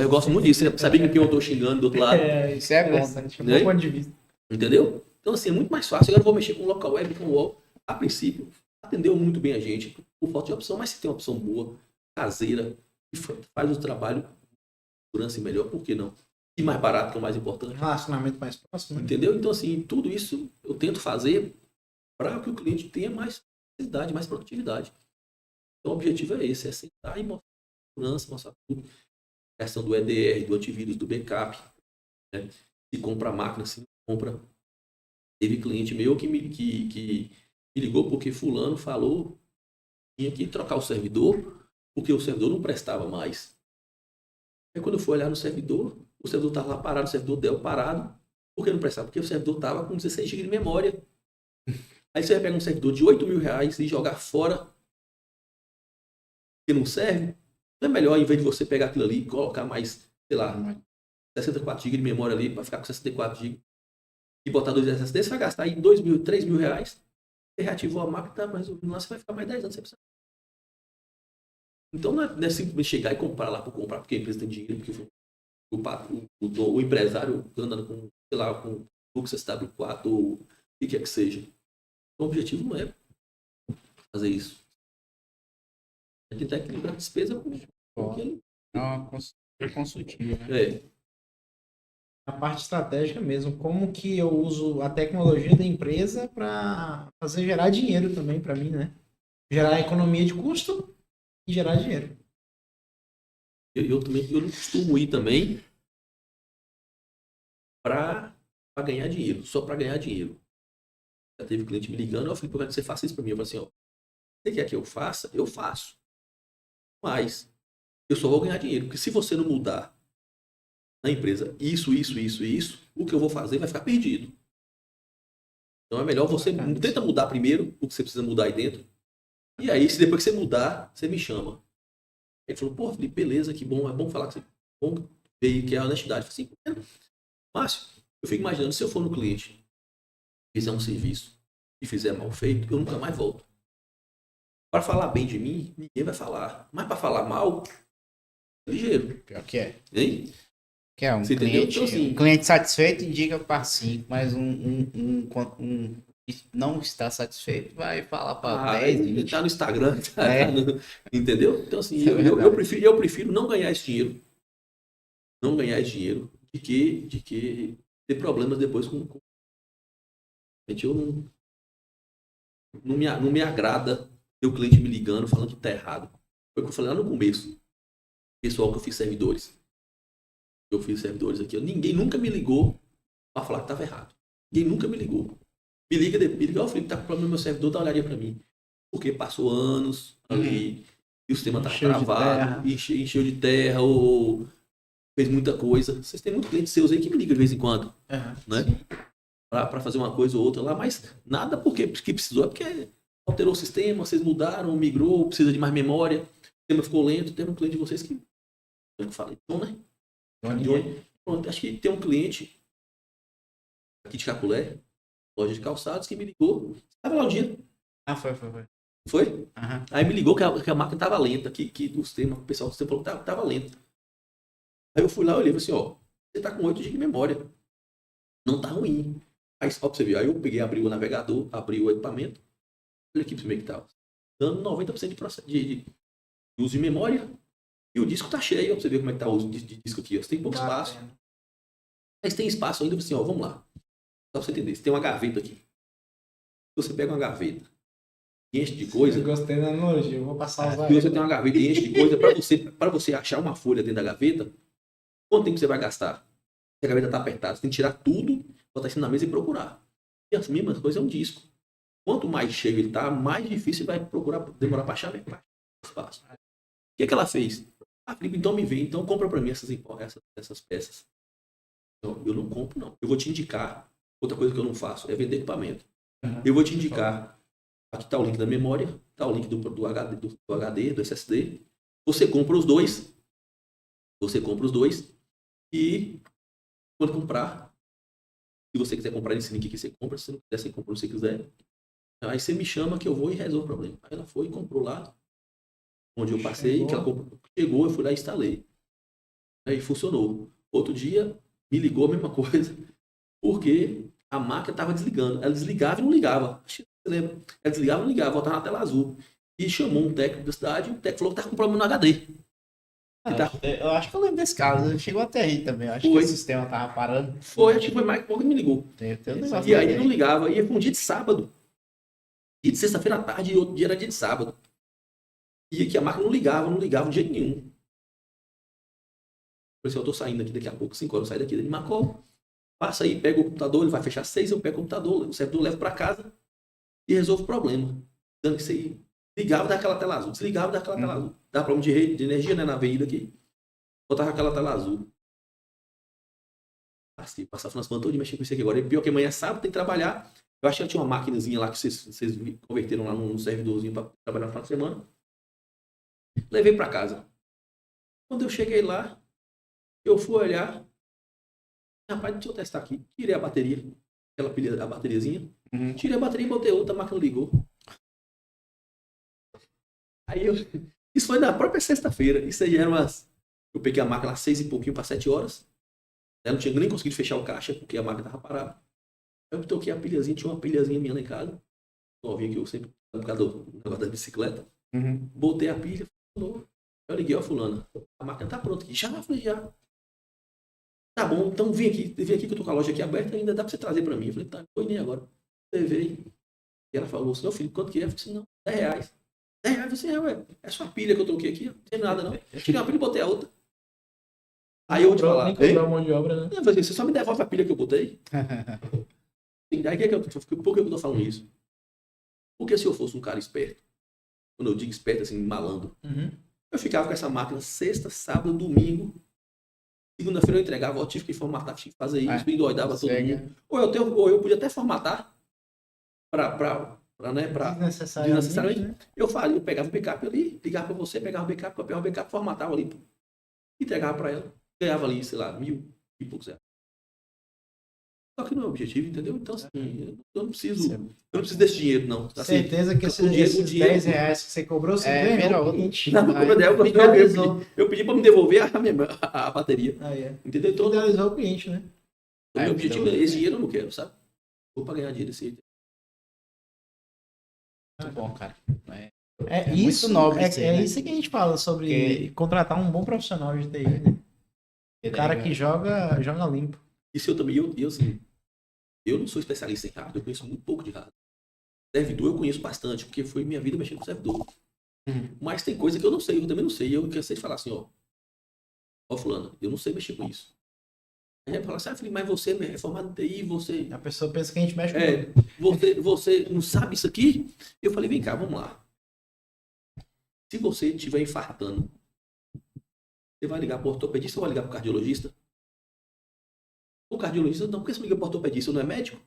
Eu gosto muito disso, você saber quem eu estou xingando do outro lado, Isso é bom, né? interessante, né? bom ponto de vista. entendeu? Então, assim, é muito mais fácil. Agora eu vou mexer com local web, com wall. A princípio, atendeu muito bem a gente, por falta de opção, mas se tem uma opção boa, caseira, e faz o trabalho com segurança melhor, por que não? E mais barato, que é o mais importante. Relacionamento mais próximo, né? Entendeu? Então, assim, tudo isso eu tento fazer para que o cliente tenha mais facilidade, mais produtividade. Então, o objetivo é esse, é sentar e mostrar segurança, mostrar tudo. A questão do EDR, do antivírus, do backup. Né? Se compra a máquina, se não compra. Teve cliente meu que me ligou porque fulano falou que tinha que trocar o servidor porque o servidor não prestava mais. Aí quando eu fui olhar no servidor, o servidor estava lá parado, o servidor Dell parado. Por que não prestava? Porque o servidor estava com 16 GB de memória. Aí você vai pegar um servidor de R$8.000 e jogar fora que não serve. Não é melhor, em vez de você pegar aquilo ali e colocar mais, sei lá, 64 GB de memória ali para ficar com 64 GB e botar 2 SSD, você vai gastar aí R$2.000, R$3.000. Você reativou a máquina, tá resolvendo lá, você vai ficar mais 10 anos. Você precisa. Então não é simplesmente chegar e comprar lá por comprar, porque a empresa tem dinheiro, porque o empresário anda com, sei lá, com Lux SW4 ou o que quer que seja. O objetivo não é fazer isso. É tentar equilibrar a despesa com aquele. É uma consultiva, né? É. A parte estratégica mesmo, como que eu uso a tecnologia da empresa para fazer gerar dinheiro também para mim, né? Gerar economia de custo e gerar dinheiro. Eu não costumo ir também para ganhar dinheiro, só para ganhar dinheiro. Já teve cliente me ligando, eu falei, por que você faça isso para mim? Eu falei assim, ó, você quer que eu faça? Eu faço. Mas eu só vou ganhar dinheiro, porque se você não mudar na empresa isso, o que eu vou fazer vai ficar perdido. Então é melhor você tenta mudar primeiro o que você precisa mudar aí dentro. E aí, se depois que você mudar, você me chama. Ele falou, pô, Felipe, beleza, que bom, é bom falar que você bom ver que é a honestidade. Eu falei assim, Márcio, eu fico imaginando, se eu for no cliente, fizer um serviço e fizer mal feito, eu nunca mais volto. Para falar bem de mim, ninguém vai falar. Mas para falar mal, é ligeiro. Pior que é. Hein? Que é um Você entendeu? cliente, Então, assim, um cliente satisfeito indica para 5, mas um que não está satisfeito vai falar para 10, ele 20. tá no Instagram, É. entendeu? Então, assim, Isso é eu prefiro não ganhar esse dinheiro. Não ganhar esse dinheiro de que ter problemas depois com... Eu não me agrada ter o cliente me ligando, falando que tá errado. Foi o que eu falei lá no começo. Pessoal que eu fiz servidores. Aqui. Ninguém nunca me ligou para falar que estava errado. Ninguém nunca me ligou. Me liga, ó, Felipe, tá com problema no meu servidor, dá uma olhadinha para mim. Porque passou anos ali, e o sistema tá travado, encheu de terra, ou fez muita coisa. Vocês têm muitos clientes seus aí que me ligam de vez em quando, né? Para fazer uma coisa ou outra lá, mas nada porque precisou, é porque alterou o sistema, vocês mudaram, migrou, precisa de mais memória, o sistema ficou lento. Teve um cliente de vocês que eu falei, então, né? Pronto, acho que tem um cliente aqui de Capulé, loja de calçados, que me ligou. Estava lá um dia. Foi. Foi? Uhum. Aí me ligou que a máquina estava lenta, que o sistema, o pessoal do sistema falou que estava lenta. Aí eu fui lá e olhei e falei assim, ó, você está com 8 GB de memória. Não está ruim. Aí só para você ver, aí eu peguei, abri o navegador, abri o equipamento, olha aqui para você ver que estava dando 90% de uso de memória. E o disco tá cheio, ó, pra você ver como é que tá o uso de disco aqui. Ó. Você tem pouco espaço. Mas tem espaço ainda, assim, ó, vamos lá. Só pra você entender. Você tem uma gaveta aqui. Você pega uma gaveta e enche de coisa. Eu gostei da analogia, eu vou passar os E você tem uma gaveta e enche de coisa. Pra você achar uma folha dentro da gaveta, Quanto tempo você vai gastar? Se a gaveta tá apertada, você tem que tirar tudo, botar isso na mesa e procurar. E as mesmas coisas é um disco. Quanto mais cheio ele tá, mais difícil vai procurar, demorar para achar mesmo espaço. O que ela fez? Ah, Felipe, então me vê, então compra para mim essas peças. Então, eu não compro, não. Eu vou te indicar. Outra coisa que eu não faço é vender equipamento. Eu vou te indicar. Aqui está o link da memória, está o link do HD, do SSD. Você compra os dois. E quando comprar, se você quiser comprar nesse link aqui, você compra. Se você não quiser, você compra se você quiser. Aí você me chama que eu vou e resolvo o problema. Aí ela foi e comprou lá, onde eu passei, que ela comprou. Chegou, eu fui lá e instalei. Aí funcionou. Outro dia, me ligou a mesma coisa, porque a máquina estava desligando. Ela desligava e não ligava. Você lembra? Ela desligava e não ligava, voltava na tela azul. E chamou um técnico da cidade, o técnico falou que estava com problema no HD. Eu acho que eu lembro desse caso. Chegou até aí também. Eu acho que o sistema tava parando. Foi, acho que foi mais que pouco que me ligou. Tem um negócio E aí ele não ligava. E foi um dia de sábado. E de sexta-feira à tarde, e outro dia era dia de sábado. E que a máquina não ligava de jeito nenhum. Eu falei assim, eu tô saindo aqui daqui a pouco, 5 horas, eu saio daqui. Ele marcou, passa aí, pega o computador, ele vai fechar 6, eu pego o computador, o servidor levo para casa e resolvo o problema. Dando que você ligava daquela tela azul, desligava daquela tela azul. Dava problema de rede, de energia, né, na avenida aqui. Botava aquela tela azul. Assim, passava nas plantas de mexer com isso aqui agora. E pior que amanhã é sábado, tem que trabalhar. Eu achei que tinha uma maquinazinha lá que vocês converteram lá num servidorzinho para trabalhar no final de semana. Levei para casa. Quando eu cheguei lá, eu fui olhar. Rapaz, deixa eu testar aqui. Tirei a bateria. Aquela pilha, a bateriazinha. Tirei a bateria e botei outra, a máquina ligou. Aí eu. Isso foi na própria sexta-feira. Isso aí era umas. Eu peguei a máquina às 6 e pouquinho para 7 horas. Eu não tinha nem conseguido fechar o caixa porque a máquina estava parada. Eu toquei a pilhazinha, tinha uma pilhazinha minha lá em casa. Novinha que eu sempre. Por causa do negócio da bicicleta. Botei a pilha. Falou. Eu liguei, ó, fulana. A máquina tá pronta aqui. Já, falei, já. Tá bom, então vem aqui que eu tô com a loja aqui aberta, ainda dá pra você trazer pra mim. Eu falei, tá, foi nem agora. Levei. E ela falou, seu filho, quanto que é? Eu falei assim, não, R$10. R$10, você é só a pilha que eu troquei aqui, não tem nada não. Eu tirei uma pilha e botei a outra. Aí eu vou te falar. Nem cobrar mão de obra, né? Eu falei, você só me devolve a pilha que eu botei? Aí que por que eu tô falando isso? Porque se eu fosse um cara esperto, quando eu digo esperto, assim, malandro, eu ficava com essa máquina sexta, sábado, domingo. Segunda-feira eu entregava, eu tive que formatar, tive que fazer isso, me endoidava todo mundo. Ou eu podia até formatar desnecessariamente. Né? Eu pegava o backup ali, ligava para você, pegava o backup, copiava o backup, formatava ali, entregava para ela, ganhava ali, sei lá, 1.000 e poucos reais. Só que não é o objetivo, entendeu? Então, assim, eu não preciso desse dinheiro, não. Assim, certeza que esses R$10 que você cobrou, você ganhou. Eu pedi para me devolver a bateria. Entendeu? Então, fidelizou o cliente, né? O meu objetivo é esse dinheiro, eu não quero, sabe? Vou para ganhar dinheiro desse jeito. Muito bom, cara. Isso, muito nobre isso que a gente fala sobre contratar um bom profissional de TI, né? O cara que joga limpo. Isso eu também, assim, eu não sou especialista em hardware, eu conheço muito pouco de hardware. Servidor eu conheço bastante, porque foi minha vida mexendo com servidor. Mas tem coisa que eu não sei, eu também não sei. Eu cansei de falar assim, ó fulano, eu não sei mexer com isso. Aí vai falar assim, mas você é formado em TI, você... A pessoa pensa que a gente mexe com você não sabe isso aqui? Eu falei, vem cá, vamos lá. Se você estiver infartando, você vai ligar para o ortopedista ou vai ligar para o cardiologista? O cardiologista não, por que você liga para o ortopedista? Não é médico?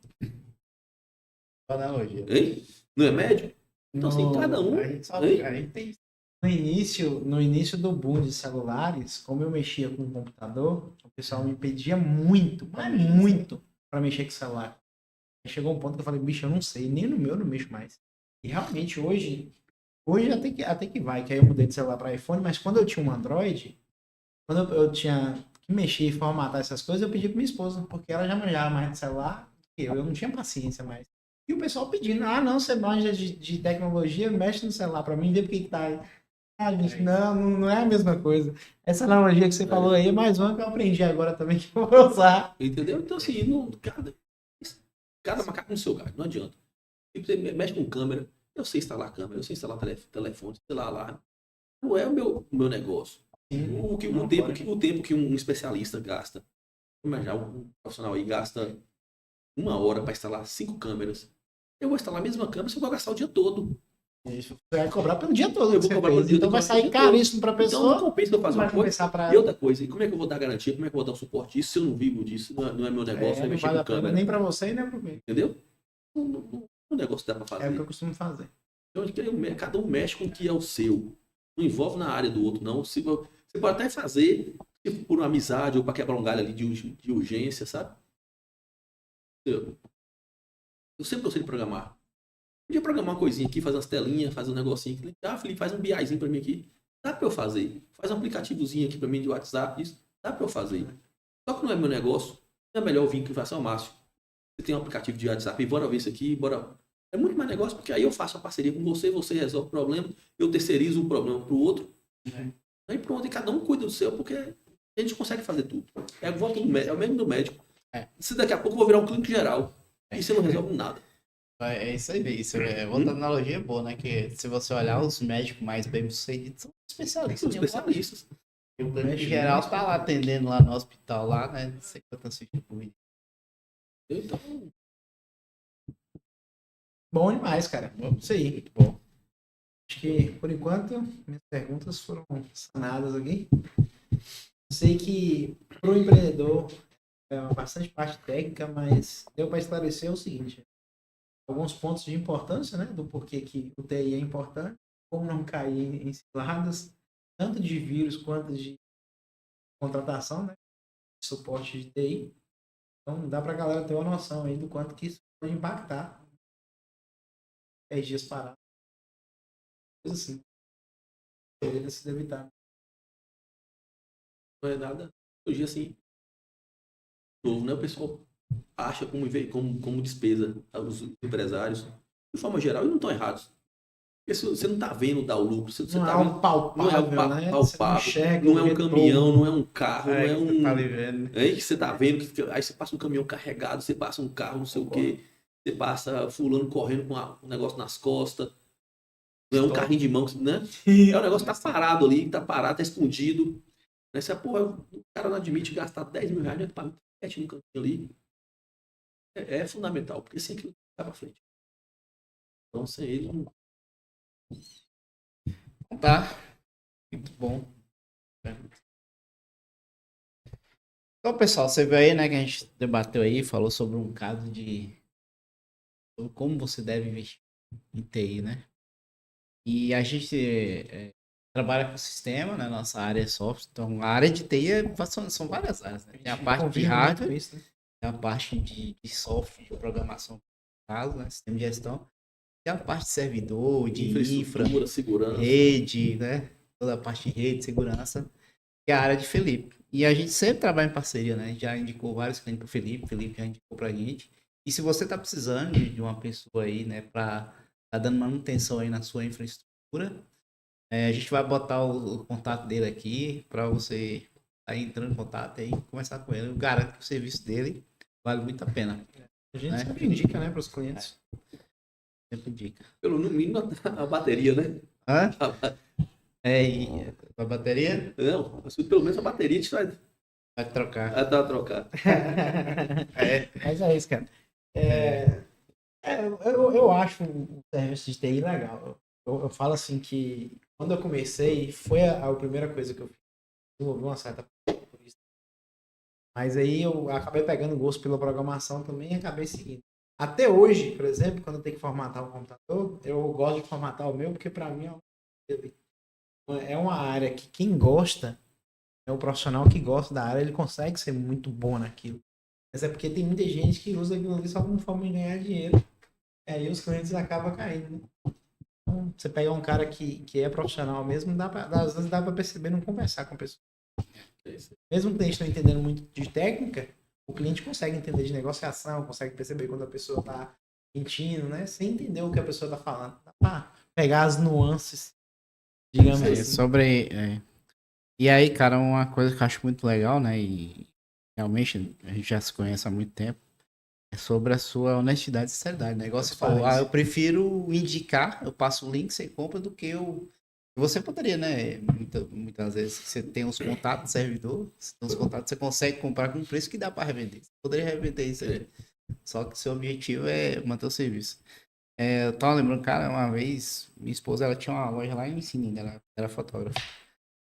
Analogia. Hein? Não é médico? Então, assim, cada um... No início do boom de celulares, como eu mexia com o computador, o pessoal me pedia muito para mexer com o celular. Chegou um ponto que eu falei, bicho, eu não sei, nem no meu eu não mexo mais. E realmente hoje até que vai, que aí eu mudei de celular para iPhone, mas quando eu tinha um Android, quando eu tinha que mexer e formatar essas coisas, eu pedi para minha esposa, porque ela já manjava mais de celular que eu não tinha paciência mais. E o pessoal pedindo, não, você manja de tecnologia, mexe no celular para mim, vê porque que tá... gente, não é a mesma coisa. Essa analogia que você falou aí é mais uma que eu aprendi agora também, que eu vou usar. Entendeu? Então, assim, cada macaco no seu galho, não adianta. Se você mexe com câmera, eu sei instalar câmera, eu sei instalar telefone, sei lá. Não é o meu negócio. Sim, O não tempo, pode. o tempo que um especialista gasta, imagina, um profissional aí gasta 1 hora para instalar 5 câmeras. Eu vou instalar a mesma câmera, você vai gastar o dia todo. Isso. Você vai cobrar pelo dia todo. Eu que vou você cobrar fez. pelo dia, Então eu vai vou cobrar sair pelo dia caríssimo pra Então não pessoa. compensa eu fazer Vai uma coisa. compensar pra. E outra coisa, e como é que eu vou dar garantia? Como é que eu vou dar suporte disso se eu não vivo disso? Não é meu negócio, Não mexer vale com a pena câmera. nem pra você e nem pra mim. Entendeu? O negócio dá pra É o fazer. que eu costumo fazer. Então, cada um mexe com o que é o seu. Não envolve na área do outro, não. Você pode até fazer tipo, por uma amizade ou para quebrar um galho ali de urgência, sabe? Eu sempre gostei de programar. Podia programar uma coisinha aqui, fazer umas telinhas, fazer um negocinho aqui. Ah, Felipe, faz um BIzinho pra mim aqui. Dá pra eu fazer. Faz um aplicativozinho aqui pra mim de WhatsApp. Isso. Dá pra eu fazer. Só que não é meu negócio. Não é melhor eu vir que faça o Márcio. Você tem um aplicativo de WhatsApp, bora ver isso aqui, bora. É muito mais negócio, porque aí eu faço a parceria com você, você resolve o problema, eu terceirizo o problema pro outro. Aí pronto, e cada um cuida do seu, porque a gente consegue fazer tudo. É o mesmo do médico. Se daqui a pouco eu vou virar um clínico geral, e você não resolve nada. É isso aí, isso outra analogia boa, né? Que se você olhar os médicos mais bem sucedidos são especialistas. São especialistas. E o clínico geral tá lá atendendo lá no hospital, lá, né? Não sei quantas cirurgias. Então, Bom demais, cara. Isso aí. Muito bom. Acho que, por enquanto, minhas perguntas foram sanadas aqui. Sei que para o empreendedor é bastante parte técnica, mas deu para esclarecer o seguinte: alguns pontos de importância, né, do porquê que o TI é importante, como não cair em ciladas, tanto de vírus quanto de contratação, né, de suporte de TI. Então, dá para a galera ter uma noção aí do quanto que isso pode impactar 10 dias parados. Coisa assim. Deveria se evitar. não é nada. Hoje, assim, novo, né? O pessoal acha como despesa os empresários. De forma geral, eles não estão errados. Porque se você não está vendo dar o lucro, você Não é tá algo vendo, palpável, não é algo né? Você não palpável, enxerga não o é um retorno. caminhão, não é um carro, não é que um. você tá ali vendo. Aí que você tá vendo, aí você passa um caminhão carregado, você passa um carro, não sei o quê, você passa fulano correndo com um negócio nas costas, não é um carrinho de mão, né? É um negócio que tá parado ali, tá parado, tá escondido. Né? Se a porra, o cara não admite gastar 10 mil reais, né? Para no cantinho ali. É fundamental, porque sem aquilo vai pra frente. Então, sem ele, não. Tá. Muito bom. Então, pessoal, você viu aí, né, que a gente debateu aí, falou sobre um caso sobre como você deve investir em TI, né? E a gente trabalha com sistema, né? Nossa área é software. Então, a área de TI são várias áreas, né? Tem a parte de Convive muito hardware, com isso, né? tem a parte de software, de programação, no caso, né? Sistema de gestão. Tem a parte de servidor, de infra, Infraestrutura, segurança. rede, né? Toda a parte de rede, segurança, que é a área de Felipe. E a gente sempre trabalha em parceria, né? A gente já indicou vários clientes pro Felipe já indicou pra gente. E se você tá precisando de uma pessoa aí, né, pra tá dando manutenção aí na sua infraestrutura, a gente vai botar o contato dele aqui pra você tá entrando em contato aí, conversar com ele. Eu garanto que o serviço dele vale muito a pena. A gente né? sempre indica, né, para os clientes. Sempre indica. Pelo no mínimo a bateria, né? Hã? E a bateria Não, pelo menos a bateria a gente vai trocar. trocar. Mas é isso, cara. Eu acho o serviço de TI legal. Eu falo assim que quando eu comecei, foi a primeira coisa que eu fiz. Desenvolvi uma certa por isso. Mas aí eu acabei pegando gosto pela programação também e acabei seguindo. Até hoje, por exemplo, quando eu tenho que formatar o computador, eu gosto de formatar o meu porque para mim é uma área que quem gosta, é o profissional que gosta da área, ele consegue ser muito bom naquilo. Mas é porque tem muita gente que usa aquilo ali só como forma de ganhar dinheiro. E aí os clientes acabam caindo, né? Então, você pega um cara que é profissional mesmo, às vezes dá pra perceber não conversar com a pessoa. Mesmo o cliente não entendendo muito de técnica, o cliente consegue entender de negociação, consegue perceber quando a pessoa tá mentindo, né? Sem entender o que a pessoa tá falando. Dá pra pegar as nuances, digamos assim. E aí, cara, uma coisa que eu acho muito legal, né? E realmente a gente já se conhece há muito tempo. É sobre a sua honestidade e sinceridade. O negócio falou, eu prefiro indicar, eu passo o link, você compra, do que eu Você poderia, né? Muitas vezes você tem os contatos do servidor, você tem os contatos, você consegue comprar com um preço que dá para revender. Você poderia revender isso aí. Só que seu objetivo é manter o serviço. Eu tava lembrando, cara, uma vez, minha esposa, ela tinha uma loja lá em Sininho, ela era fotógrafa.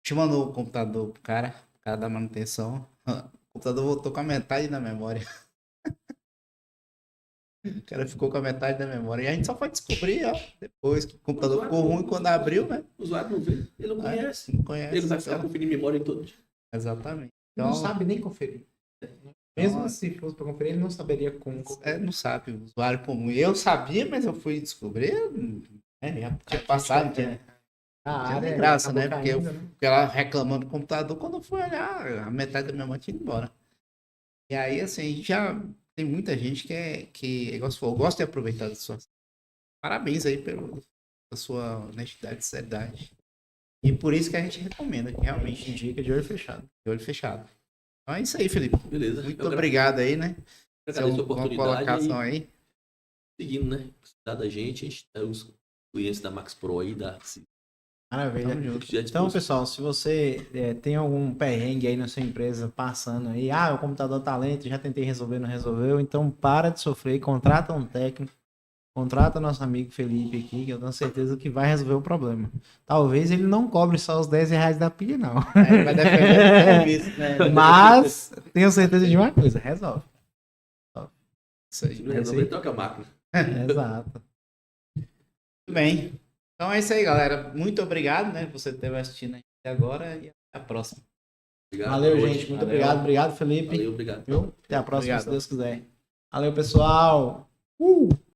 Te mandou o computador pro cara da manutenção. O computador voltou com a metade da memória. O cara ficou com a metade da memória. E a gente só foi descobrir, ó, depois que o computador ficou ruim quando abriu, né? O usuário não vê, ele não conhece. Não conhece. Ele vai ficar conferindo memória em todo dia. Exatamente. Não Então, sabe nem conferir. Mesmo se fosse para conferir, ele não saberia como conferir. não sabe, o usuário comum. Eu sabia, mas eu fui descobrir. Já tinha passado, tinha nem graça, né? Porque porque ela reclamando do computador, quando eu fui olhar, a metade da minha mãe tinha ido embora. E aí, assim, a gente já tem muita gente que igual você falou, gosta de aproveitar da sua. Parabéns aí pela sua honestidade e seriedade. E por isso que a gente recomenda, que realmente Indica de olho fechado. de olho fechado. Então é isso aí, Felipe. Beleza. Muito obrigado aí, né? Agradeço a Uma oportunidade. colocação aí. Seguindo, né? Precisar da gente, a gente tem os clientes da Max Pro aí, Maravilha. Tamo junto. Então, pessoal, se você tem algum perrengue aí na sua empresa passando aí, o computador tá lento, já tentei resolver, não resolveu, então para de sofrer, contrata um técnico, contrata nosso amigo Felipe aqui, que eu tenho certeza que vai resolver o problema. Talvez ele não cobre só os R$10 da pilha, não. Ele vai defender o serviço, né? Mas tenho certeza de uma coisa, resolve. Isso aí. Se não resolver, troca a máquina. Exato. Muito bem. Então é isso aí, galera. Muito obrigado, né? Por você ter assistindo até agora e até a próxima. Obrigado, Valeu, boa noite. gente. Muito Valeu. obrigado. Obrigado, Felipe. Valeu, obrigado. Viu? Até a próxima, Obrigado. se Deus quiser. Valeu, pessoal.